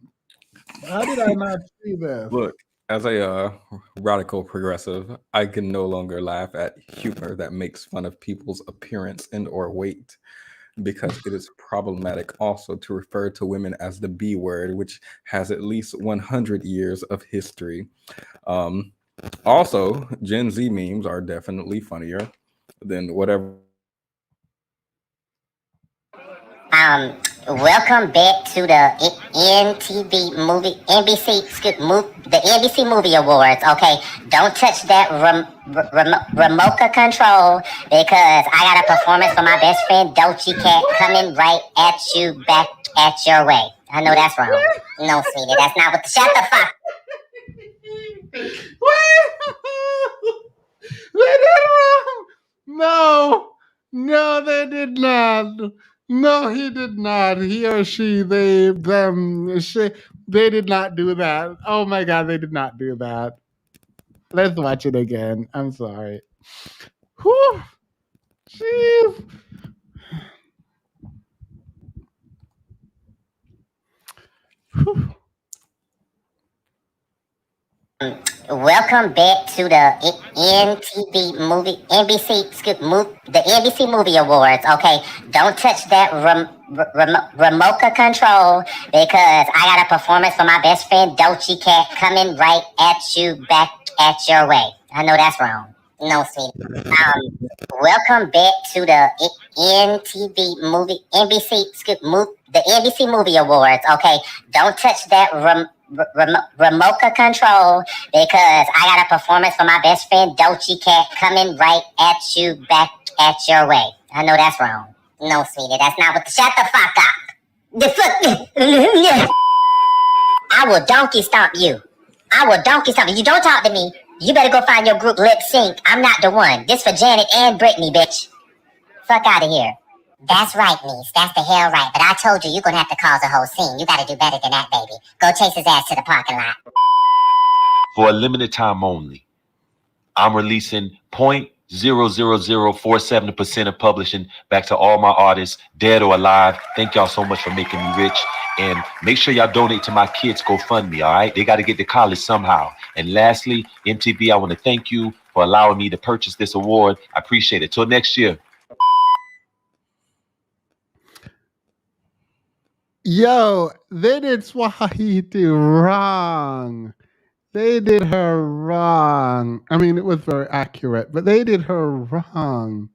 S5: How did I not see this?
S1: Look, as a radical progressive, I can no longer laugh at humor that makes fun of people's appearance and or weight, because it is problematic also to refer to women as the B word, which has at least 100 years of history. Also, Gen Z memes are definitely funnier than whatever.
S19: Welcome back to the NBC Movie Awards. Okay, don't touch that remote control, because I got a performance for my best friend Doechii Cat coming right at you, back at your way. I know that's wrong. No, sweetie, that's not what the... Shut the fuck.
S5: They did wrong. No, they did not. No, he did not. He or she, they did not do that. Oh my God, they did not do that. Let's watch it again. I'm sorry. Whew. Jeez. Whew.
S19: Welcome back to the NBC Movie Awards. Okay, don't touch that remote control, because I got a performance for my best friend Doechii Cat coming right at you, back at your way. I know that's wrong. No, sweetie. Welcome back to the NBC Movie Awards. Okay, don't touch that remote control, because I got a performance for my best friend Doechii Cat coming right at you, back at your way. I know that's wrong. No, sweetie, that's not what the... Shut the fuck up. The fuck... I will donkey stomp you. You don't talk to me. You better go find your group lip sync. I'm not the one. This for Janet and Brittany, bitch. Fuck out of here. That's right, niece. That's the hell right. But I told you, you're gonna have to cause a whole scene. You gotta do better than that, baby. Go chase his ass to the parking lot.
S21: For a limited time only, I'm releasing Point 0.00047% of publishing back to all my artists, dead or alive. Thank y'all so much for making me rich. And make sure y'all donate to my kids' GoFundMe, all right? They got to get to college somehow. And lastly, MTV, I want to thank you for allowing me to purchase this award. I appreciate it. Till next year.
S5: Yo, they did Swahiti wrong. They did her wrong. I mean, it was very accurate, but they did her wrong.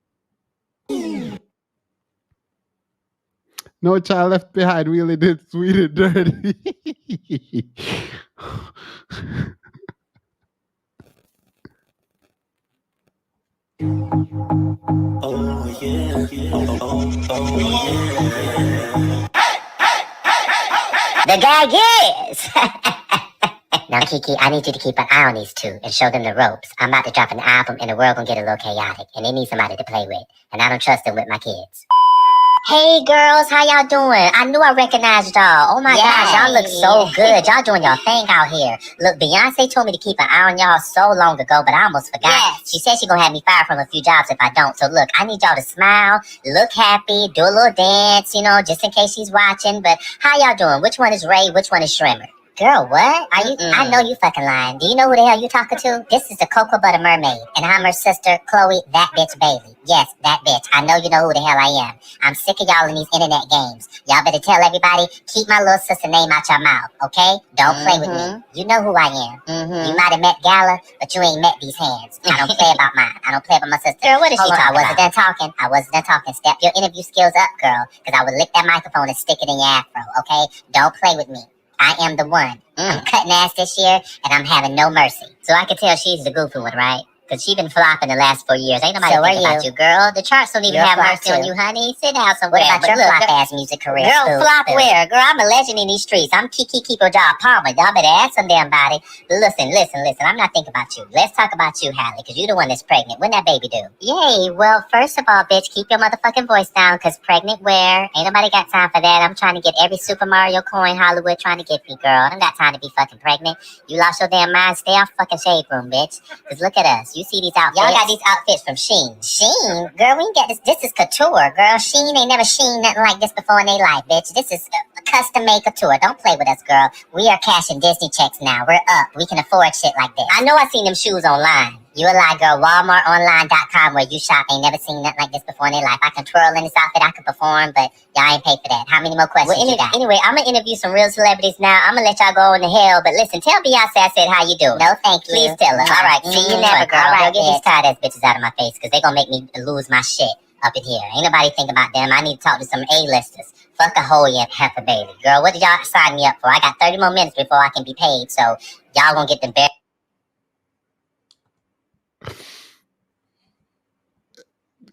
S5: No Child Left Behind really did Sweet and Dirty.
S22: Oh yeah, yeah.
S19: The gag is. Now, Kiki, I need you to keep an eye on these two and show them the ropes. I'm about to drop an album and the world gonna get a little chaotic, and they need somebody to play with, and I don't trust them with my kids. Hey girls, how y'all doing? I knew I recognized y'all. Oh my gosh, y'all look so good. Y'all doing y'all thing out here. Look, Beyonce told me to keep an eye on y'all so long ago, but I almost forgot. She said she gonna have me fired from a few jobs if I don't. So look, I need y'all to smile, look happy, do a little dance, you know, just in case she's watching. But how y'all doing? Which one is Ray? Which one is Shrimmer? Girl, what? Are you? I know you fucking lying. Do you know who the hell you talking to? This is the Cocoa Butter Mermaid, and I'm her sister, Chloe, that bitch Bailey. Yes, that bitch. I know you know who the hell I am. I'm sick of y'all in these internet games. Y'all better tell everybody, keep my little sister name out your mouth, okay? Don't play with me. You know who I am. You might have met Gala, but you ain't met these hands. I don't play about mine. I don't play about my sister. Girl, what is she talking about? I wasn't done talking. Step your interview skills up, girl, because I would lick that microphone and stick it in your afro, okay? Don't play with me. I am the one. I'm cutting ass this year, and I'm having no mercy. So I can tell she's the goofy one, right? Because she's been flopping the last 4 years. Ain't nobody thinking about you, girl. The charts don't even have mercy on you, honey. Sit down somewhere. What about your flop-ass music career? Girl, flop where? Girl, I'm a legend in these streets. I'm Kiki Keeper Job Palmer. Y'all better ask some damn body. Listen. I'm not thinking about you. Let's talk about you, Hallie, because you're the one that's pregnant. When that baby do? Yay. Well, first of all, bitch, keep your motherfucking voice down, because pregnant where? Ain't nobody got time for that. I'm trying to get every Super Mario coin Hollywood trying to get me, girl. I don't got time to be fucking pregnant. You lost your damn mind. Stay off fucking shade room, bitch. Because look at us. You see these outfits? Y'all got these outfits from Shein. Shein? Girl, we can get this. This is couture, girl. Shein ain't never seen nothing like this before in their life, bitch. This is custom made couture. Don't play with us, girl. We are cashing Disney checks now. We're up. We can afford shit like this. I know I seen them shoes online. You a lie, girl. WalmartOnline.com where you shop ain't never seen nothing like this before in their life. I can twirl in this outfit. I can perform, but y'all ain't paid for that. How many more questions you got? Anyway, I'm going to interview some real celebrities now. I'm going to let y'all go into hell. But listen, tell Beyonce I said how you doing. No, thank you. Please tell her. All right. See you never, girl. All right, get these tired-ass bitches out of my face because they going to make me lose my shit up in here. Ain't nobody think about them. I need to talk to some A-listers. Fuck a whole heifer baby. Girl, what did y'all sign me up for? I got 30 more minutes before I can be paid. So y'all going to get the best.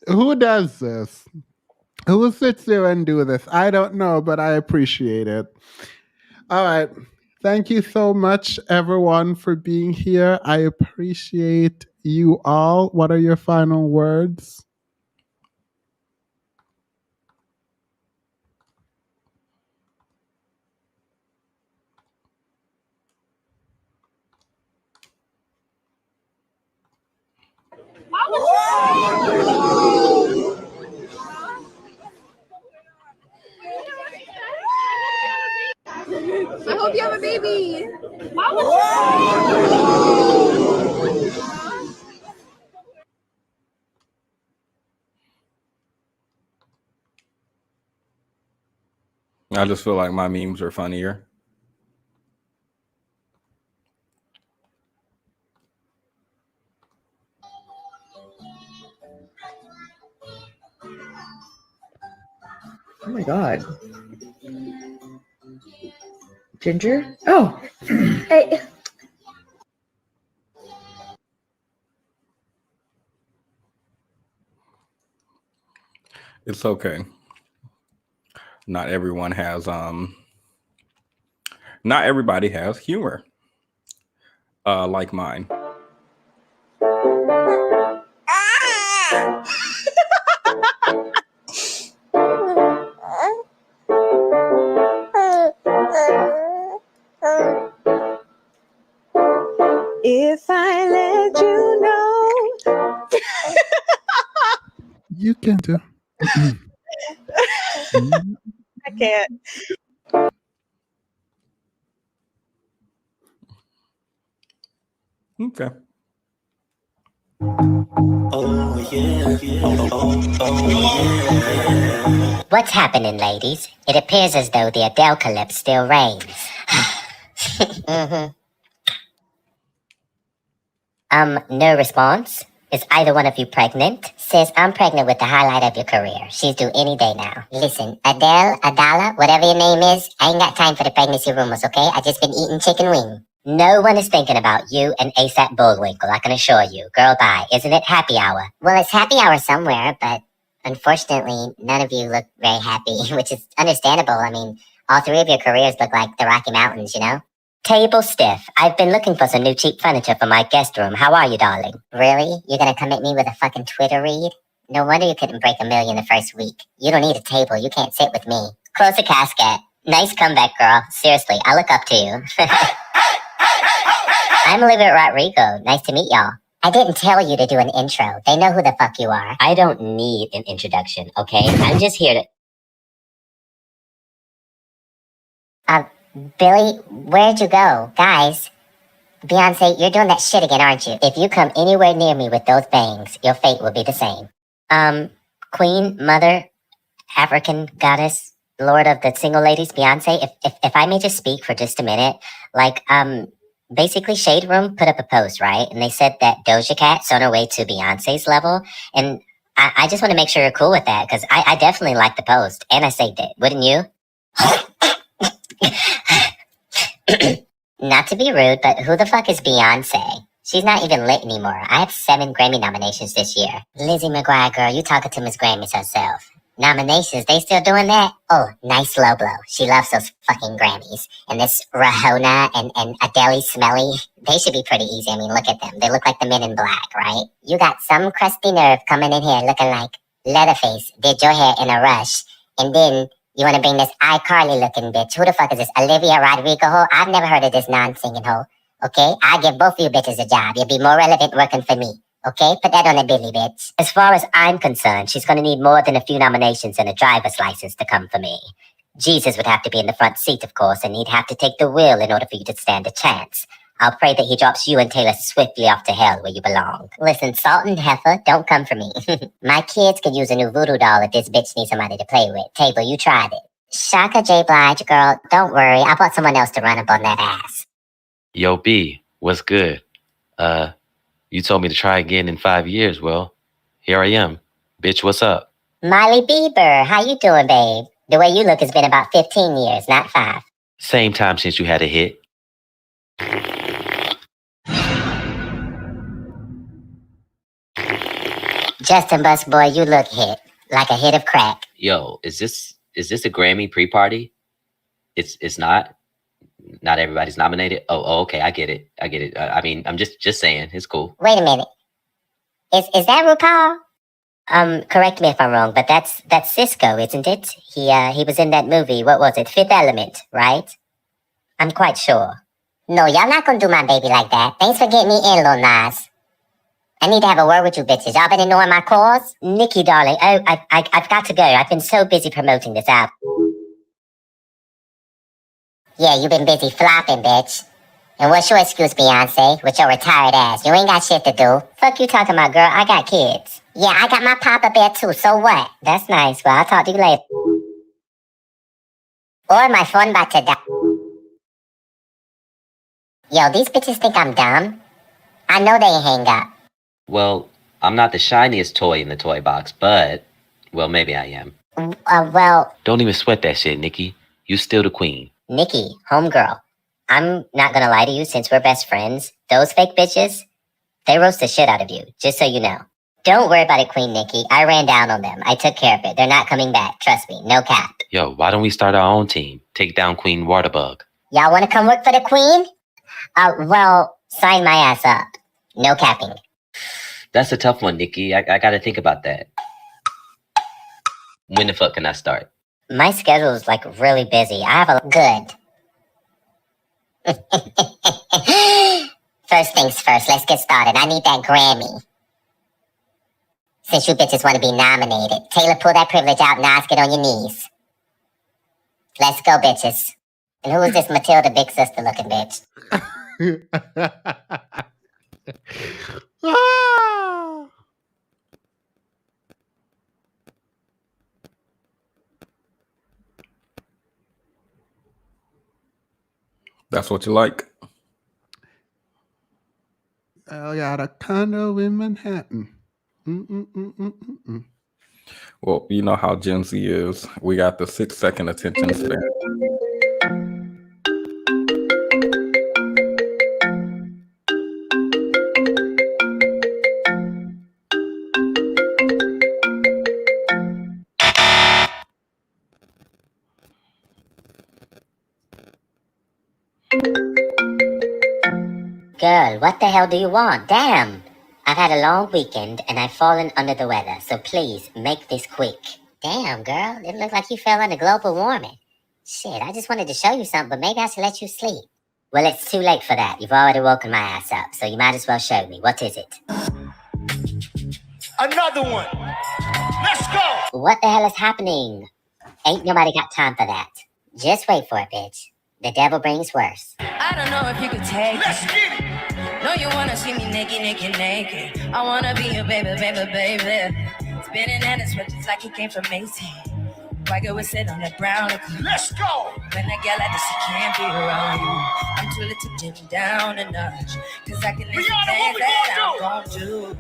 S5: Who does this? Who sits there and do this? I don't know, but I appreciate it. All right. Thank you so much, everyone, for being here. I appreciate you all. What are your final words?
S23: I hope you have a baby.
S1: I just feel like my memes are funnier.
S24: Oh my God. Ginger? Oh. Hey.
S1: It's okay. Not everyone has not everybody has humor like mine.
S23: If I let you know
S5: You can do.
S7: I can't.
S1: Okay.
S22: Oh yeah, yeah.
S19: What's happening, ladies? It appears as though the Adele still reigns. No response? Is either one of you pregnant? Sis, I'm pregnant with the highlight of your career. She's due any day now. Listen, Adele, Adala, whatever your name is, I ain't got time for the pregnancy rumors, okay? I just been eating chicken wing. No one is thinking about you and ASAP Bullwinkle, I can assure you. Girl, bye. Isn't it happy hour? Well, it's happy hour somewhere, but unfortunately, none of you look very happy, which is understandable. I mean, all three of your careers look like the Rocky Mountains, you know? Table stiff. I've been looking for some new cheap furniture for my guest room. How are you, darling? Really? You're gonna come at me with a fucking Twitter read? No wonder you couldn't break $1 million the first week. You don't need a table. You can't sit with me. Close the casket. Nice comeback, girl. Seriously, I look up to you. I'm Olivia Rodrigo. Nice to meet y'all. I didn't tell you to do an intro. They know who the fuck you are. I don't need an introduction, okay? I'm just here to... Billy, where'd you go? Guys, Beyonce, you're doing that shit again, aren't you? If you come anywhere near me with those bangs, your fate will be the same. Queen, mother, African goddess, lord of the single ladies, Beyonce, if I may just speak for just a minute, like, basically Shade Room put up a post, right? And they said that Doja Cat's on her way to Beyonce's level, and I just want to make sure you're cool with that, because I definitely liked the post, and I saved it, wouldn't you? Not to be rude, but who the fuck is Beyonce? She's not even lit anymore. I have 7 Grammy nominations this year. Lizzie McGuire, girl, you talking to Miss Grammys herself. Nominations, they still doing that? Oh, nice low blow. She loves those fucking Grammys. And this Rahona and Adele Smelly, they should be pretty easy. I mean, look at them. They look like the Men in Black, right? You got some crusty nerve coming in here looking like Leatherface did your hair in a rush. And then you want to bring this iCarly looking bitch. Who the fuck is this? Olivia Rodrigo hoe? I've never heard of this non-singing hoe. Okay? I give both of you bitches a job. You'll be more relevant working for me. Okay? Put that on a Billy, bitch. As far as I'm concerned, she's going to need more than a few nominations and a driver's license to come for me. Jesus would have to be in the front seat, of course, and he'd have to take the wheel in order for you to stand a chance. I'll pray that he drops you and Taylor swiftly off to hell where you belong. Listen, Salt and Heifer, don't come for me. My kids could use a new voodoo doll if this bitch needs somebody to play with. Table, you tried it. Shaka J. Blige, girl, don't worry. I bought someone else to run up on that ass.
S20: Yo, B, what's good? You told me to try again in 5 years. Well, here I am. Bitch, what's up?
S19: Miley Bieber, how you doing, babe? The way you look has been about 15 years, not 5.
S20: Same time since you had a hit.
S19: Justin Bus boy, you look hit. Like a hit of crack.
S20: Yo, is this a Grammy pre-party? It's not? Not everybody's nominated? Oh, okay, I get it. I mean, I'm just saying, it's cool.
S19: Wait a minute. Is that RuPaul? Correct me if I'm wrong, but that's Cisco, isn't it? He was in that movie, what was it? Fifth Element, right? I'm quite sure. No, y'all not gonna do my baby like that. Thanks for getting me in, Lil Nas. I need to have a word with you bitches. Y'all been ignoring my calls? Nikki, darling, I've got to go. I've been so busy promoting this album. Yeah, you been busy flopping, bitch. And what's your excuse, Beyonce, with your retired ass? You ain't got shit to do. Fuck you talking about, girl. I got kids. Yeah, I got my Papa Bear too, so what? That's nice. Well, I'll talk to you later. Or my phone about to die. Yo, these bitches think I'm dumb. I know they ain't hang up.
S20: Well, I'm not the shiniest toy in the toy box, but, well, maybe I am.
S19: Well...
S20: Don't even sweat that shit, Nikki. You still the queen.
S19: Nikki, homegirl, I'm not gonna lie to you since we're best friends. Those fake bitches, they roast the shit out of you, just so you know. Don't worry about it, Queen Nikki. I ran down on them. I took care of it. They're not coming back. Trust me, no cap.
S20: Yo, why don't we start our own team? Take down Queen Waterbug.
S19: Y'all wanna come work for the queen? Well, sign my ass up. No capping.
S20: That's a tough one, Nikki. I gotta think about that. When the fuck can I start?
S19: My schedule's like really busy. I have a good. First things first, let's get started. I need that Grammy. Since you bitches want to be nominated, Taylor, pull that privilege out and ask it on your knees. Let's go, bitches. And who is this Matilda big sister looking bitch?
S5: Ah!
S1: That's what you like.
S5: I got a condo in Manhattan. Mm-mm-mm-mm-mm-mm.
S1: Well, you know how Gen Z is. We got the 6-second attention span.
S19: Girl, what the hell do you want? Damn! I've had a long weekend and I've fallen under the weather, so please make this quick. Damn, girl, it looks like you fell under global warming. Shit, I just wanted to show you something, but maybe I should let you sleep. Well, it's too late for that. You've already woken my ass up, so you might as well show me. What is it?
S8: Another one. Let's go.
S19: What the hell is happening? Ain't nobody got time for that. Just wait for it, bitch. The devil brings worse.
S2: I don't know if you could take
S8: Let's
S2: it.
S8: get it.
S2: No, you wanna see me naked, naked, naked. I wanna be your baby, baby, baby. Spinning and it's just like he came from Macy. White girl would sit on that brown.
S8: Let's go.
S2: When a girl like this, she can't be around you. I'm too little to dim down a notch. Cause I can listen
S8: Rihanna, what
S2: things
S8: we
S2: that
S8: gonna
S2: I'm gon' do.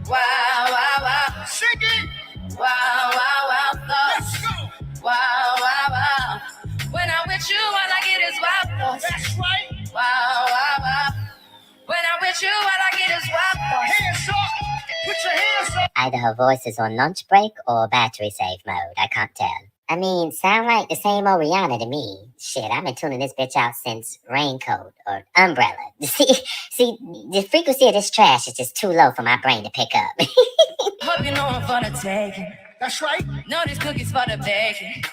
S2: Wow, wow, wow.
S8: Sing it.
S2: Wow, wow, wow, thoughts.
S8: Let's go.
S2: Wow, wow, wow. When I'm with you, all I get is wild thoughts.
S8: That's right.
S2: Wow, wow, wow. When I'm with you, all I get is wild thoughts.
S8: Hands up. Put your hands up.
S19: Either her voice is on lunch break or battery save mode. I can't tell. I mean, sound like the same old Rihanna to me. Shit, I've been tuning this bitch out since Raincoat or Umbrella. See, the frequency of this trash is just too low for my brain to pick up.
S2: Hope you know I'm for the taking.
S8: That's right.
S2: No, these cookies for the baking.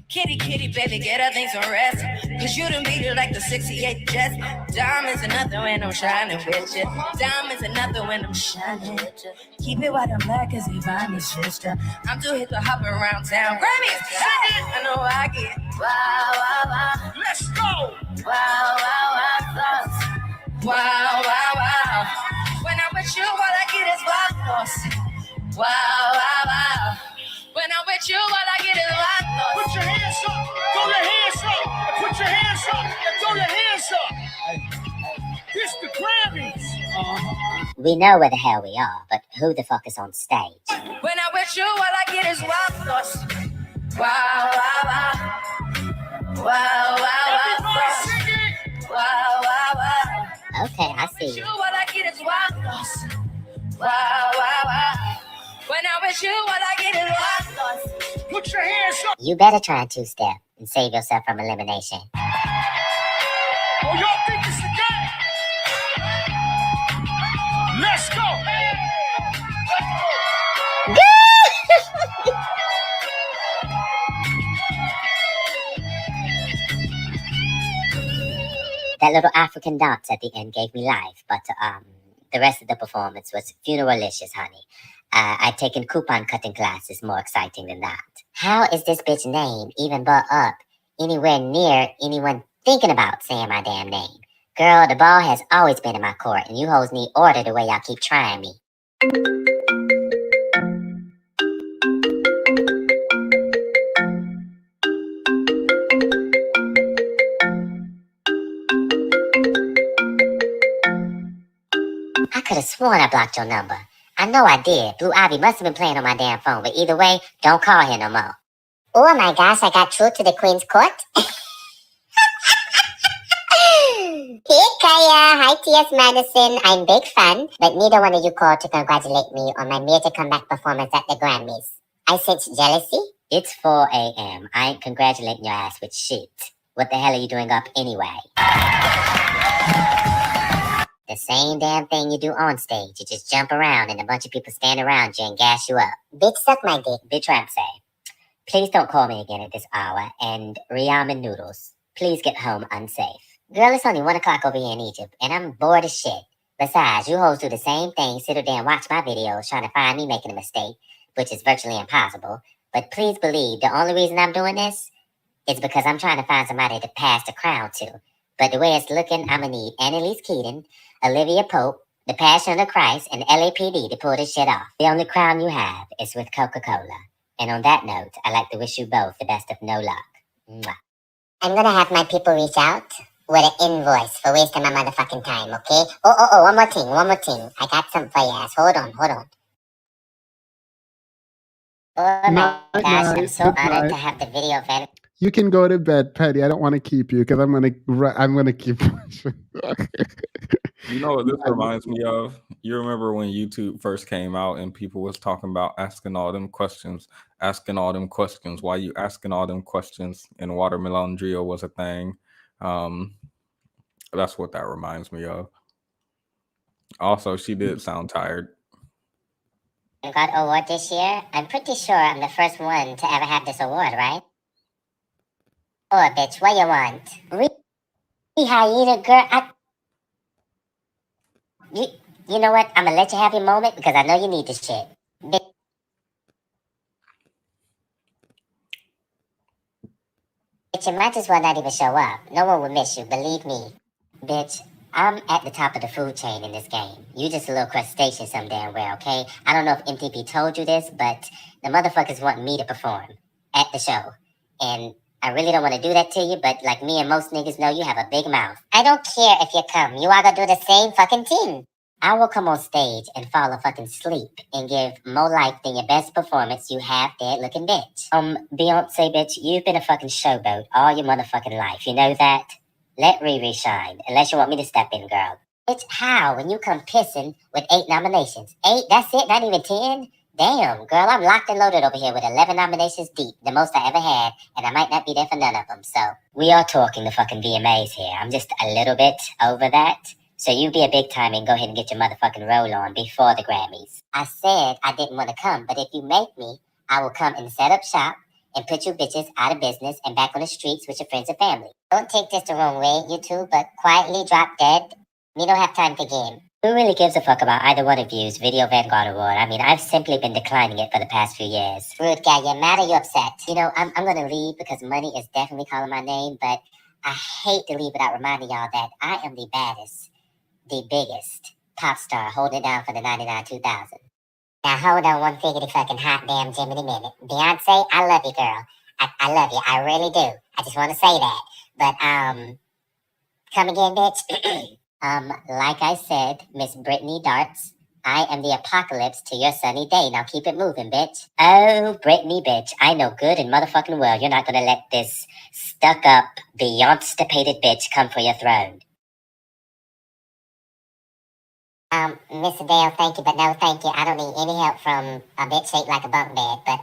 S2: Kitty, kitty, baby, get her things on rest. Cause you done beat it like the 68 Jets. Diamonds are nothing when I'm shining with you. Diamonds are nothing when I'm shining with you. Keep it white and black cause he find me sister. I'm too hip to hop around town. Grammys, I know I get. Wow, wow, wow.
S8: Let's go.
S2: Wow, wow, wow, thoughts. Wow, wow, wow. When I'm with you, all I get is wild thoughts. Wow, wow, wow. When I'm with you, all I get is wild thoughts.
S8: Put your hands up. Throw your hands up. Put your hands up. Throw your hands up. This the Grammys.
S19: We know where the hell we are, but who the fuck is on stage?
S2: When I'm with you, all I get is wild thoughts. Wow, wow, wow. Wow, wow, wow.
S8: Everybody sing it.
S2: Wow, wow, wow.
S19: Okay, I see
S2: You,
S19: you.
S2: all I get is wild thoughts. Wow, wow, wow. When I'm with you, all I get is wild thoughts.
S8: Put your hands up.
S19: You better try and two-step and save yourself from elimination.
S8: Oh, y'all think it's a game? Let's go.
S19: That little African dance at the end gave me life, but the rest of the performance was funeralicious, honey. I've taken coupon cutting classes more exciting than that. How is this bitch name even brought up anywhere near anyone thinking about saying my damn name? Girl, the ball has always been in my court, and you hoes need order the way y'all keep trying me. I could have sworn I blocked your number. I know I did. Blue Ivy must have been playing on my damn phone, but either way, don't call here no more. Oh my gosh, I got through to the Queen's Court. Hey Kaya, hi T.S. Madison. I'm big fan, but neither one of you called to congratulate me on my major comeback performance at the Grammys. I sense jealousy? It's 4 a.m. I ain't congratulating your ass with shit. What the hell are you doing up anyway? The same damn thing you do on stage. You just jump around and a bunch of people stand around you and gas you up. Bitch, suck my dick. Bitch, Ramsay. Please don't call me again at this hour. And ramen noodles. Please get home unsafe. Girl, it's only 1 o'clock over here in Egypt, and I'm bored as shit. Besides, you hoes do the same thing, sit there and watch my videos trying to find me making a mistake, which is virtually impossible. But please believe the only reason I'm doing this is because I'm trying to find somebody to pass the crown to. But the way it's looking, I'm gonna need Annalise Keaton, Olivia Pope, The Passion of the Christ, and LAPD to pull this shit off. The only crown you have is with Coca-Cola. And on that note, I'd like to wish you both the best of no luck. Mwah. I'm gonna have my people reach out with an invoice for wasting my motherfucking time, okay? Oh, one more thing. I got something for you ass. Hold on. Oh my gosh, I'm so honored to have the video fan.
S5: You can go to bed, Petty. I don't want to keep you because I'm gonna keep pushing.
S1: You know what this reminds me of? You remember when YouTube first came out and people was talking about asking all them questions. Why you asking all them questions? And watermelon drill was a thing. That's what that reminds me of. Also, she did sound tired.
S19: Got award this year? I'm pretty sure I'm the first one to ever have this award, right? Oh, bitch, what you want? Hyena girl, you know what? I'm gonna let you have your moment because I know you need this shit. Bitch, you might as well not even show up. No one will miss you, believe me. Bitch, I'm at the top of the food chain in this game. You just a little crustacean some damn well, okay? I don't know if MTP told you this, but the motherfuckers want me to perform at the show. And I really don't want to do that to you, but like me and most niggas know, you have a big mouth. I don't care if you come. You are gonna do the same fucking thing. I will come on stage and fall a fucking sleep and give more life than your best performance you have dead looking bitch. Beyonce bitch, you've been a fucking showboat all your motherfucking life. You know that? Let Riri shine, unless you want me to step in, girl. Bitch, how when you come pissing with 8 nominations? 8? That's it? Not even 10? Damn, girl, I'm locked and loaded over here with 11 nominations deep, the most I ever had, and I might not be there for none of them. So, we are talking the fucking VMAs here. I'm just a little bit over that. So you be a big time and go ahead and get your motherfucking roll on before the Grammys. I said I didn't want to come, but if you make me, I will come and set up shop and put you bitches out of business and back on the streets with your friends and family. Don't take this the wrong way, you two, but quietly drop dead. We don't have time for game. Who really gives a fuck about either one of you's Video Vanguard Award? I mean, I've simply been declining it for the past few years. Rude guy, you're mad or you upset? You know, I'm gonna leave because money is definitely calling my name, but I hate to leave without reminding y'all that I am the baddest, the biggest pop star holding it down for the 99 2000. Now hold on one figgity fucking hot damn Jiminy minute. Beyonce, I love you, girl. I love you. I really do. I just want to say that. But, come again, bitch? Like I said, Miss Brittany Darts, I am the apocalypse to your sunny day. Now keep it moving, bitch. Oh, Brittany, bitch. I know good and motherfucking well you're not gonna let this stuck-up, Beyonce-pated bitch come for your throne. Mr. Dale, thank you, but no thank you. I don't need any help from a bitch shaped like a bunk bed, but,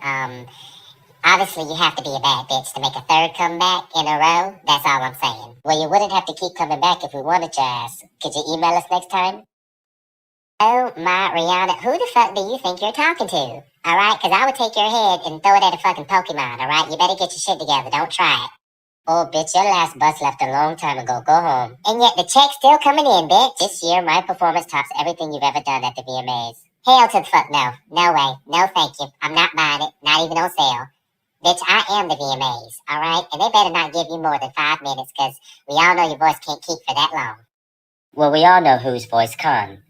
S19: obviously you have to be a bad bitch to make a third comeback in a row. That's all I'm saying. Well, you wouldn't have to keep coming back if we wanted your ass. Could you email us next time? Oh, my Rihanna, who the fuck do you think you're talking to? Alright, because I would take your head and throw it at a fucking Pokemon, alright? You better get your shit together, don't try it. Oh, bitch, your last bus left a long time ago. Go home. And yet the check's still coming in, bitch. This year, my performance tops everything you've ever done at the VMAs. Hell to the fuck no. No way. No thank you. I'm not buying it. Not even on sale. Bitch, I am the VMAs, alright? And they better not give you more than 5 minutes, because we all know your voice can't keep for that long. Well, we all know whose voice can.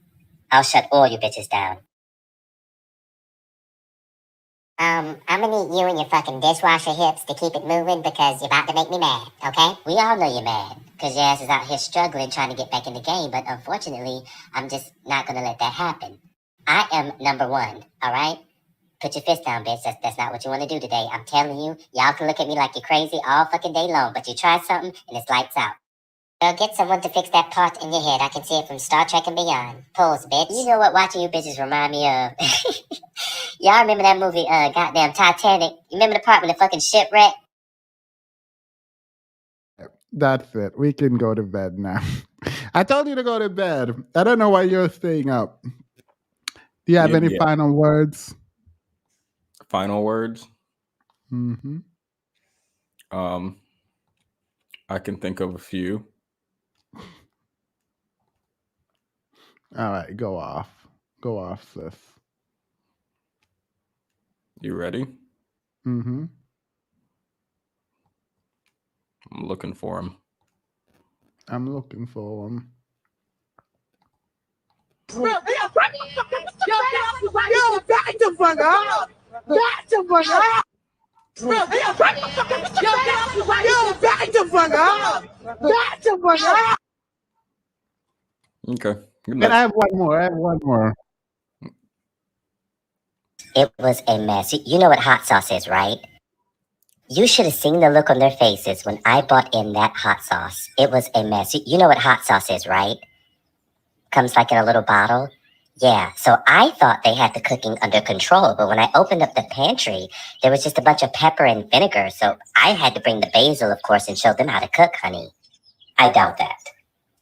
S19: I'll shut all you bitches down. I'm gonna need you and your fucking dishwasher hips to keep it moving because you're about to make me mad, okay? We all know you're mad, because your ass is out here struggling trying to get back in the game, but unfortunately, I'm just not gonna let that happen. I am number one, alright? Put your fist down, bitch. That's not what you want to do today. I'm telling you, y'all can look at me like you're crazy all fucking day long, but you try something and it's lights out. Girl, get someone to fix that part in your head. I can see it from Star Trek and beyond. Pause, bitch. You know what watching you bitches remind me of? Y'all remember that movie, goddamn Titanic? You remember the part when the fucking ship wrecked?
S5: That's it. We can go to bed now. I told you to go to bed. I don't know why you're staying up. Do you have any final words?
S1: Final words?
S5: Mm-hmm.
S1: I can think of a few.
S5: All right, go off. Go off, sis.
S1: You ready?
S5: Mm-hmm.
S1: I'm looking for him.
S5: I'm looking for him.
S8: Yo, back the fuck up! Back the fuck up! Yo, back the fuck up! Back the fuck up!
S1: Okay. Good
S5: And
S1: night.
S5: I have one more.
S19: It was a mess. You know what hot sauce is, right? You should have seen the look on their faces when I bought in that hot sauce. It was a mess. You know what hot sauce is, right? Comes like in a little bottle. Yeah, so I thought they had the cooking under control, but when I opened up the pantry, there was just a bunch of pepper and vinegar, so I had to bring the basil, of course, and show them how to cook, honey. I doubt that.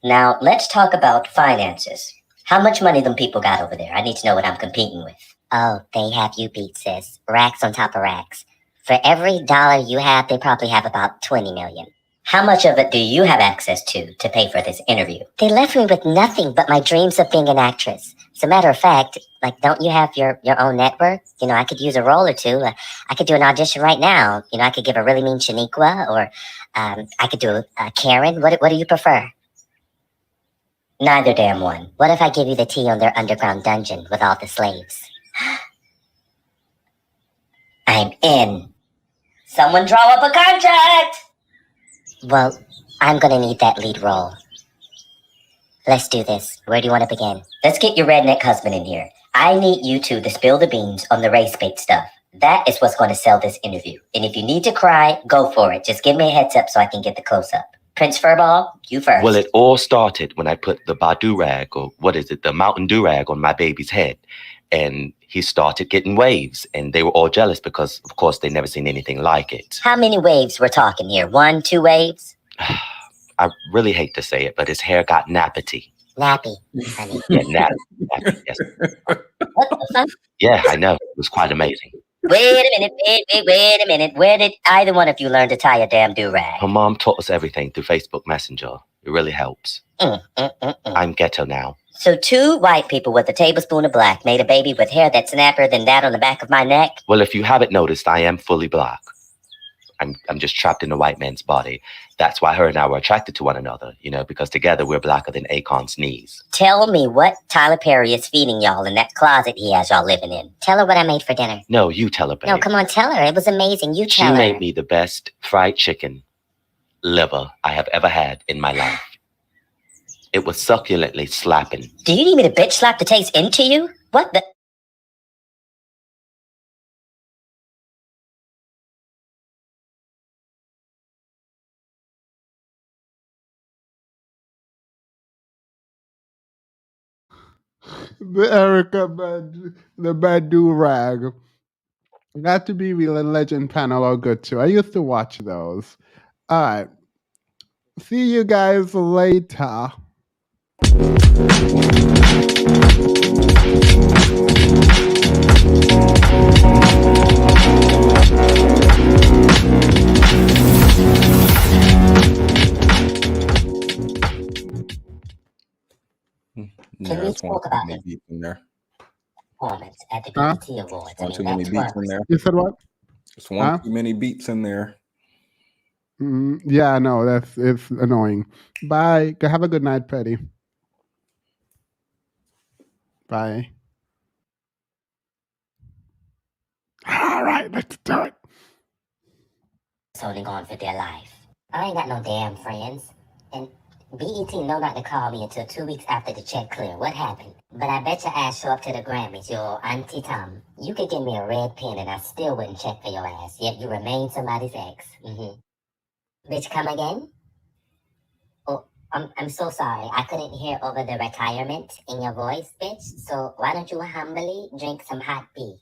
S19: Now, let's talk about finances. How much money them people got over there? I need to know what I'm competing with. Oh, they have you beat, sis. Racks on top of racks. For every dollar you have, they probably have about 20 million. How much of it do you have access to pay for this interview? They left me with nothing but my dreams of being an actress. As a matter of fact, like, don't you have your own network? You know, I could use a role or two. I could do an audition right now. You know, I could give a really mean Shaniqua, or I could do a Karen. What do you prefer? Neither damn one. What if I give you the tea on their underground dungeon with all the slaves? I'm in. Someone draw up a contract! Well, I'm gonna need that lead role. Let's do this. Where do you want to begin? Let's get your redneck husband in here. I need you two to spill the beans on the race bait stuff. That is what's going to sell this interview. And if you need to cry, go for it. Just give me a heads up so I can get the close-up. Prince Furball, you first.
S21: Well, it all started when I put the Badu rag, or what is it, the Mountain Dew rag on my baby's head. And he started getting waves, and they were all jealous because, of course, they'd never seen anything like it.
S19: How many waves we're talking here? 1, 2 waves?
S21: I really hate to say it, but his hair got nappity.
S19: Nappy, honey.
S21: Yeah, nappy, yes.
S19: What the fuck?
S21: Yeah, I know. It was quite amazing.
S19: Wait a minute, wait a minute. Where did either one of you learn to tie a damn do-rag?
S21: Her mom taught us everything through Facebook Messenger. It really helps. I'm ghetto now.
S19: So 2 white people with a tablespoon of black made a baby with hair that's snappier than that on the back of my neck?
S21: Well, if you haven't noticed, I am fully black. I'm just trapped in a white man's body. That's why her and I were attracted to one another, you know, because together we're blacker than Akon's knees.
S19: Tell me what Tyler Perry is feeding y'all in that closet he has y'all living in. Tell her what I made for dinner.
S21: No, you tell her, babe.
S19: No, come on, tell her. It was amazing. You tell her.
S21: She made me the best fried chicken liver I have ever had in my life. It was succulently slapping.
S19: Do you need me to bitch slap the taste into you? What the...
S5: The Erica the Badu rag. Got to be Real and Legend panel are good too. I used to watch those. All right. See you guys later.
S19: Can we talk about the
S1: beats in there.
S19: performance at the BET Awards?
S1: One too many beats in there.
S5: You said what?
S1: Just one too many beats in there.
S5: Yeah, no, it's annoying. Bye. Have a good night, Petty. Bye. All right, let's do it.
S19: Holding on for dear life. I ain't got no damn friends. And BET know not to call me until 2 weeks after the check clear. What happened? But I bet your ass show up to the Grammys, your Auntie Tom. You could give me a red pen and I still wouldn't check for your ass. Yet you remain somebody's ex. Bitch, come again? Oh, I'm so sorry. I couldn't hear over the retirement in your voice, bitch. So why don't you humbly drink some hot tea?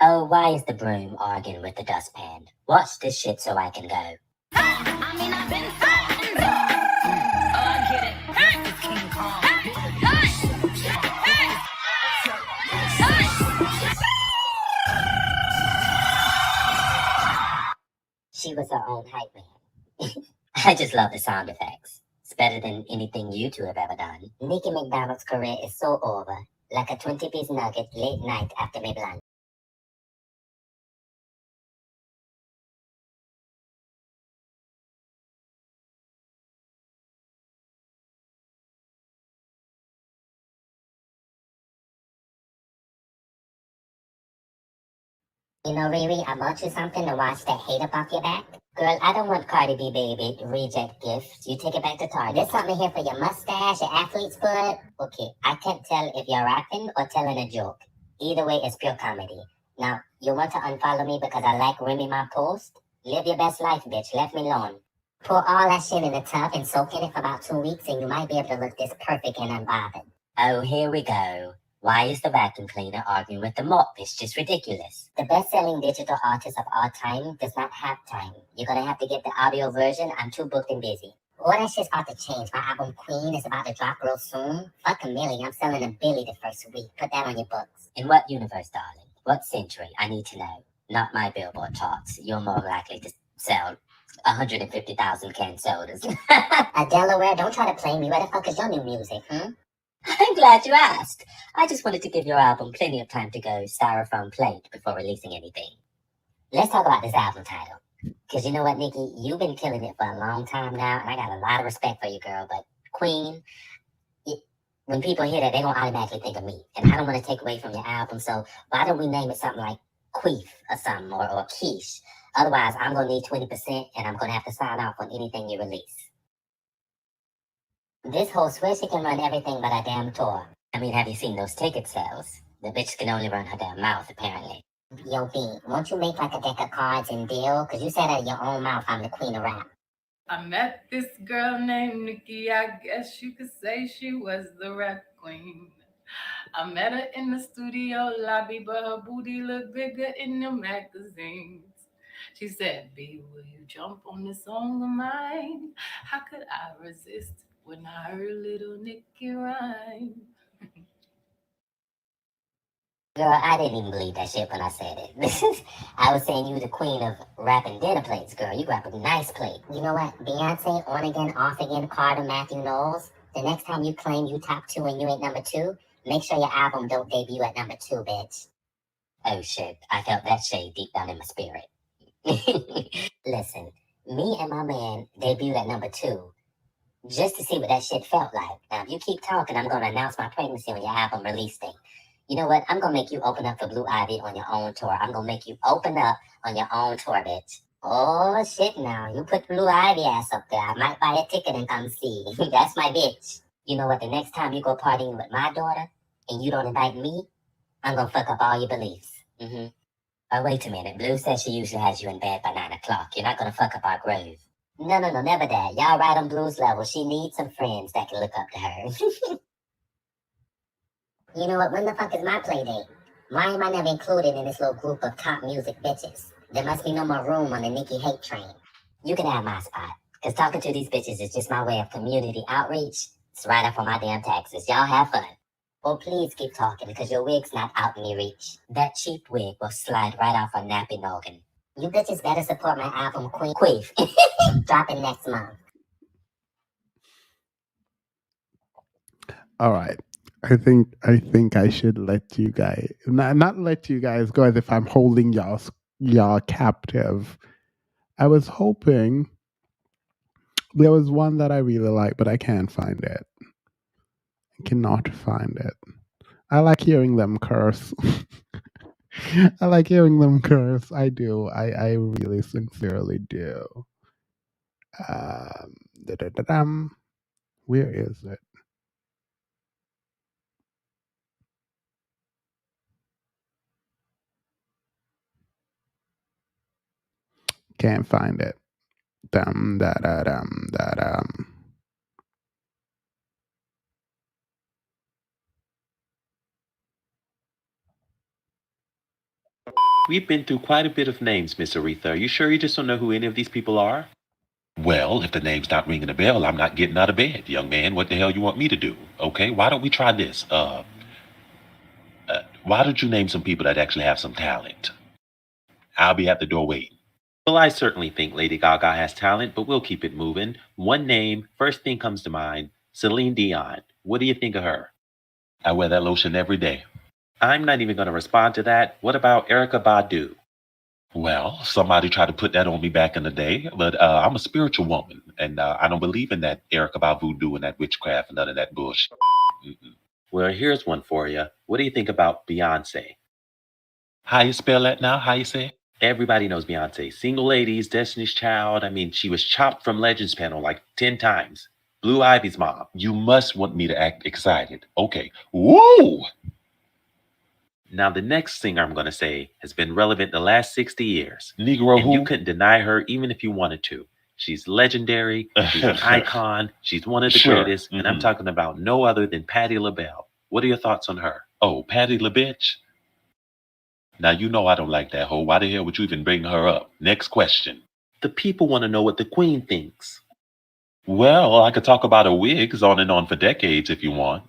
S19: Oh, why is the broom arguing with the dustpan? Watch this shit so I can go.
S2: I mean, I've been fighting. Oh, I get it. It's King Kong.
S19: She was her own hype man. I just love the sound effects. better than anything you two have ever done. Nicki McDonald's career is so over, like a 20-piece nugget late night after my lunch. You know, Riri, I bought you something to wash that hate up off your back. Girl, I don't want Cardi B baby reject gifts. You take it back to Target. There's something here for your mustache, your athlete's foot. Okay, I can't tell if you're rapping or telling a joke. Either way, it's pure comedy. Now, you want to unfollow me because I like rimming my post? Live your best life, bitch. Left me alone. Pour all that shit in the tub and soak in it for about 2 weeks and you might be able to look this perfect and unbothered. Oh, here we go. Why is the vacuum cleaner arguing with the mop? It's just ridiculous. The best-selling digital artist of all time does not have time. You're gonna have to get the audio version. I'm too booked and busy. All that shit's about to change. My album Queen is about to drop real soon. Fuck a million. I'm selling a billy the first week. Put that on your books. In what universe, darling? What century? I need to know. Not my Billboard charts. You're more likely to sell 150,000 canned sodas. Delaware, don't try to play me. Where the fuck is your new music, I'm glad you asked. I just wanted to give your album plenty of time to go styrofoam plate before releasing anything. Let's talk about this album title. Because you know what, Nikki? You've been killing it for a long time now, and I got a lot of respect for you, girl. But Queen, when people hear that, they're going to automatically think of me. And I don't want to take away from your album, so why don't we name it something like Queef or something, or Quiche? Otherwise, I'm going to need 20%, and I'm going to have to sign off on anything you release. This whole swears she can run everything but a damn tour. I mean, have you seen those ticket sales? The bitch can only run her damn mouth, apparently. Yo, B, won't you make like a deck of cards and deal? Because you said out of your own mouth I'm the queen of rap.
S3: I met this girl named Nikki. I guess you could say she was the rap queen. I met her in the studio lobby, but her booty looked bigger in the magazines. She said, B, will you jump on this song of mine? How could I resist when I heard little Nikki rhyme?
S19: Girl, I didn't even believe that shit when I said it. I was saying you the queen of rapping dinner plates, girl. You rap a nice plate. You know what? Beyonce, on again, off again, Carter, Matthew Knowles. The next time you claim you top 2 and you ain't number 2, make sure your album don't debut at number 2, bitch. Oh shit, I felt that shade deep down in my spirit. Listen, me and my man debuted at number 2 just to see what that shit felt like. Now, if you keep talking, I'm going to announce my pregnancy on your album release date. You know what? I'm going to make you open up for Blue Ivy on your own tour. I'm going to make you open up on your own tour, bitch. Oh, shit now. You put Blue Ivy ass up there. I might buy a ticket and come see. That's my bitch. You know what? The next time you go partying with my daughter and you don't invite me, I'm going to fuck up all your beliefs. Oh, wait a minute. Blue says she usually has you in bed by 9 o'clock. You're not going to fuck up our groove. No, never that. Y'all right on Blue's level. She needs some friends that can look up to her. You know what? When the fuck is my play date? Why am I never included in this little group of top music bitches? There must be no more room on the Nikki hate train. You can have my spot. Because talking to these bitches is just my way of community outreach. It's right up on my damn taxes. Y'all have fun. Or please keep talking because your wig's not out in your reach. That cheap wig will slide right off a nappy noggin. You bitches better support my album Queef. Dropping next month.
S5: All right. I think I should let you guys not let you guys go as if I'm holding y'all captive. I was hoping there was one that I really like, but I can't find it. I cannot find it. I like hearing them curse. I like hearing them curse. I do. I really sincerely do. Da-da-da-dum. Where is it? Can't find it. Dum da da dum da dum.
S21: We've been through quite a bit of names, Miss Aretha. Are you sure you just don't know who any of these people are? Well, if the name's not ringing a bell, I'm not getting out of bed, young man. What the hell you want me to do? Okay, why don't we try this? Why don't you name some people that actually have some talent? I'll be at the door waiting. Well, I certainly think Lady Gaga has talent, but we'll keep it moving. One name, first thing comes to mind, Celine Dion. What do you think of her? I wear that lotion every day. I'm not even going to respond to that. What about Erykah Badu? Well, somebody tried to put that on me back in the day, but I'm a spiritual woman, and I don't believe in that Erykah Badu and that witchcraft and none of that bullshit. Mm-mm. Well, here's one for you. What do you think about Beyonce? How you spell that now? How you say it? Everybody knows Beyonce. Single Ladies, Destiny's Child. I mean, she was chopped from Legends panel like 10 times. Blue Ivy's mom. You must want me to act excited. Okay. Woo! Now, the next singer I'm going to say has been relevant the last 60 years. Negro and who? you couldn't deny her even if you wanted to. She's legendary. She's an icon. She's one of the Sure. greatest. And I'm talking about no other than Patti LaBelle. What are your thoughts on her? Oh, Patti LaBitch? Now, you know I don't like that hoe. Why the hell would you even bring her up? Next question. The people want to know what the queen thinks. Well, I could talk about her wigs on and on for decades if you want.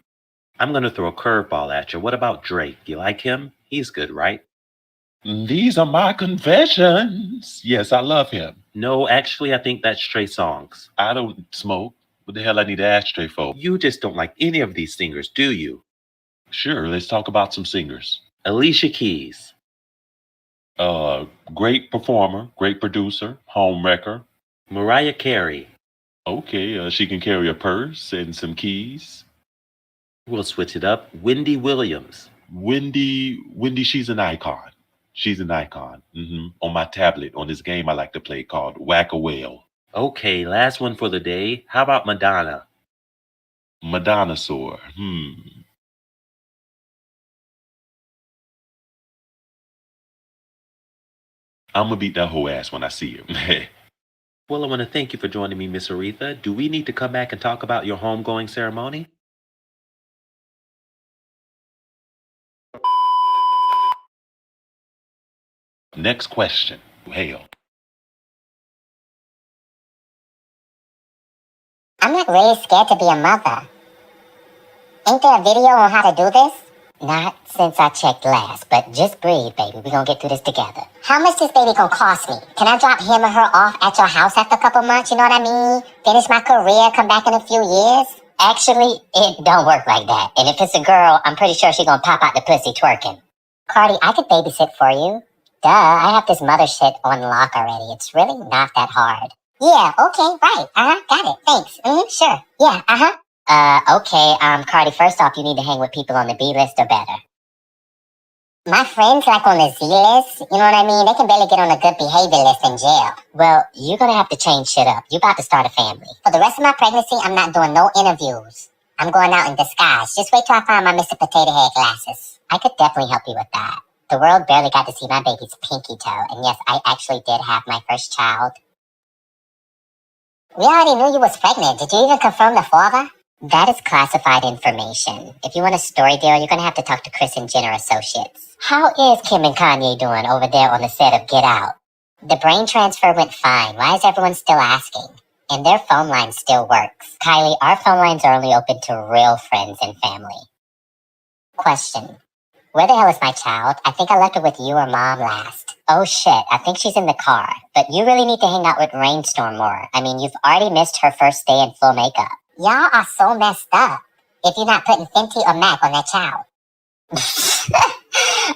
S21: I'm going to throw a curveball at you. What about Drake? You like him? He's good, right? These are my confessions. Yes, I love him. No, actually, I think that's Trey Songz. I don't smoke. What the hell I need to ashtray for? You just don't like any of these singers, do you? Sure, let's talk about some singers. Alicia Keys. Great performer, great producer, home wrecker. Mariah Carey. Okay, she can carry a purse and some keys. We'll switch it up. Wendy Williams. Wendy, she's an icon. She's an icon. On my tablet, on this game I like to play called Whack-A-Whale. Okay, last one for the day. How about Madonna? Madonna-saur. I'm gonna beat that whole ass when I see her. Well, I want to thank you for joining me, Miss Aretha. Do we need to come back and talk about your homegoing ceremony? Next question. Hail.
S19: I'm not really scared to be a mother. Ain't there a video on how to do this? Not since I checked last, but just breathe, baby. We're gonna get through this together. How much this baby gonna cost me? Can I drop him or her off at your house after a couple months? You know what I mean? Finish my career, come back in a few years? Actually, it don't work like that. And if it's a girl, I'm pretty sure she gonna pop out the pussy twerking. Cardi, I could babysit for you. Duh, I have this mother shit on lock already. It's really not that hard. Yeah, okay, right. Got it. Thanks. Sure. Yeah, okay, Cardi, first off, you need to hang with people on the B list or better. My friends, like on the Z list, you know what I mean? They can barely get on the good behavior list in jail. Well, you're gonna have to change shit up. You about to start a family. For the rest of my pregnancy, I'm not doing no interviews. I'm going out in disguise. Just wait till I find my Mr. Potato Head glasses. I could definitely help you with that. The world barely got to see my baby's pinky toe, and yes, I actually did have my first child. We already knew you was pregnant. Did you even confirm the father? That is classified information. If you want a story deal, you're gonna have to talk to Chris and Jenner Associates. How is Kim and Kanye doing over there on the set of Get Out? The brain transfer went fine. Why is everyone still asking? And their phone line still works. Kylie, our phone lines are only open to real friends and family. Question. Where the hell is my child? I think I left her with you or mom last. Oh shit, I think she's in the car. But you really need to hang out with Rainstorm more. I mean, you've already missed her first day in full makeup. Y'all are so messed up if you're not putting Fenty or MAC on that child.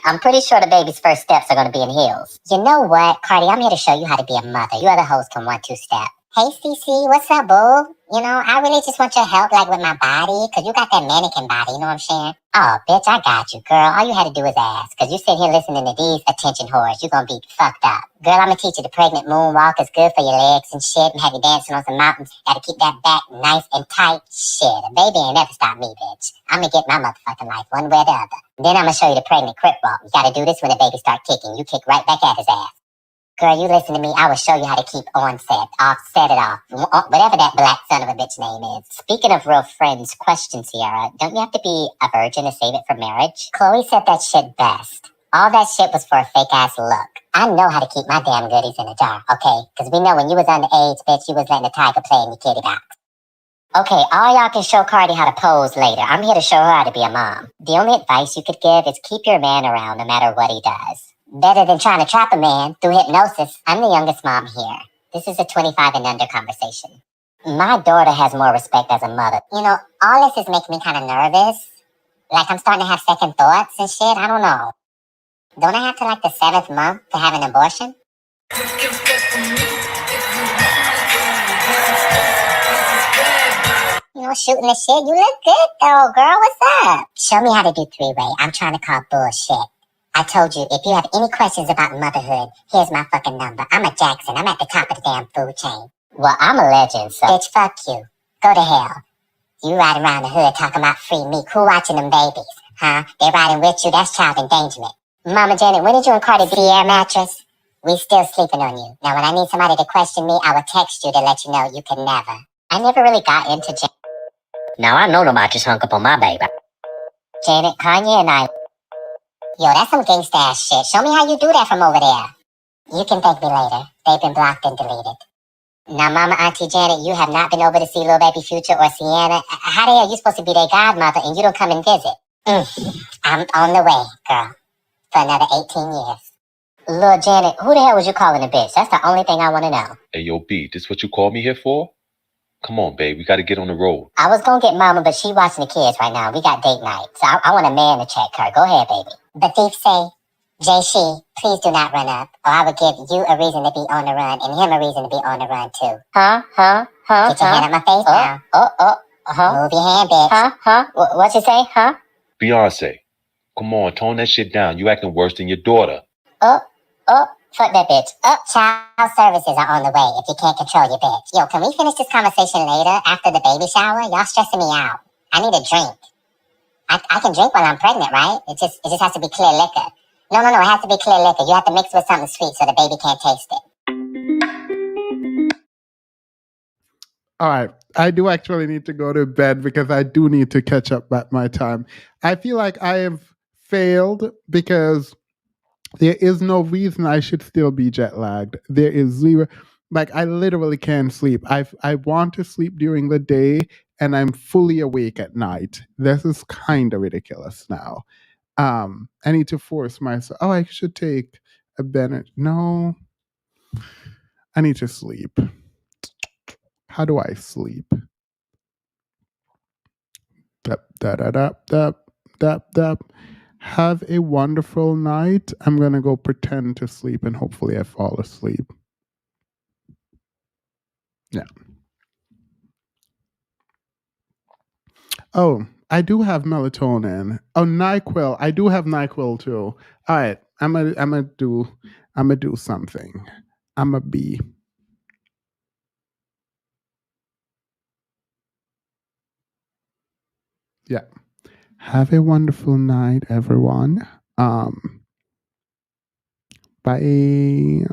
S19: I'm pretty sure the baby's first steps are going to be in heels. You know what, Cardi, I'm here to show you how to be a mother. You other hoes can 1-2 step. Hey, Cece, what's up, boo? You know, I really just want your help, like, with my body, because you got that mannequin body, you know what I'm saying? Oh, bitch, I got you, girl. All you had to do is ask, because you sit here listening to these attention whores. You're going to be fucked up. Girl, I'm going to teach you the pregnant moonwalk. It's good for your legs and shit, and have you dancing on some mountains. Got to keep that back nice and tight. Shit, a baby ain't never stopped me, bitch. I'm going to get my motherfucking life one way or the other. Then I'm going to show you the pregnant crip walk. You got to do this when the baby start kicking. You kick right back at his ass. Girl, you listen to me. I will show you how to keep onset, offset it off, whatever that black son of a bitch name is. Speaking of real friends, question, Sierra, don't you have to be a virgin to save it for marriage? Chloe said that shit best. All that shit was for a fake-ass look. I know how to keep my damn goodies in a jar, okay? Because we know when you was underage, bitch, you was letting a tiger play in your kitty box. Okay, all y'all can show Cardi how to pose later. I'm here to show her how to be a mom. The only advice you could give is keep your man around no matter what he does. Better than trying to trap a man through hypnosis. I'm the youngest mom here. This is a 25 and under conversation. My daughter has more respect as a mother. You know, all this is making me kind of nervous. Like I'm starting to have second thoughts and shit. I don't know. Don't I have to like the 7th month to have an abortion? You know, shooting the shit. You look good though, girl. What's up? Show me how to do 3-way. I'm trying to call bullshit. I told you, if you have any questions about motherhood, here's my fucking number. I'm a Jackson. I'm at the top of the damn food chain. Well, I'm a legend, so. Bitch, fuck you. Go to hell. You riding around the hood talking about free meat. Who watching them babies? Huh? They riding with you? That's child endangerment. Mama Janet, when did you and Cardi be air mattress? We still sleeping on you. Now, when I need somebody to question me, I will text you to let you know you can never. I never really got into Now, I know the mattress hung up on my baby. Janet, Kanye and I... Yo, that's some gangsta ass shit. Show me how you do that from over there. You can thank me later. They've been blocked and deleted. Now, Mama, Auntie Janet, you have not been over to see Lil Baby Future or Sienna. How the hell are you supposed to be their godmother and you don't come and visit? I'm on the way, girl. For another 18 years. Lil Janet, who the hell was you calling a bitch? That's the only thing I want to know.
S21: Hey, yo, B, this what you called me here for? Come on, babe. We got to get on the road.
S19: I was going to get Mama, but she watching the kids right now. We got date night. So I want a man to check her. Go ahead, baby. The thief say, Jay-She, please do not run up, or I will give you a reason to be on the run and him a reason to be on the run, too. Get your hand up my face now. Move your hand, bitch. What you say,
S21: Beyonce, come on, tone that shit down. You acting worse than your daughter.
S19: Fuck that bitch. Child services are on the way if you can't control your bitch. Yo, can we finish this conversation later after the baby shower? Y'all stressing me out. I need a drink. I can drink while I'm pregnant, right? It just has to be clear liquor. No, it has to be clear liquor. You have to mix with something sweet so the baby can't taste it.
S5: All right. I do actually need to go to bed because I do need to catch up at my time. I feel like I have failed because there is no reason I should still be jet lagged. There is zero. Like, I literally can't sleep. I want to sleep during the day and I'm fully awake at night. This is kind of ridiculous now. I need to force myself. Oh, I should take a Bennett. No. I need to sleep. How do I sleep? Have a wonderful night. I'm going to go pretend to sleep and hopefully I fall asleep. Yeah. Oh, I do have melatonin. Oh, NyQuil. I do have NyQuil too. All right. I'm gonna do something. I'm gonna be. Yeah. Have a wonderful night, everyone. Bye.